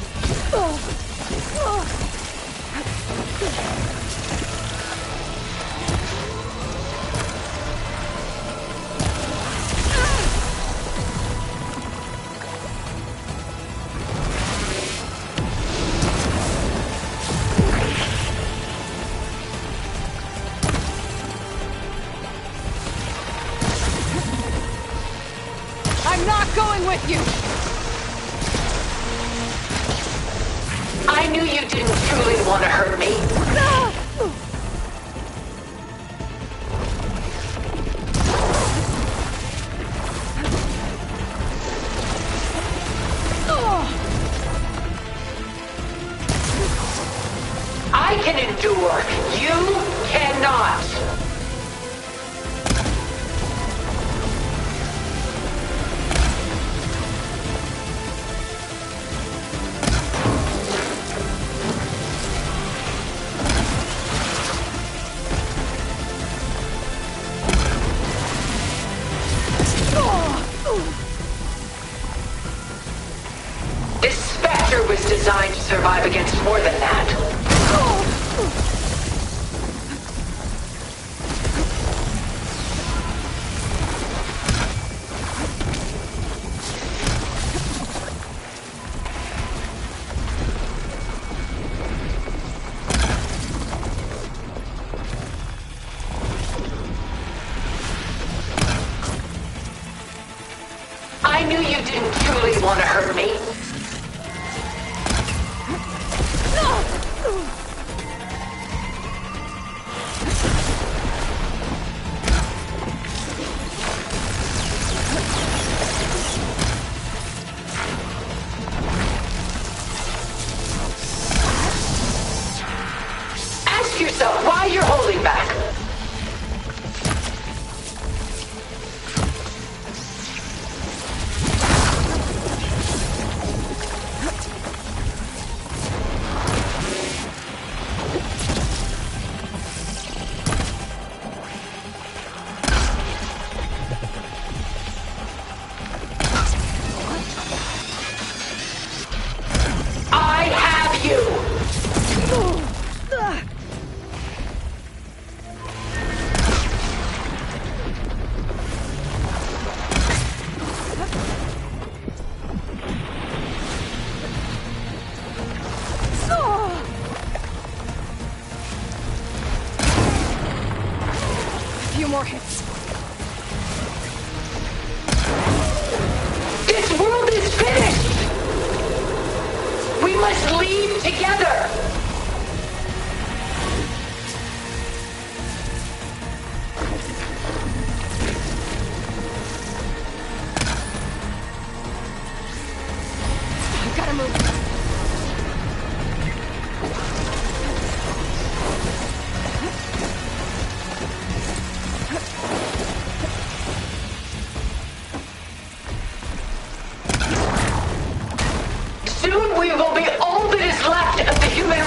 I'm not going with you! I knew you didn't truly want to hurt me. I can endure. You cannot. This Spectre was designed to survive against more than that. I knew you didn't truly want to hurt me. Ask yourself why you're holding back. I have you! A few more hits. This world is finished! We must leave together! I gotta move. Soon we will be all that is left of the human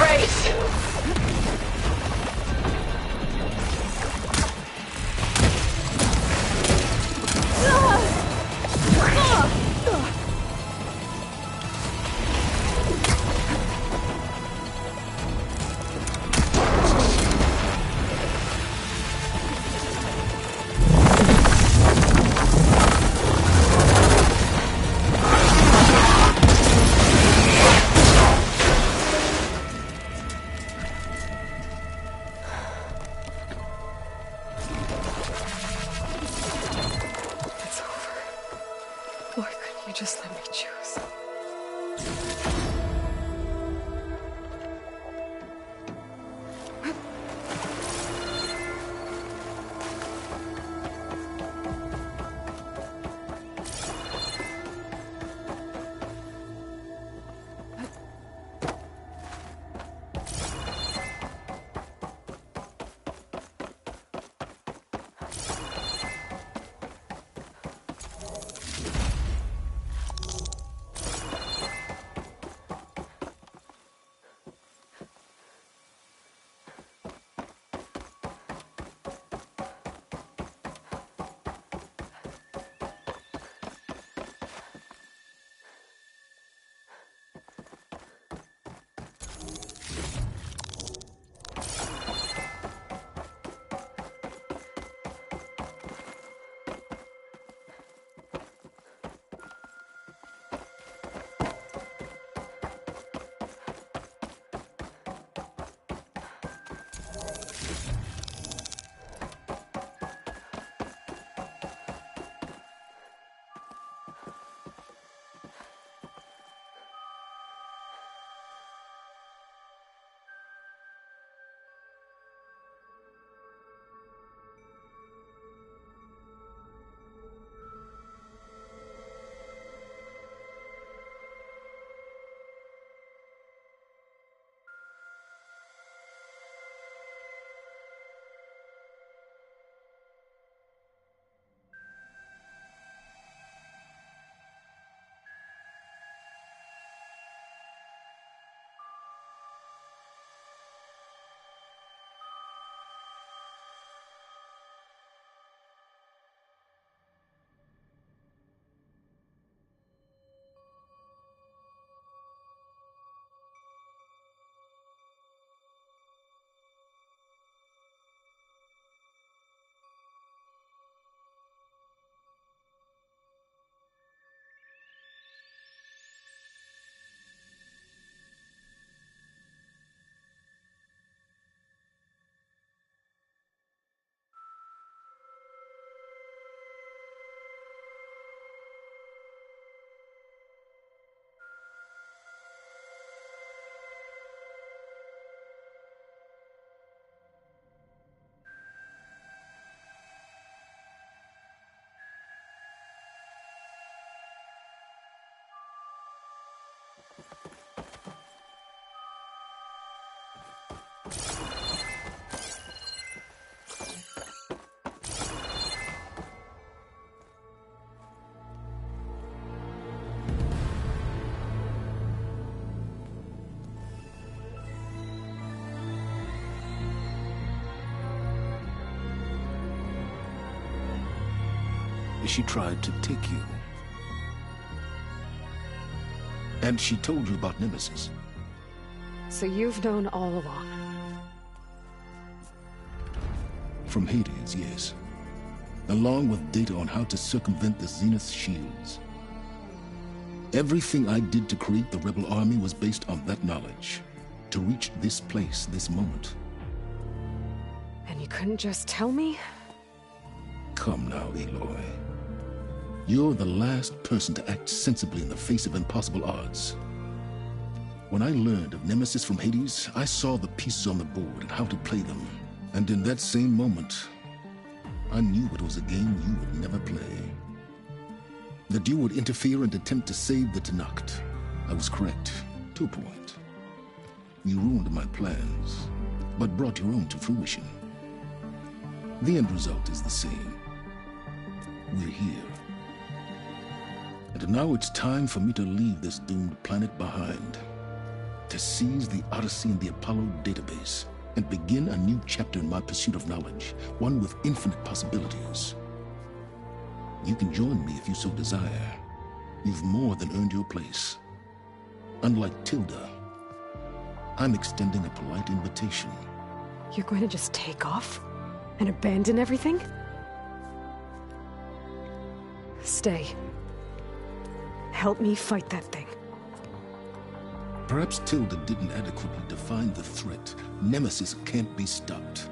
Just let me choose. She tried to take you. And she told you about Nemesis. So you've known all along? From Hades, yes. Along with data on how to circumvent the Zenith's shields. Everything I did to create the rebel army was based on that knowledge. To reach this place, this moment. And you couldn't just tell me? Come now, Aloy. You're the last person to act sensibly in the face of impossible odds. When I learned of Nemesis from Hades, I saw the pieces on the board and how to play them. And in that same moment, I knew it was a game you would never play. That you would interfere and attempt to save the Tenakth. I was correct, to a point. You ruined my plans, but brought your own to fruition. The end result is the same. We're here. And now it's time for me to leave this doomed planet behind. To seize the Odyssey and the Apollo database, and begin a new chapter in my pursuit of knowledge, one with infinite possibilities. You can join me if you so desire. You've more than earned your place. Unlike Tilda, I'm extending a polite invitation. You're going to just take off? And abandon everything? Stay. Help me fight that thing. Perhaps Tilda didn't adequately define the threat. Nemesis can't be stopped.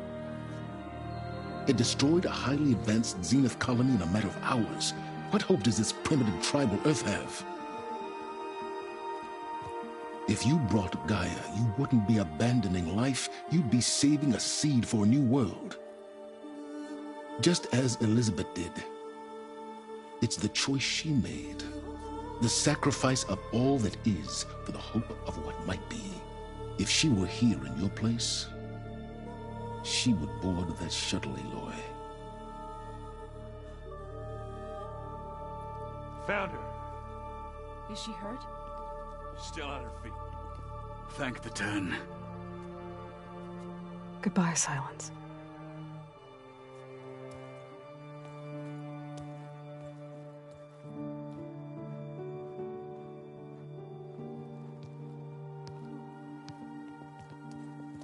It destroyed a highly advanced Zenith colony in a matter of hours. What hope does this primitive tribal Earth have? If you brought Gaia, you wouldn't be abandoning life, you'd be saving a seed for a new world. Just as Elizabeth did. It's the choice she made. The sacrifice of all that is for the hope of what might be. If she were here in your place, she would board that shuttle, Aloy. Found her. Is she hurt? Still on her feet. Thank the Ten. Goodbye, Silence.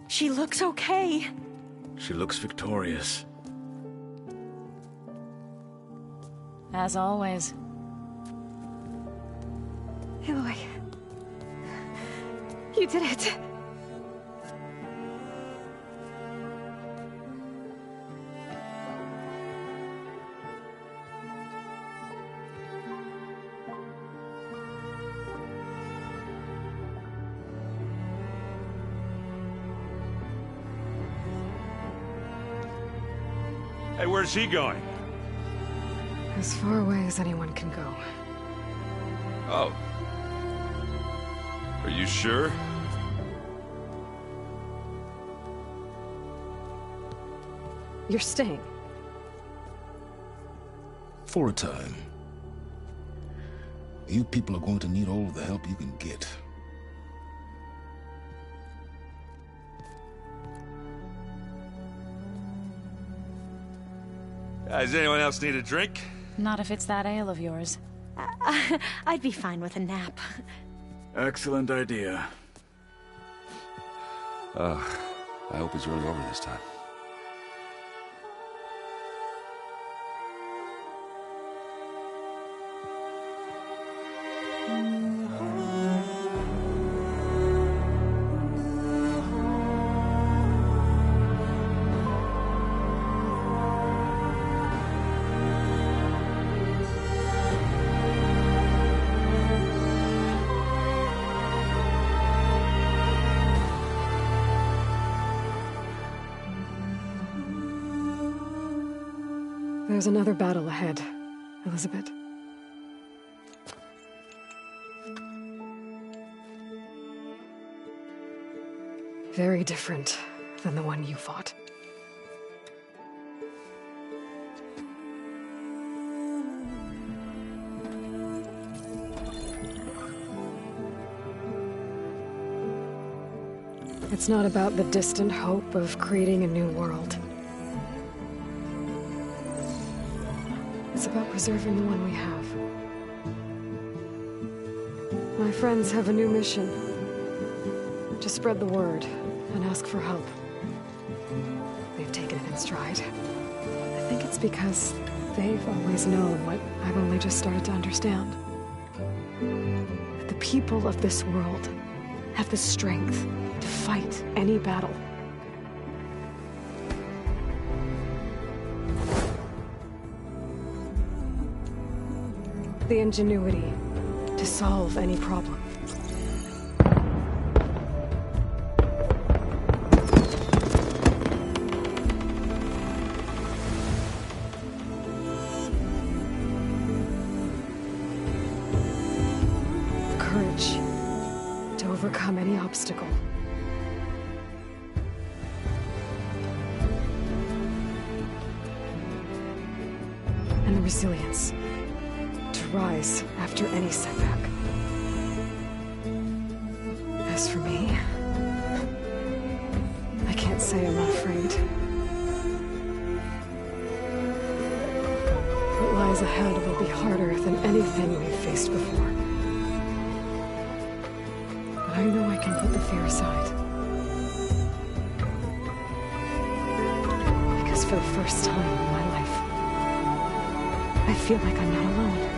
She looks okay. She looks victorious. As always. Aloy. You did it. Hey, where's he going? As far away as anyone can go. Oh. Are you sure? You're staying. For a time. You people are going to need all of the help you can get. Does anyone else need a drink? Not if it's that ale of yours. I'd be fine with a nap. Excellent idea. I hope it's really over this time. There's another battle ahead, Elizabeth. Very different than the one you fought. It's not about the distant hope of creating a new world. It's about preserving the one we have. My friends have a new mission. To spread the word and ask for help. They've taken it in stride. I think it's because they've always known what I've only just started to understand. That the people of this world have the strength to fight any battle. The ingenuity to solve any problem. The courage to overcome any obstacle. And the resilience rise after any setback. As for me, I can't say I'm not afraid. What lies ahead will be harder than anything we've faced before. But I know I can put the fear aside. Because for the first time in my life, I feel like I'm not alone.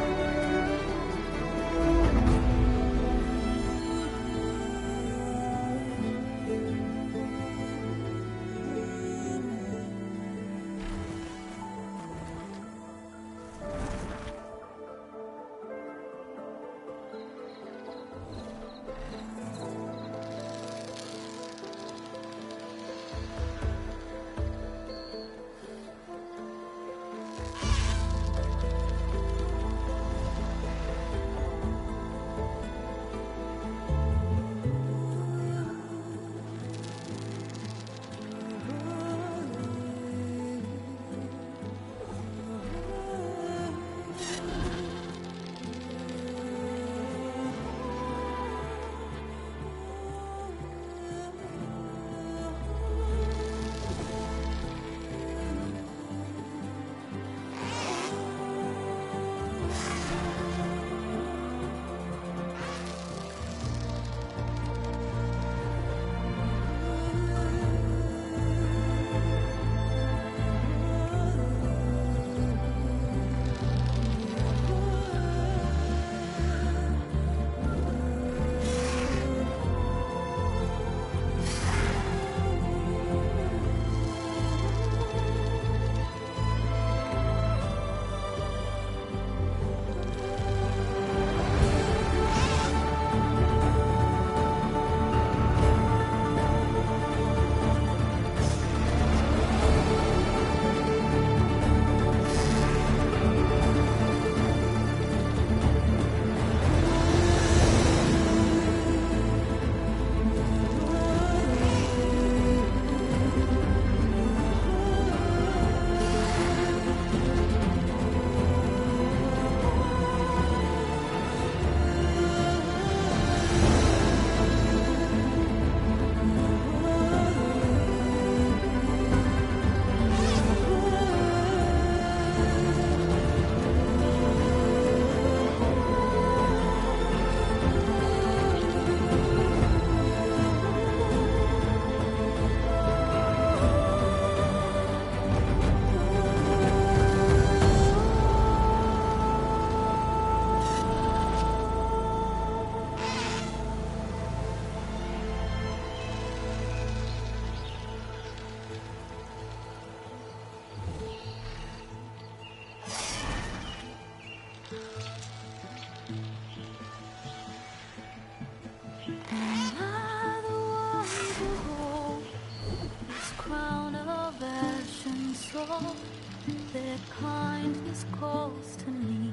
voice calls to me,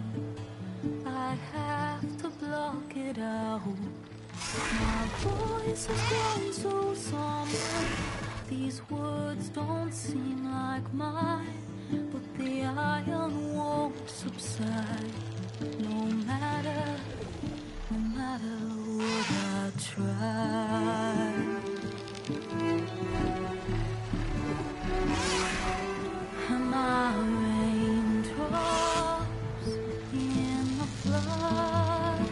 I have to block it out. My voice has grown so somber, these words don't seem like mine, but the iron won't subside. No matter what I try. Am I raindrops in the flood?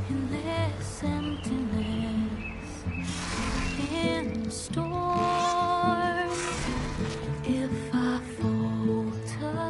In this emptiness, in the storm, if I falter,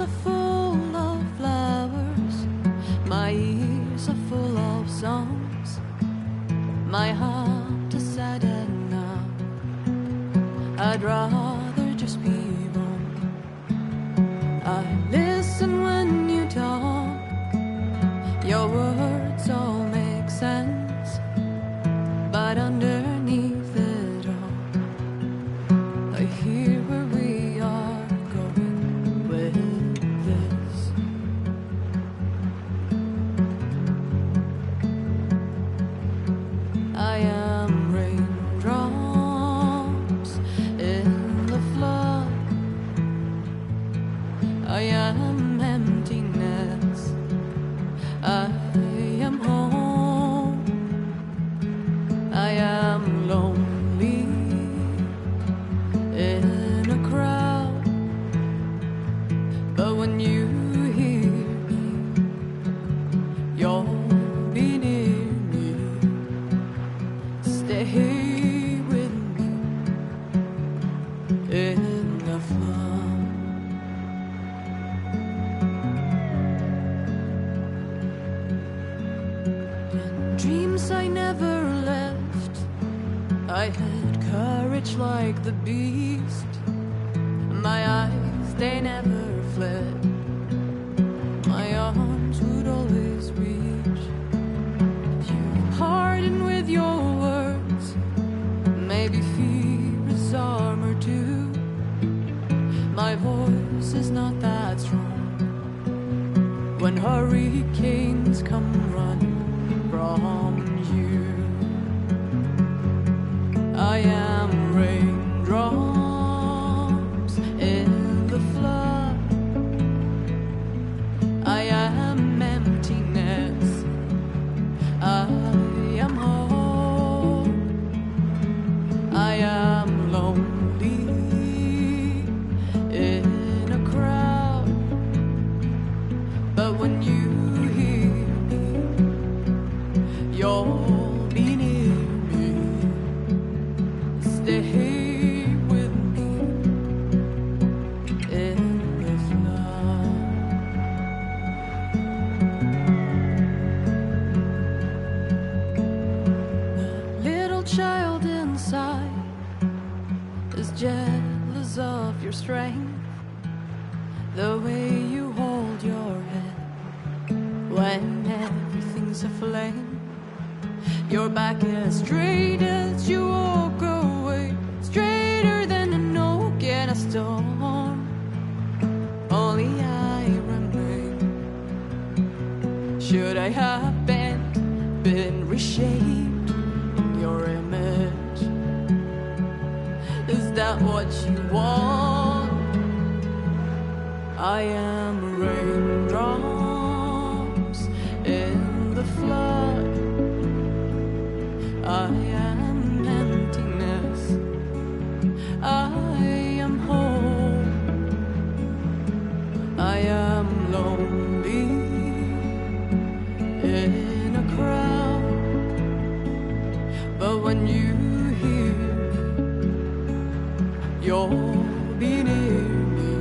are full of flowers, my ears are full of songs, my heart is sadder now. I'd rather just be wrong. I listen when you talk, your words all make sense, but underneath it all, I hear where we are going with this. I am raindrops in the flood, I am emptiness, I am home, I am lonely in a crowd, but when you hear me, you'll be near me. Stay with me in the flood. Dreams I never left, I had courage like the beast. My eyes, they never fled, my arms would always reach. You harden with your words, maybe fear is armor too. My voice is not that strong when hurricanes come running from you. I am raindrops in the flood, I am emptiness, I am home, I am lonely in a crowd, but when you hear me, you'll be near me. Stay with me in the flood. The little child inside is jealous of your strength, the way you hold your head when everything's aflame. Your back as straight as you walk away, straighter than an oak in a storm. Only I remain. Should I have been reshaped in your image? Is that what you want? I am raindrops in the flood, I am emptiness, I am home, I am lonely in a crowd, but when you hear me, you'll be near me.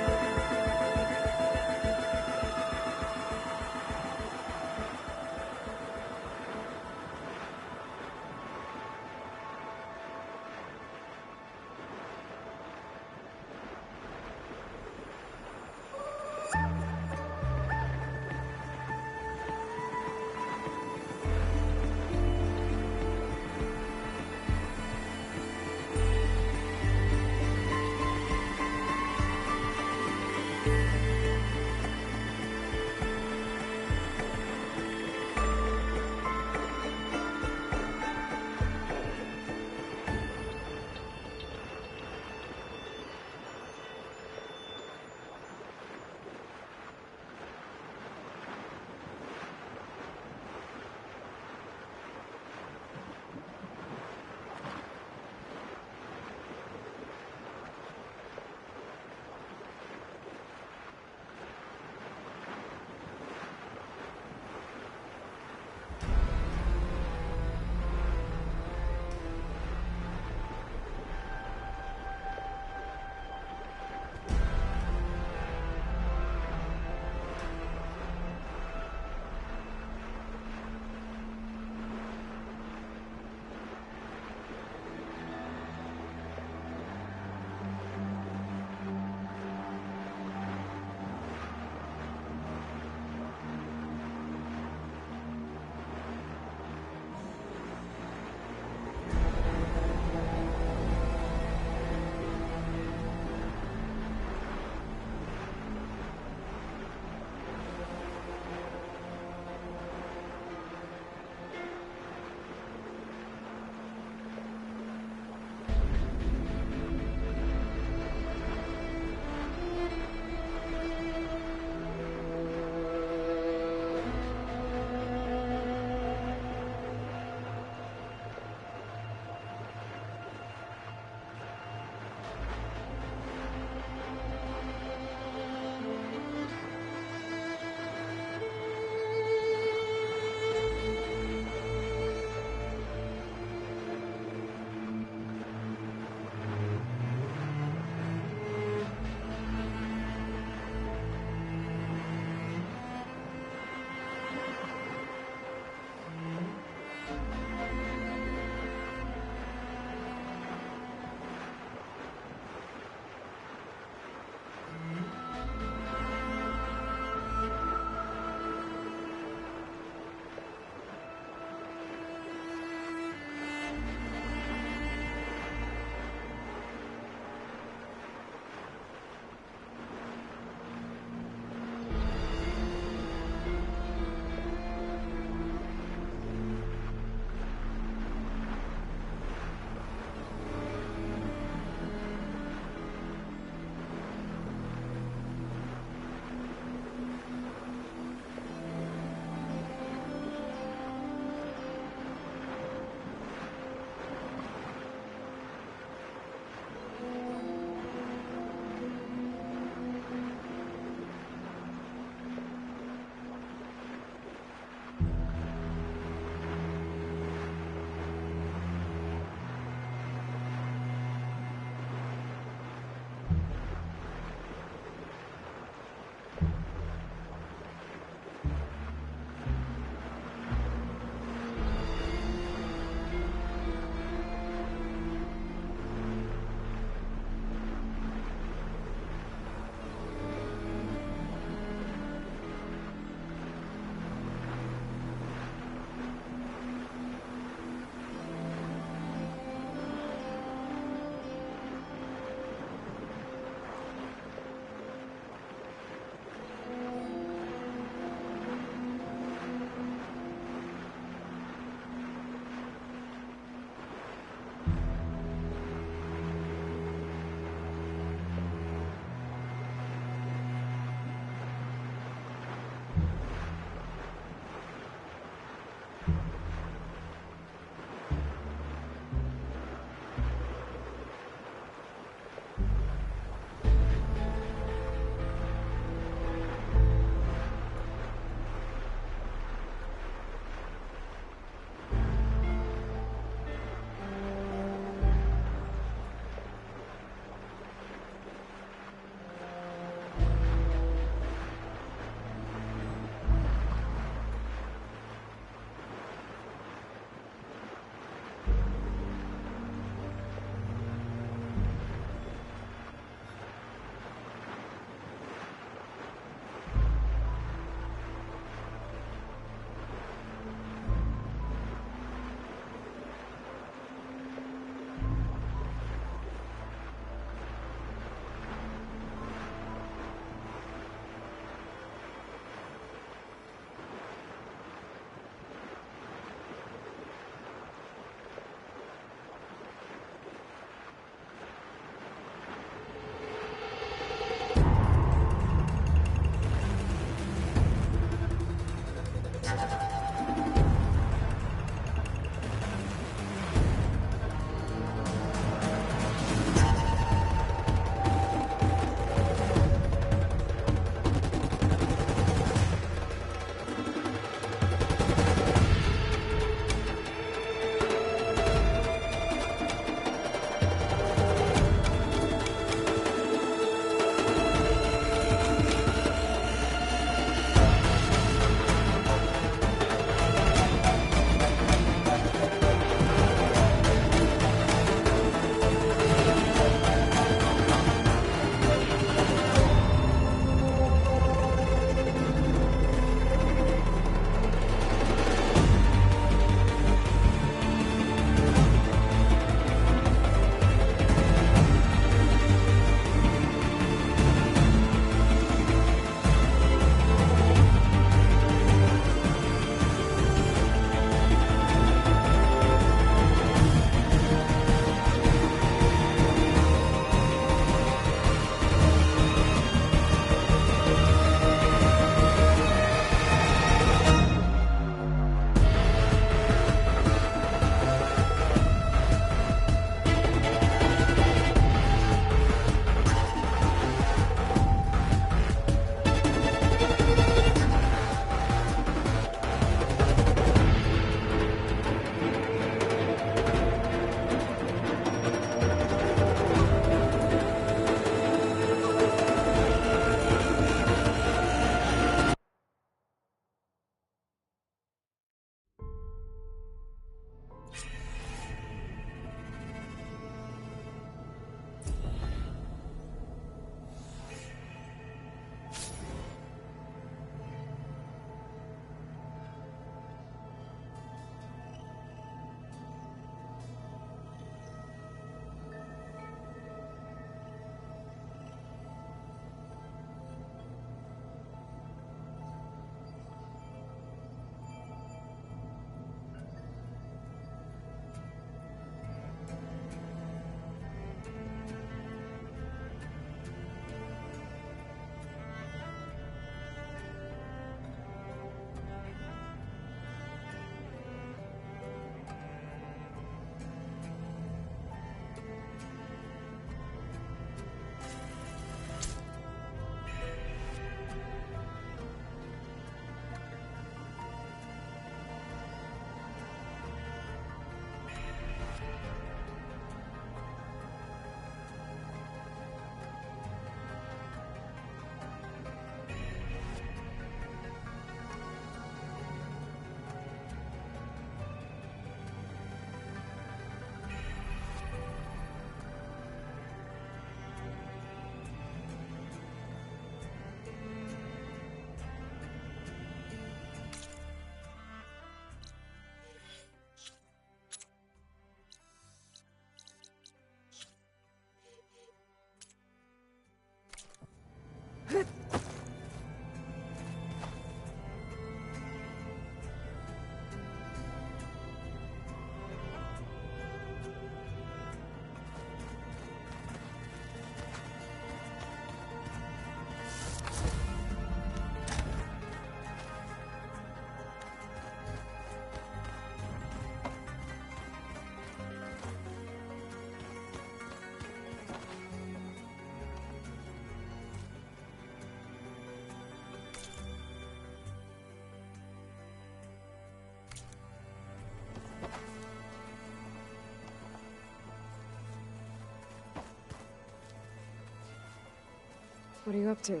What are you up to?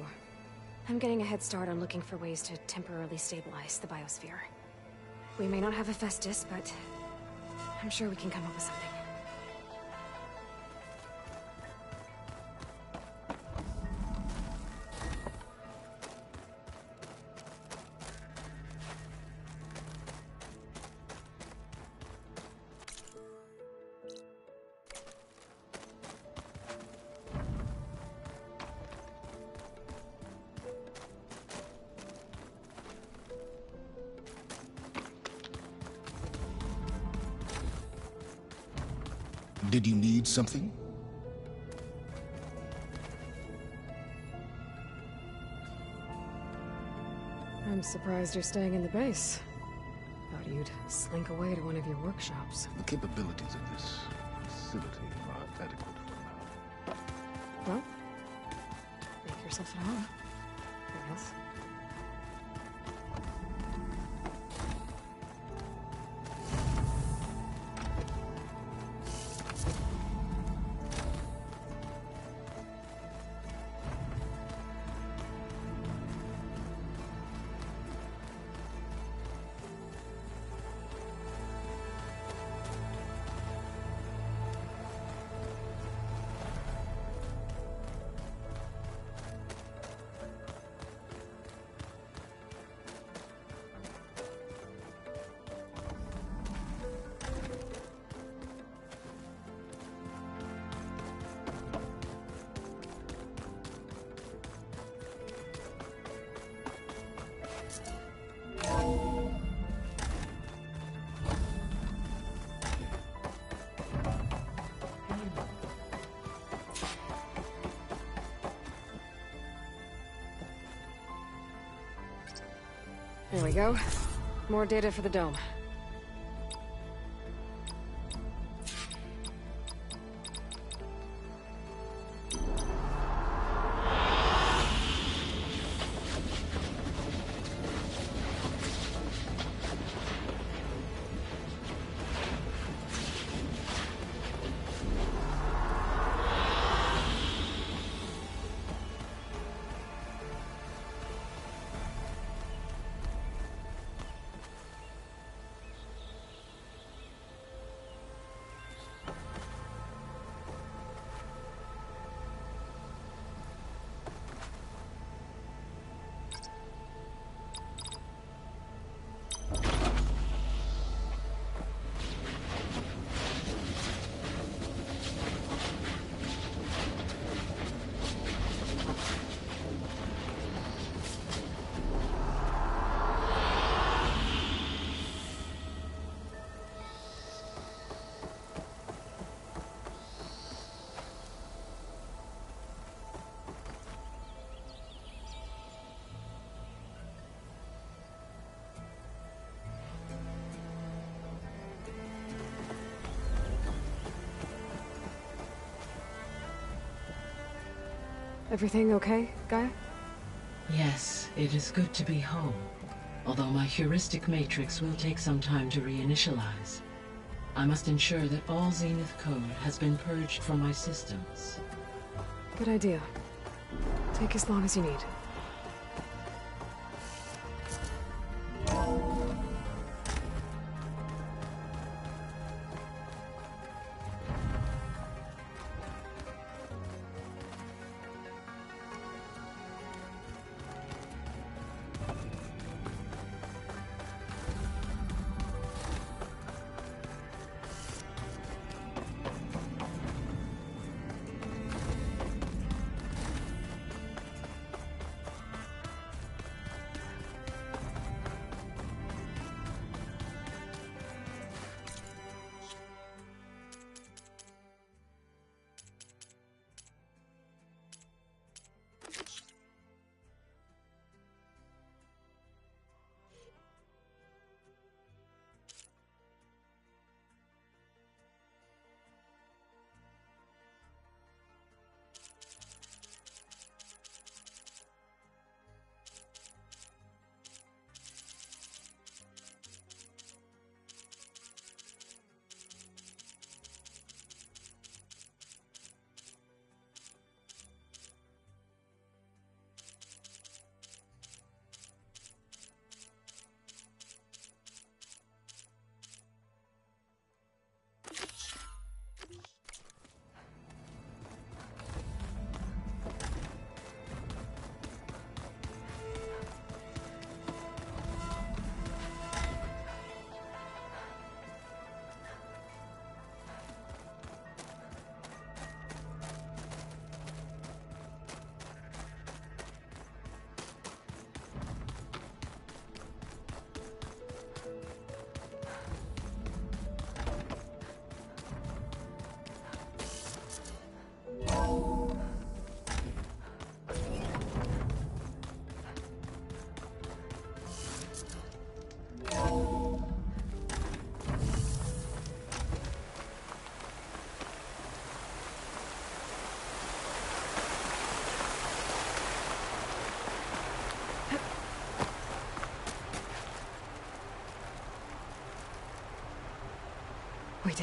I'm getting a head start on looking for ways to temporarily stabilize the biosphere. We may not have a Festus, but I'm sure we can come up with something. Did you need something? I'm surprised you're staying in the base. Thought you'd slink away to one of your workshops. The capabilities of this facility are adequate for now. Well, make yourself at home, I guess. There we go. More data for the dome. Everything okay, Gaia? Yes, it is good to be home. Although my heuristic matrix will take some time to reinitialize. I must ensure that all Zenith code has been purged from my systems. Good idea. Take as long as you need.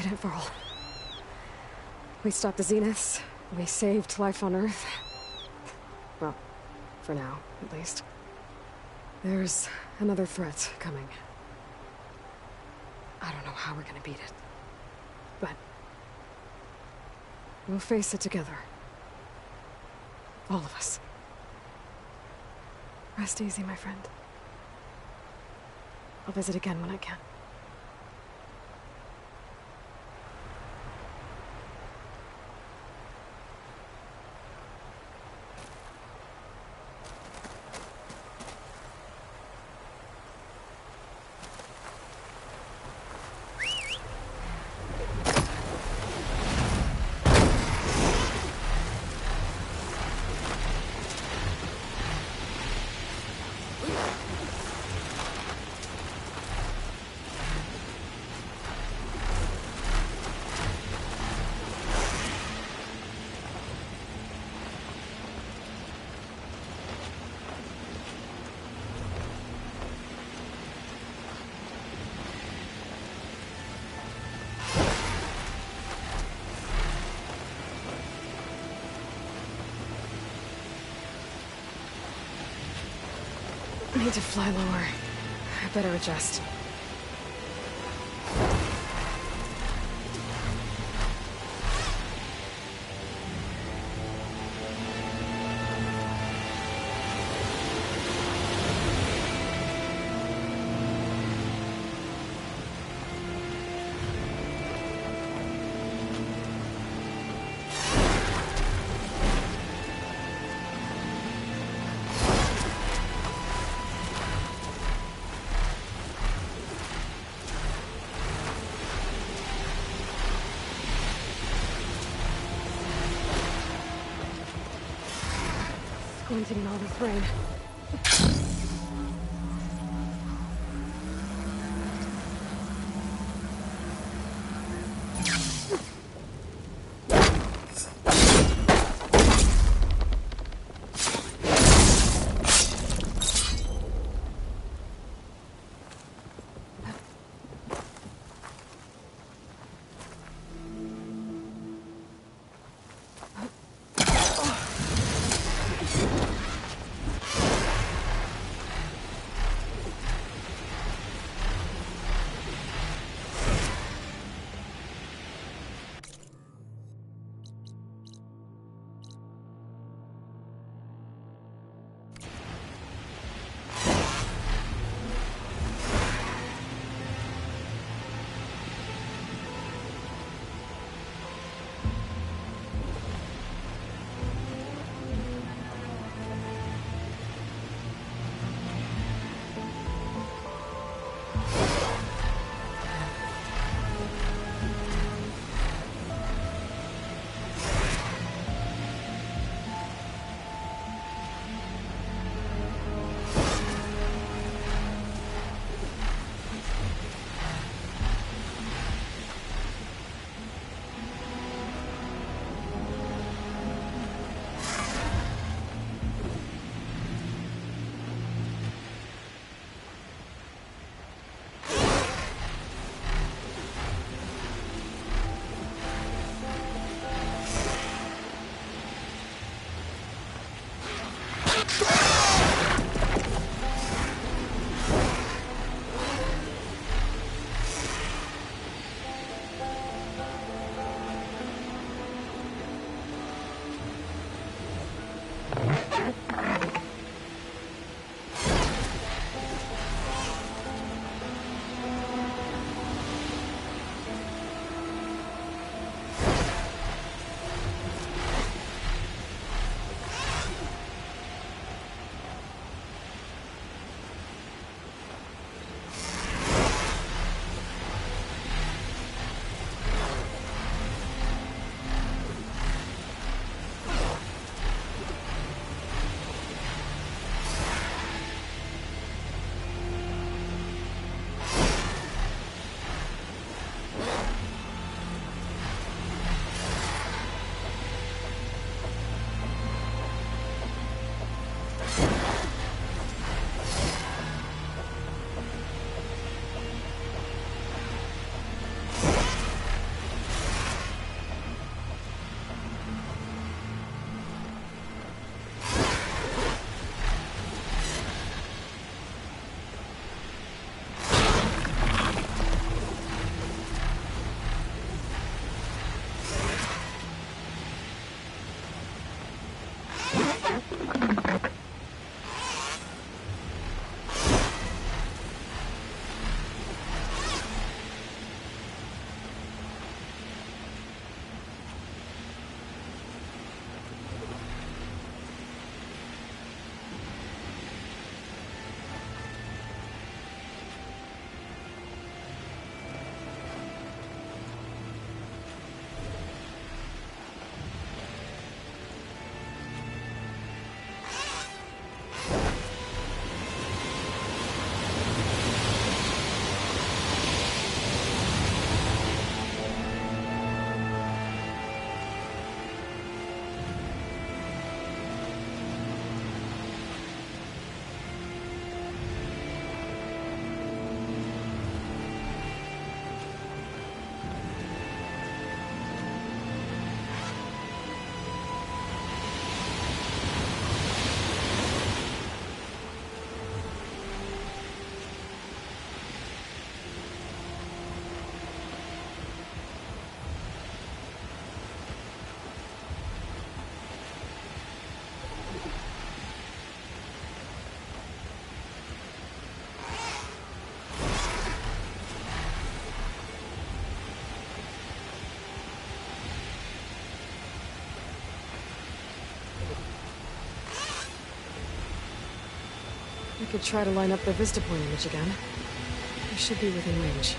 didn't fall. We stopped the Zeniths. We saved life on Earth. Well, for now, at least. There's another threat coming. I don't know how we're gonna beat it. But we'll face it together. All of us. Rest easy, my friend. I'll visit again when I can. I need to fly lower. I better adjust. Squinting in all this rain. I could try to line up the Vista Point image again. I should be within range.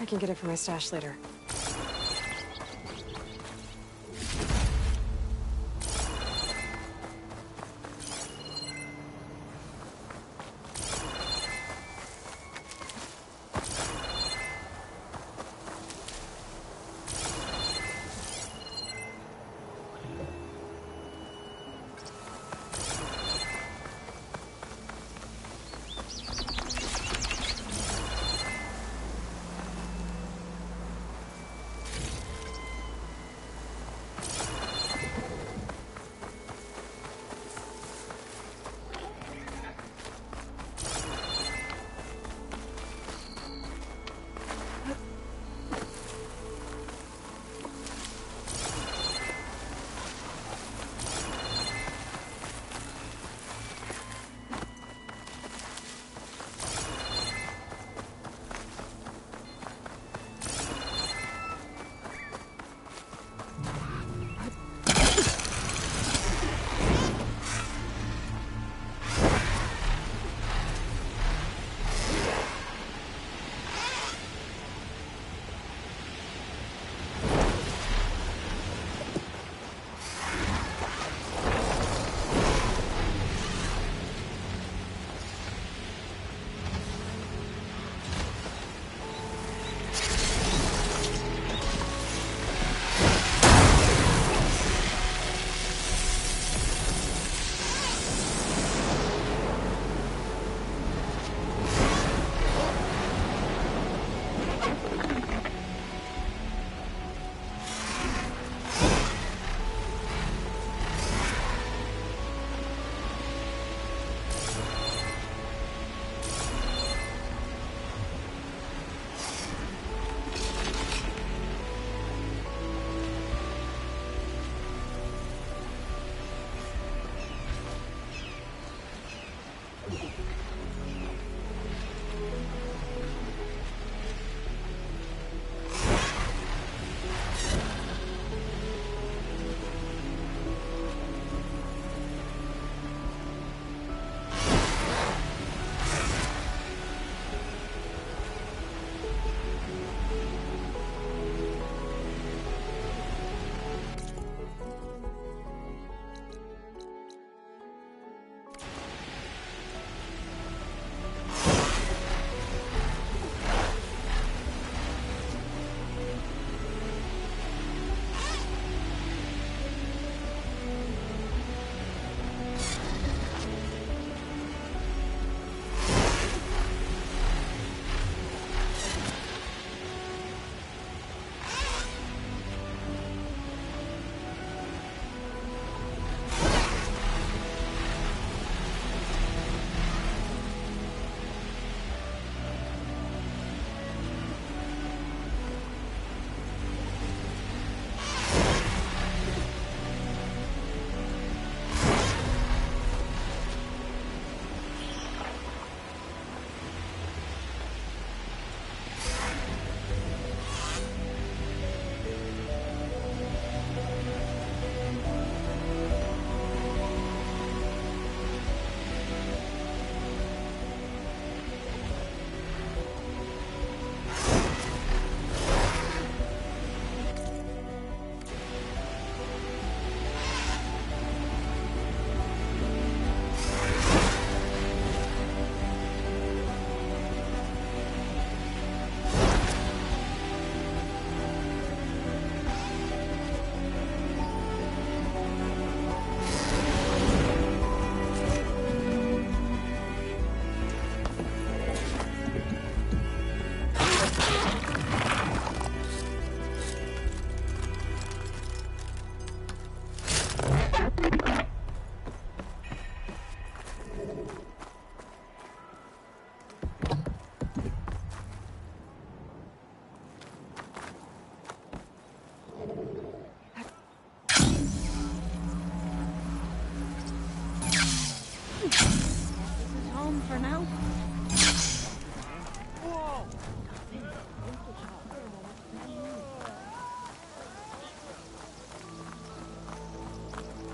I can get it from my stash later.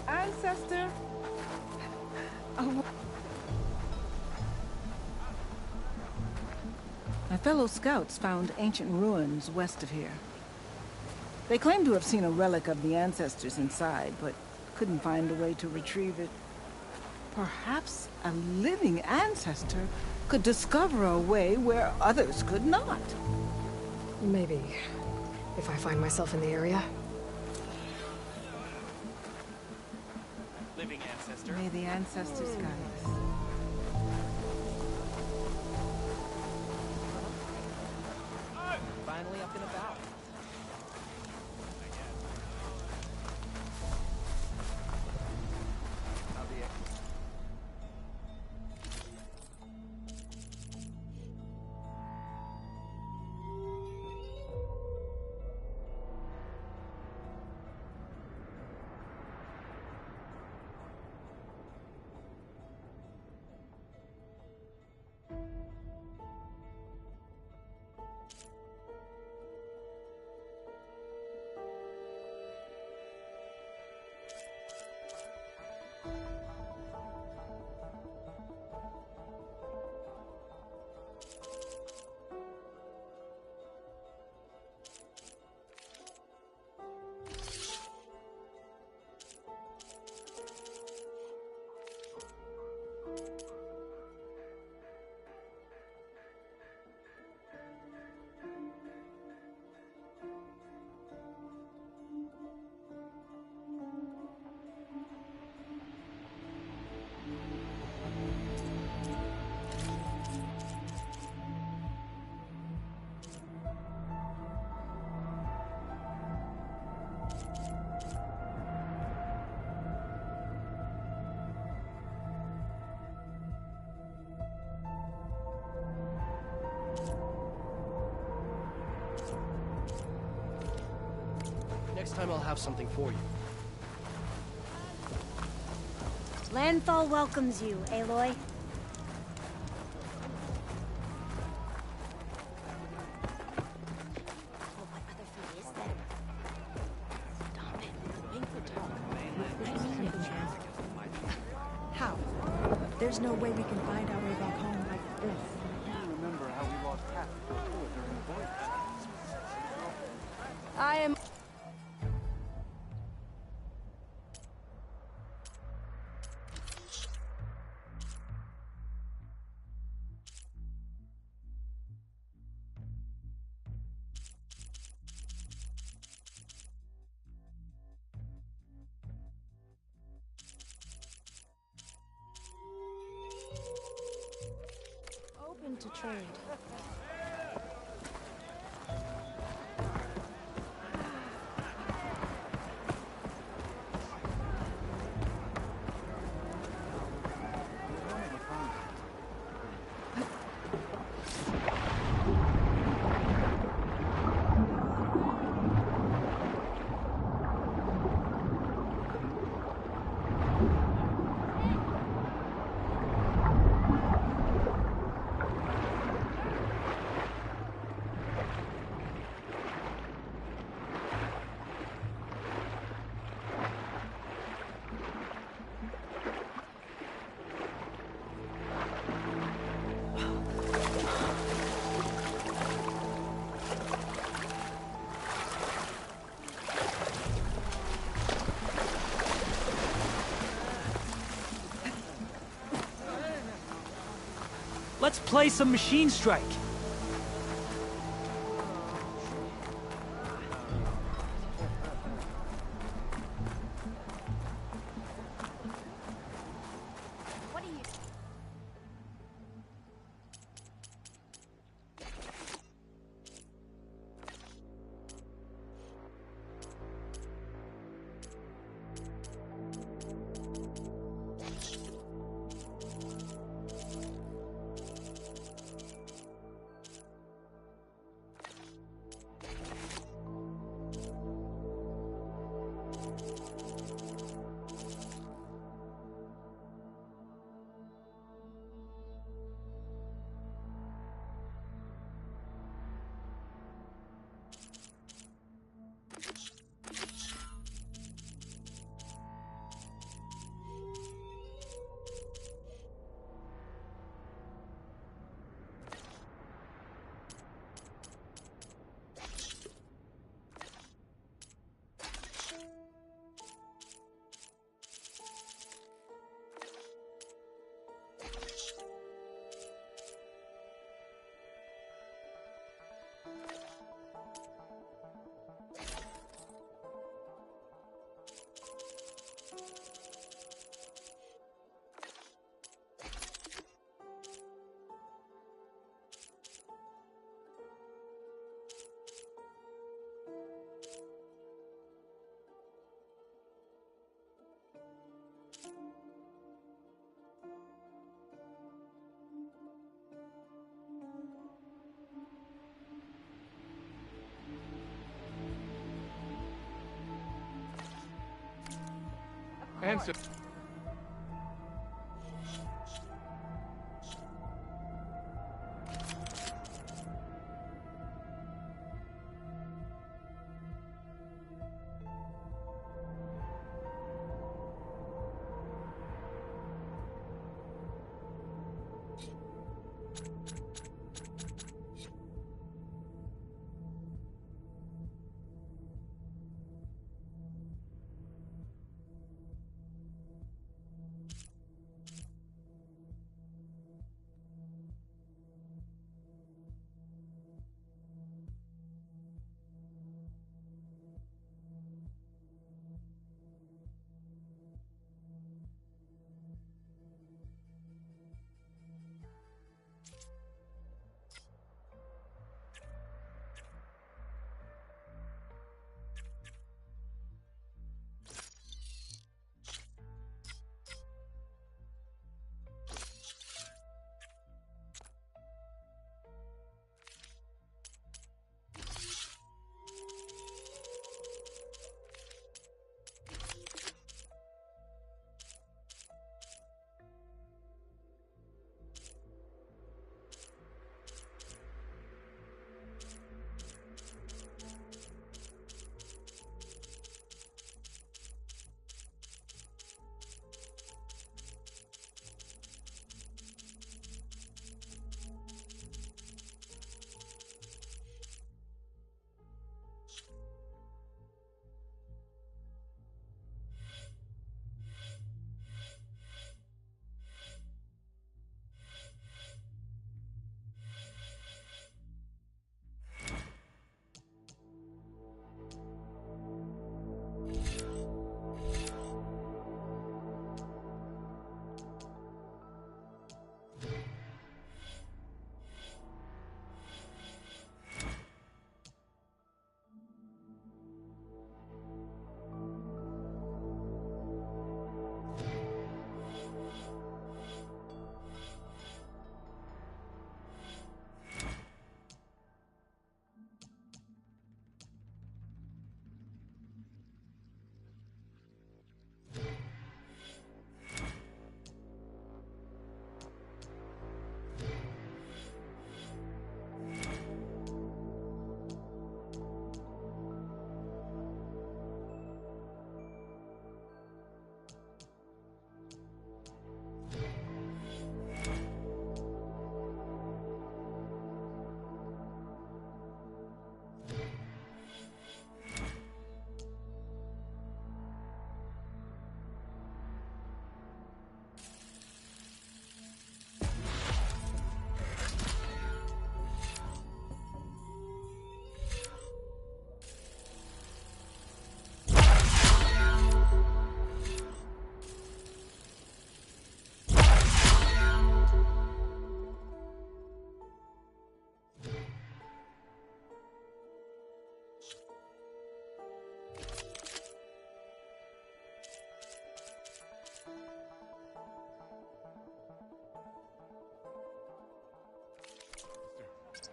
Ancestor. fellow scouts found ancient ruins west of here. They claim to have seen a relic of the ancestors inside, but couldn't find a way to retrieve it. Perhaps a living ancestor could discover a way where others could not. Maybe. If I find myself in the area. Living ancestor. May the ancestors guide us. Finally up and about. Next time I'll have something for you. Landfall welcomes you, Aloy. How? There's no way we can find our way back home like this. Remember how we lost half the crew during the voyage? I am... open to trade. Let's play some Machine Strike. Answer.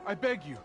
I beg you.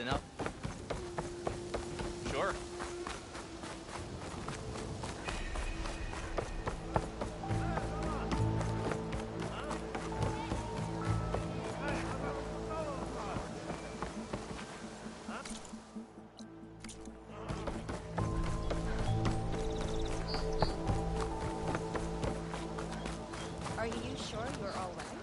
holding up? Sure. Are you sure you're all right?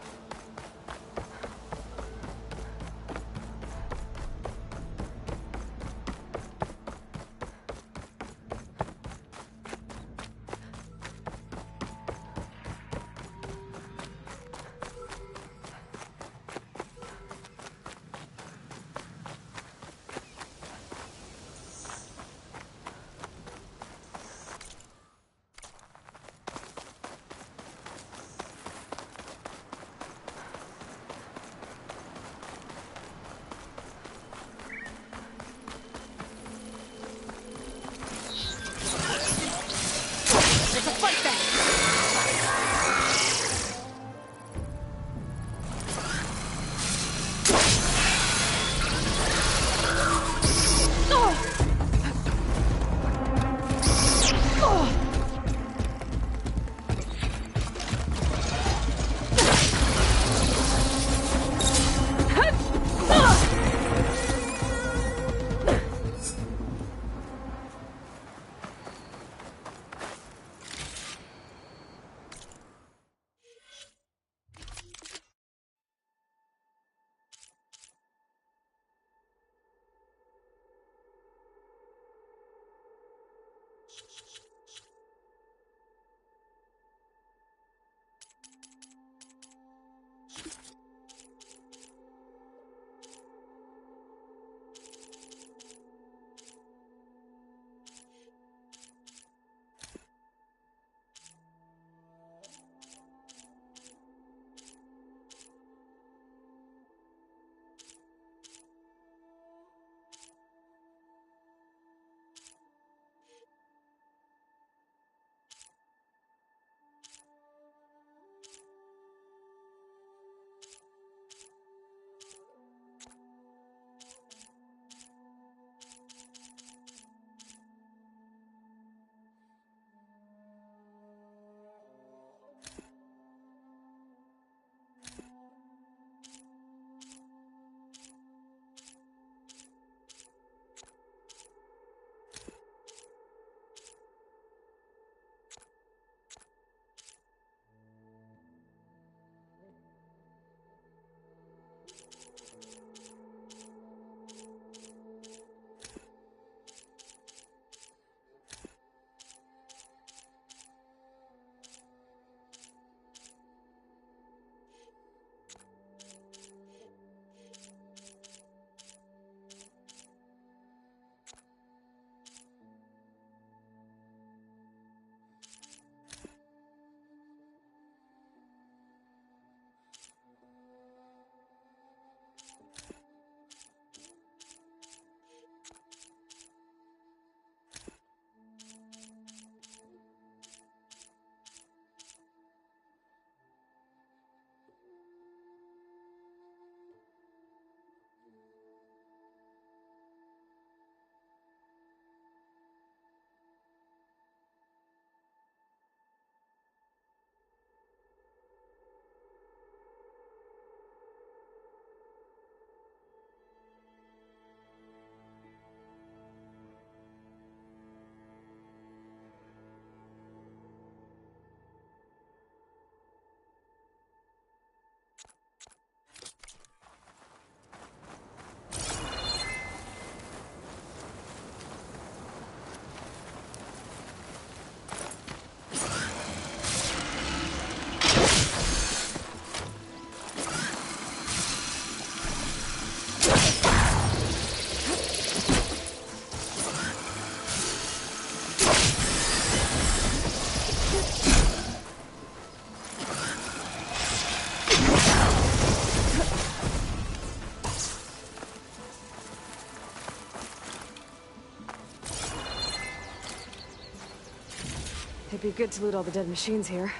It'd be good to loot all the dead machines here.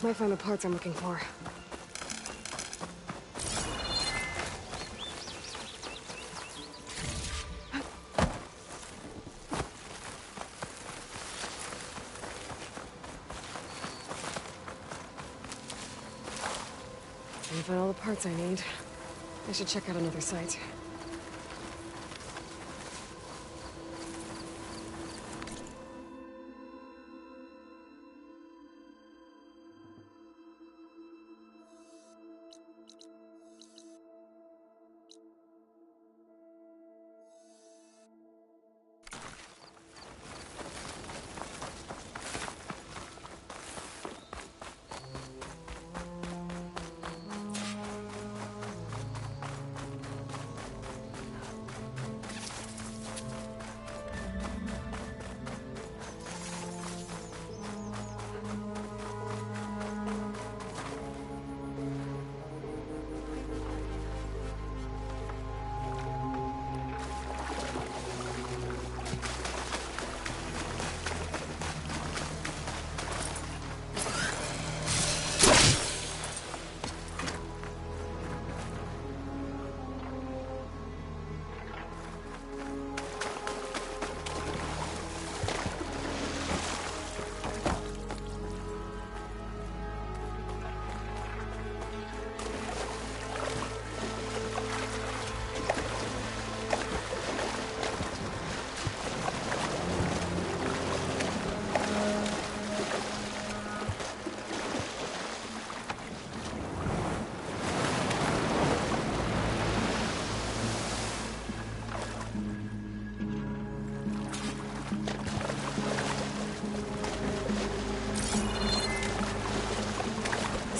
Might find the parts I'm looking for. find all the parts I need. I should check out another site.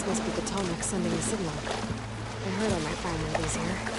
Must be the Tallneck sending a signal. I heard I might find one of these here.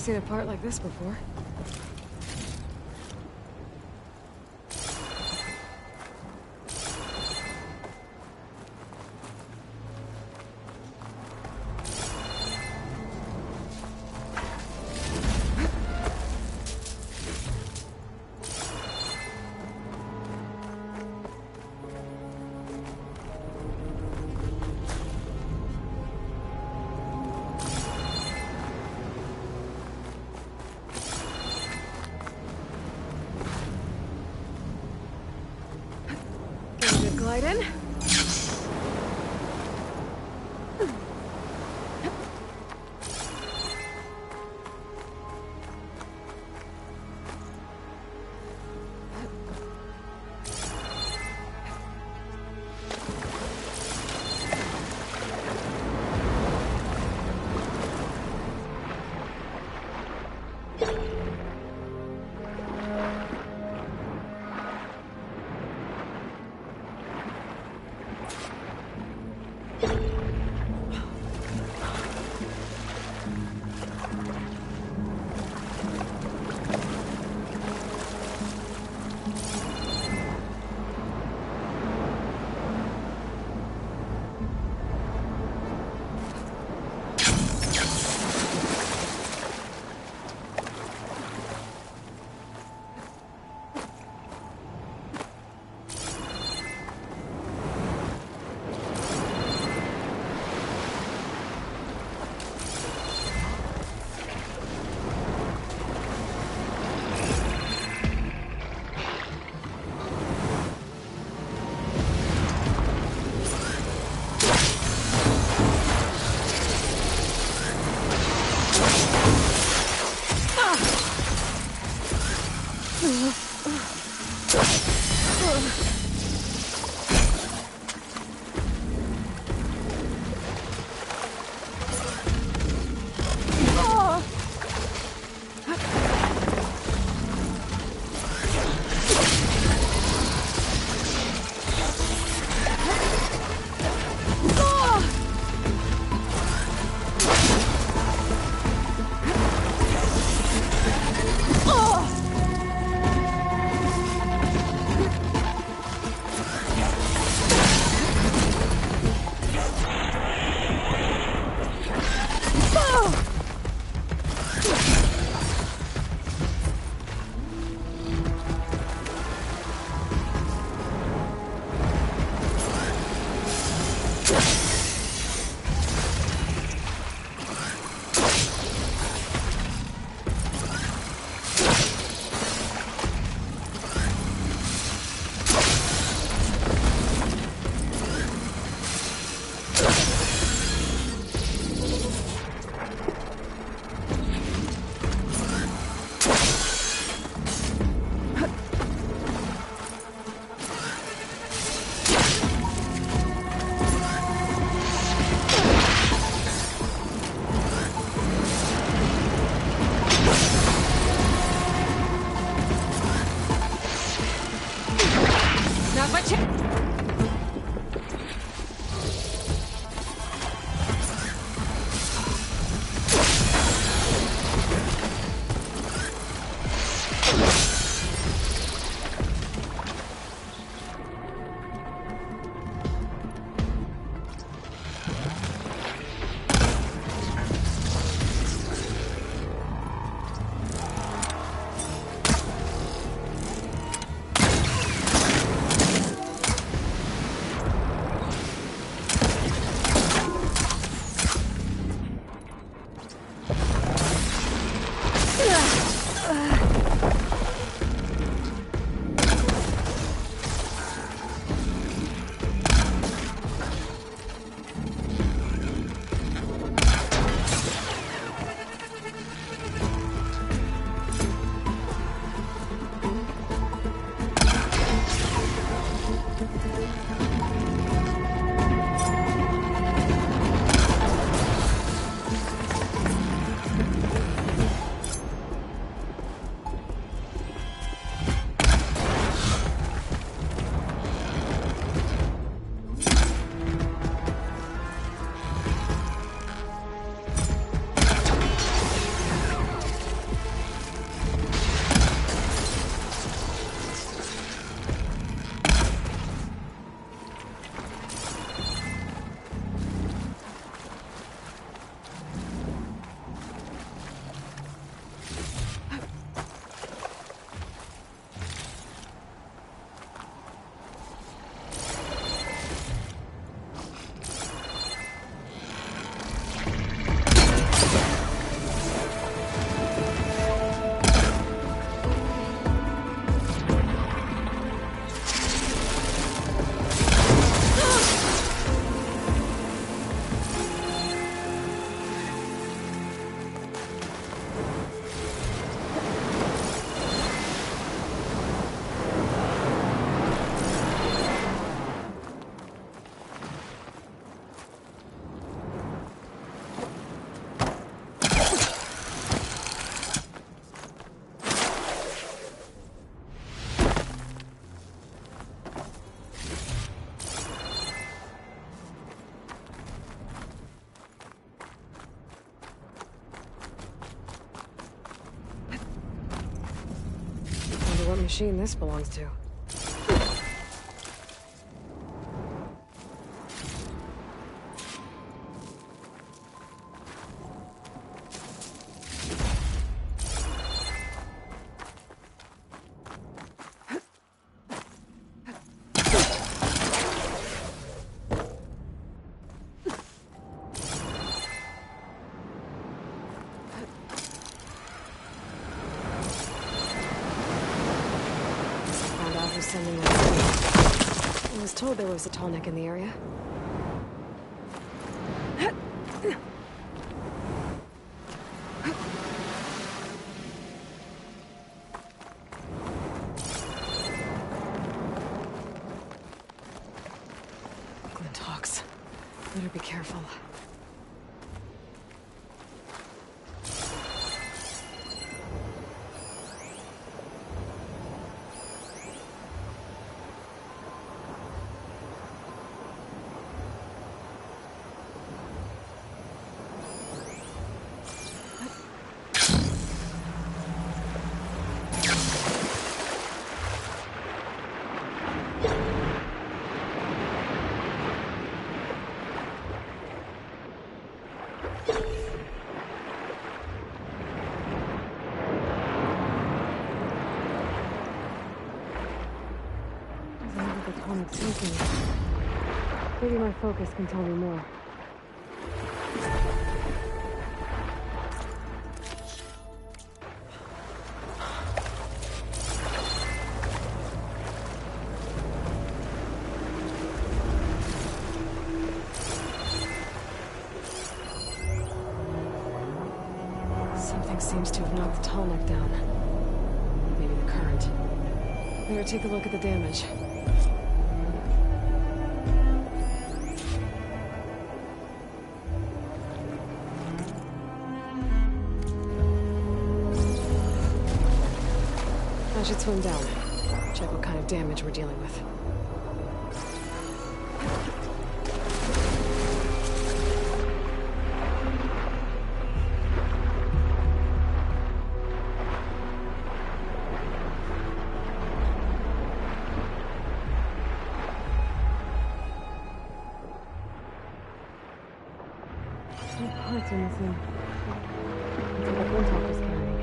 seen a part like this before. Glide in. machine this belongs to. Sending that. I was told there was a tall neck in the area. Glinthawks. Better be careful. Maybe my focus can tell me more. Something seems to have knocked the tall neck down. Maybe the current. Better take a look at the damage. I should swim down. Check what kind of damage we're dealing with. What parts are missing? It's like a Glinthawk was carrying.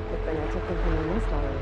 Good thing I took them from the nest already.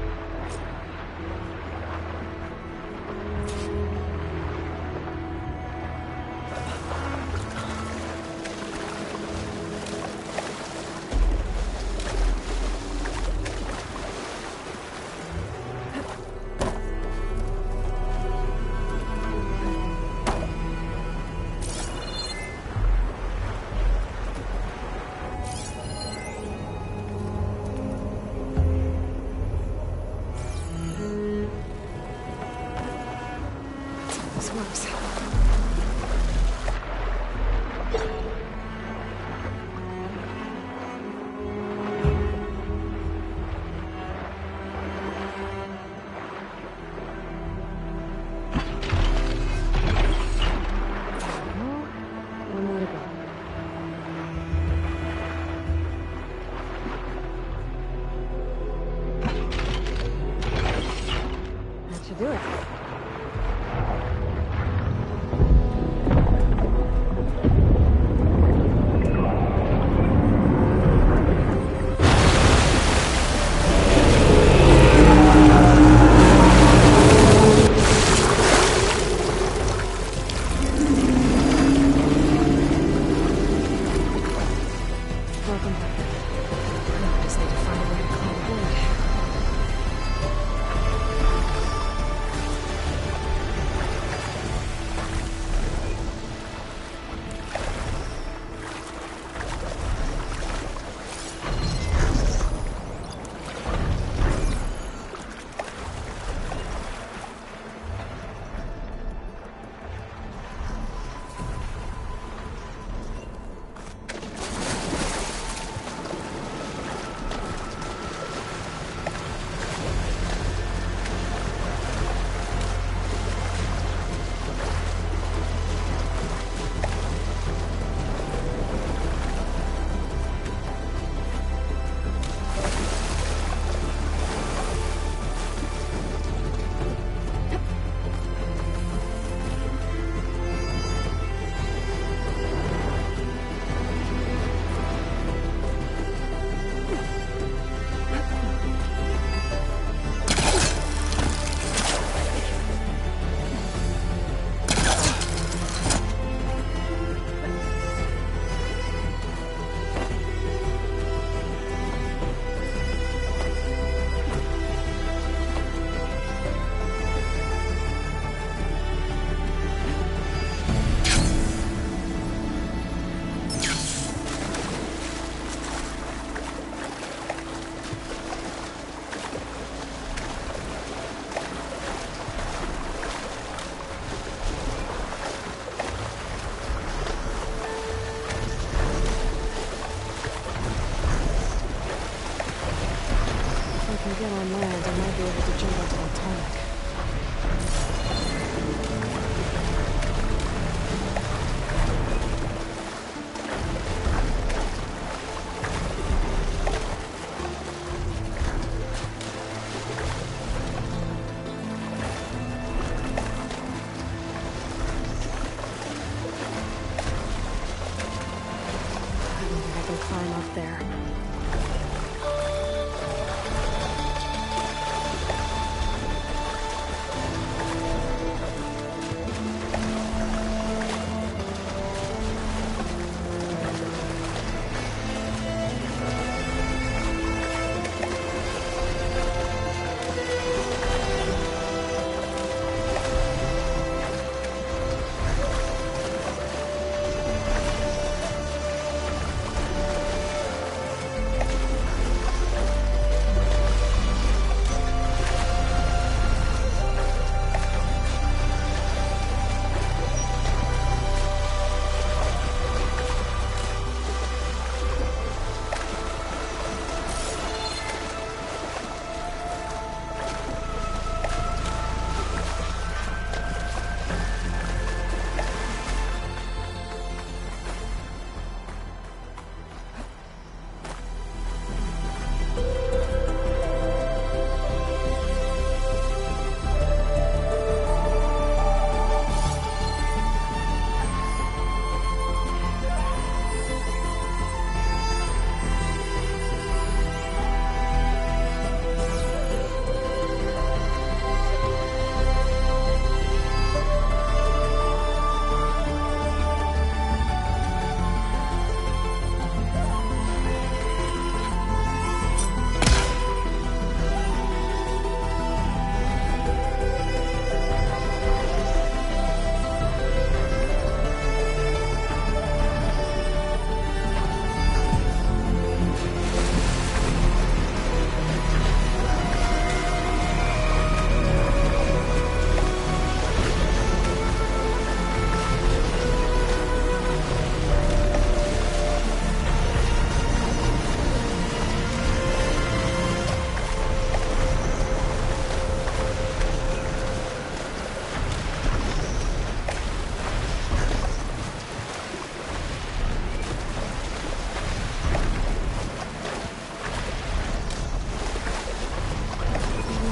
land, I might be able to jump onto that tarmac. I don't think I can climb up there.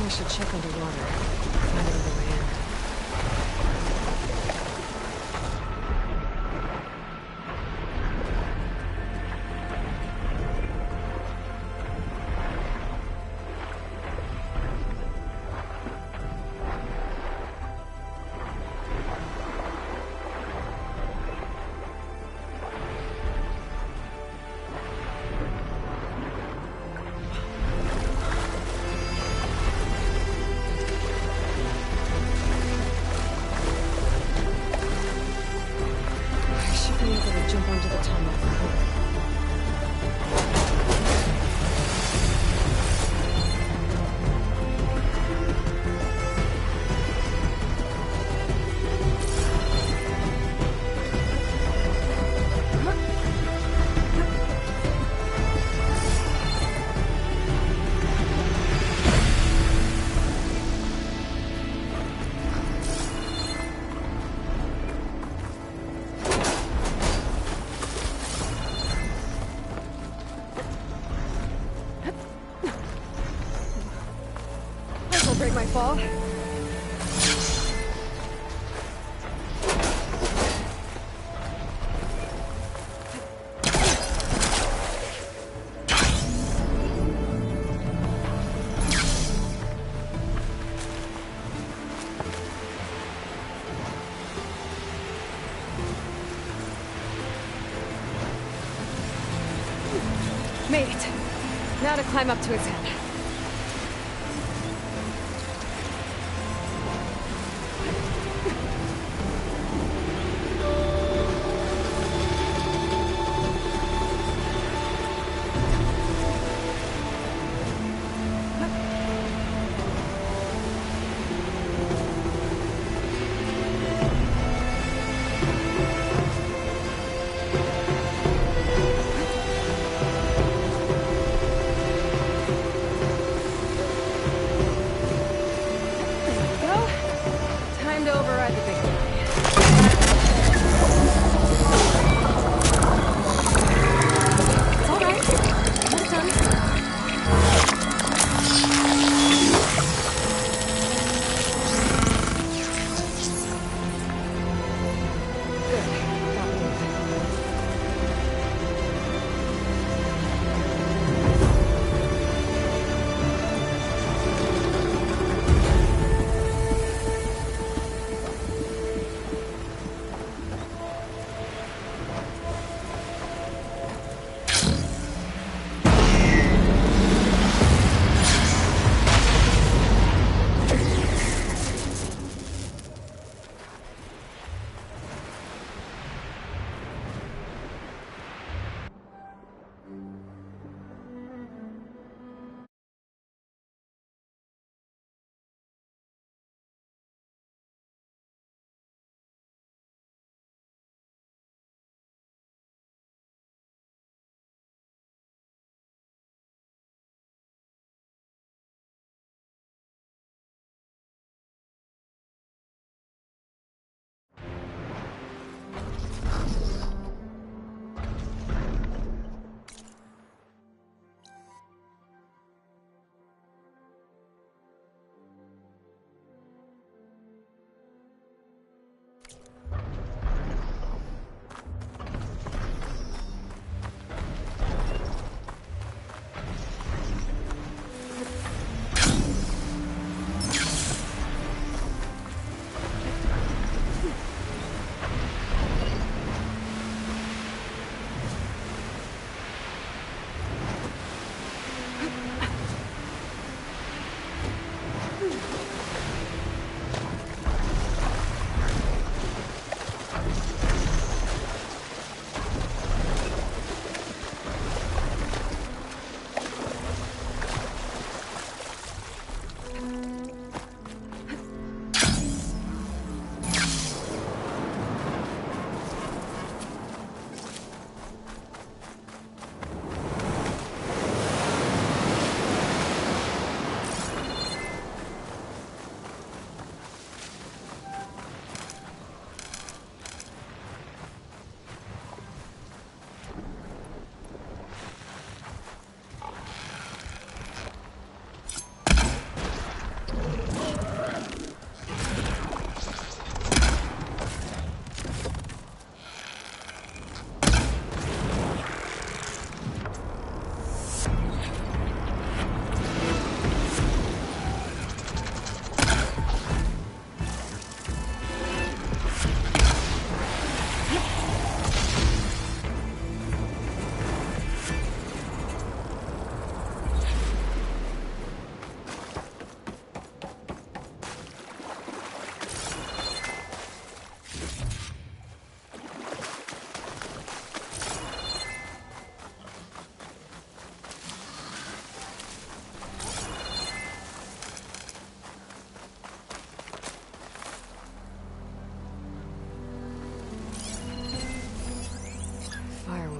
I should check underwater. Find another way in. I should be able to jump onto the tarmac from here. This'll break my fall. Made it. Now to climb up to its head.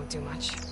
won't do much.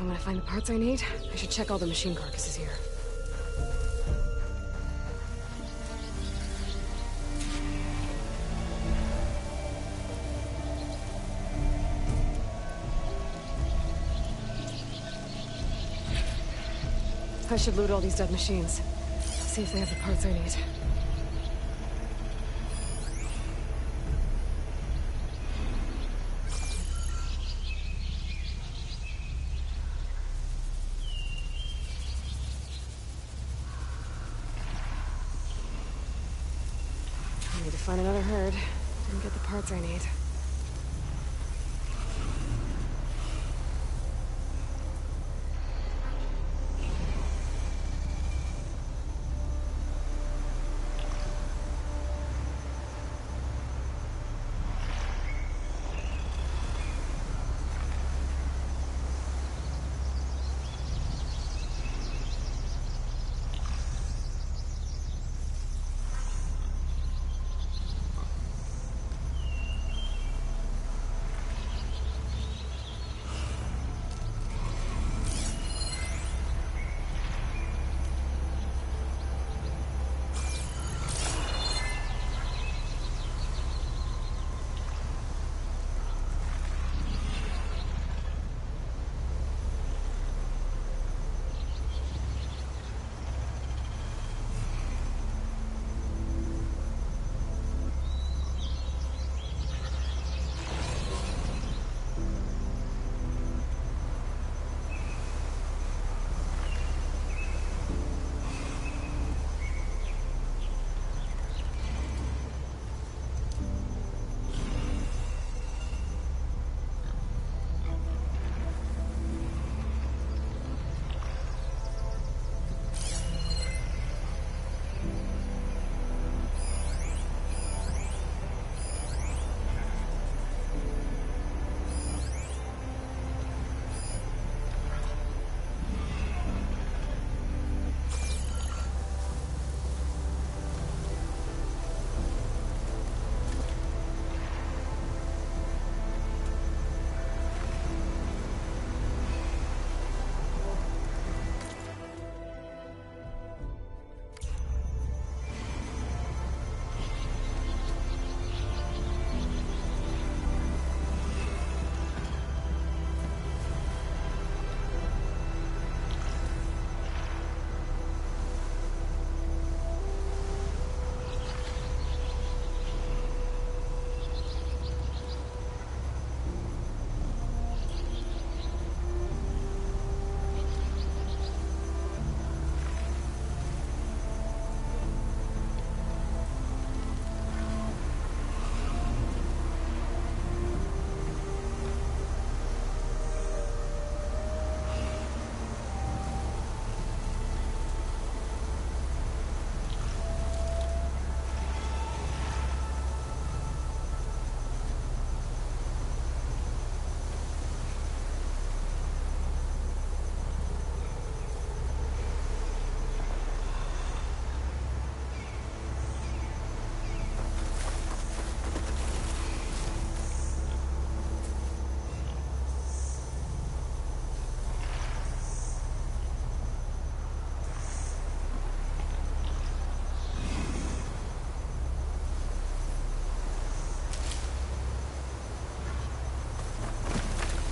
I want to find the parts I need, I should check all the machine carcasses here. I should loot all these dead machines. See if they have the parts I need. I need to find another herd and get the parts I need.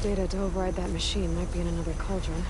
Data to override that machine might be in another cauldron.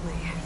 Sadly.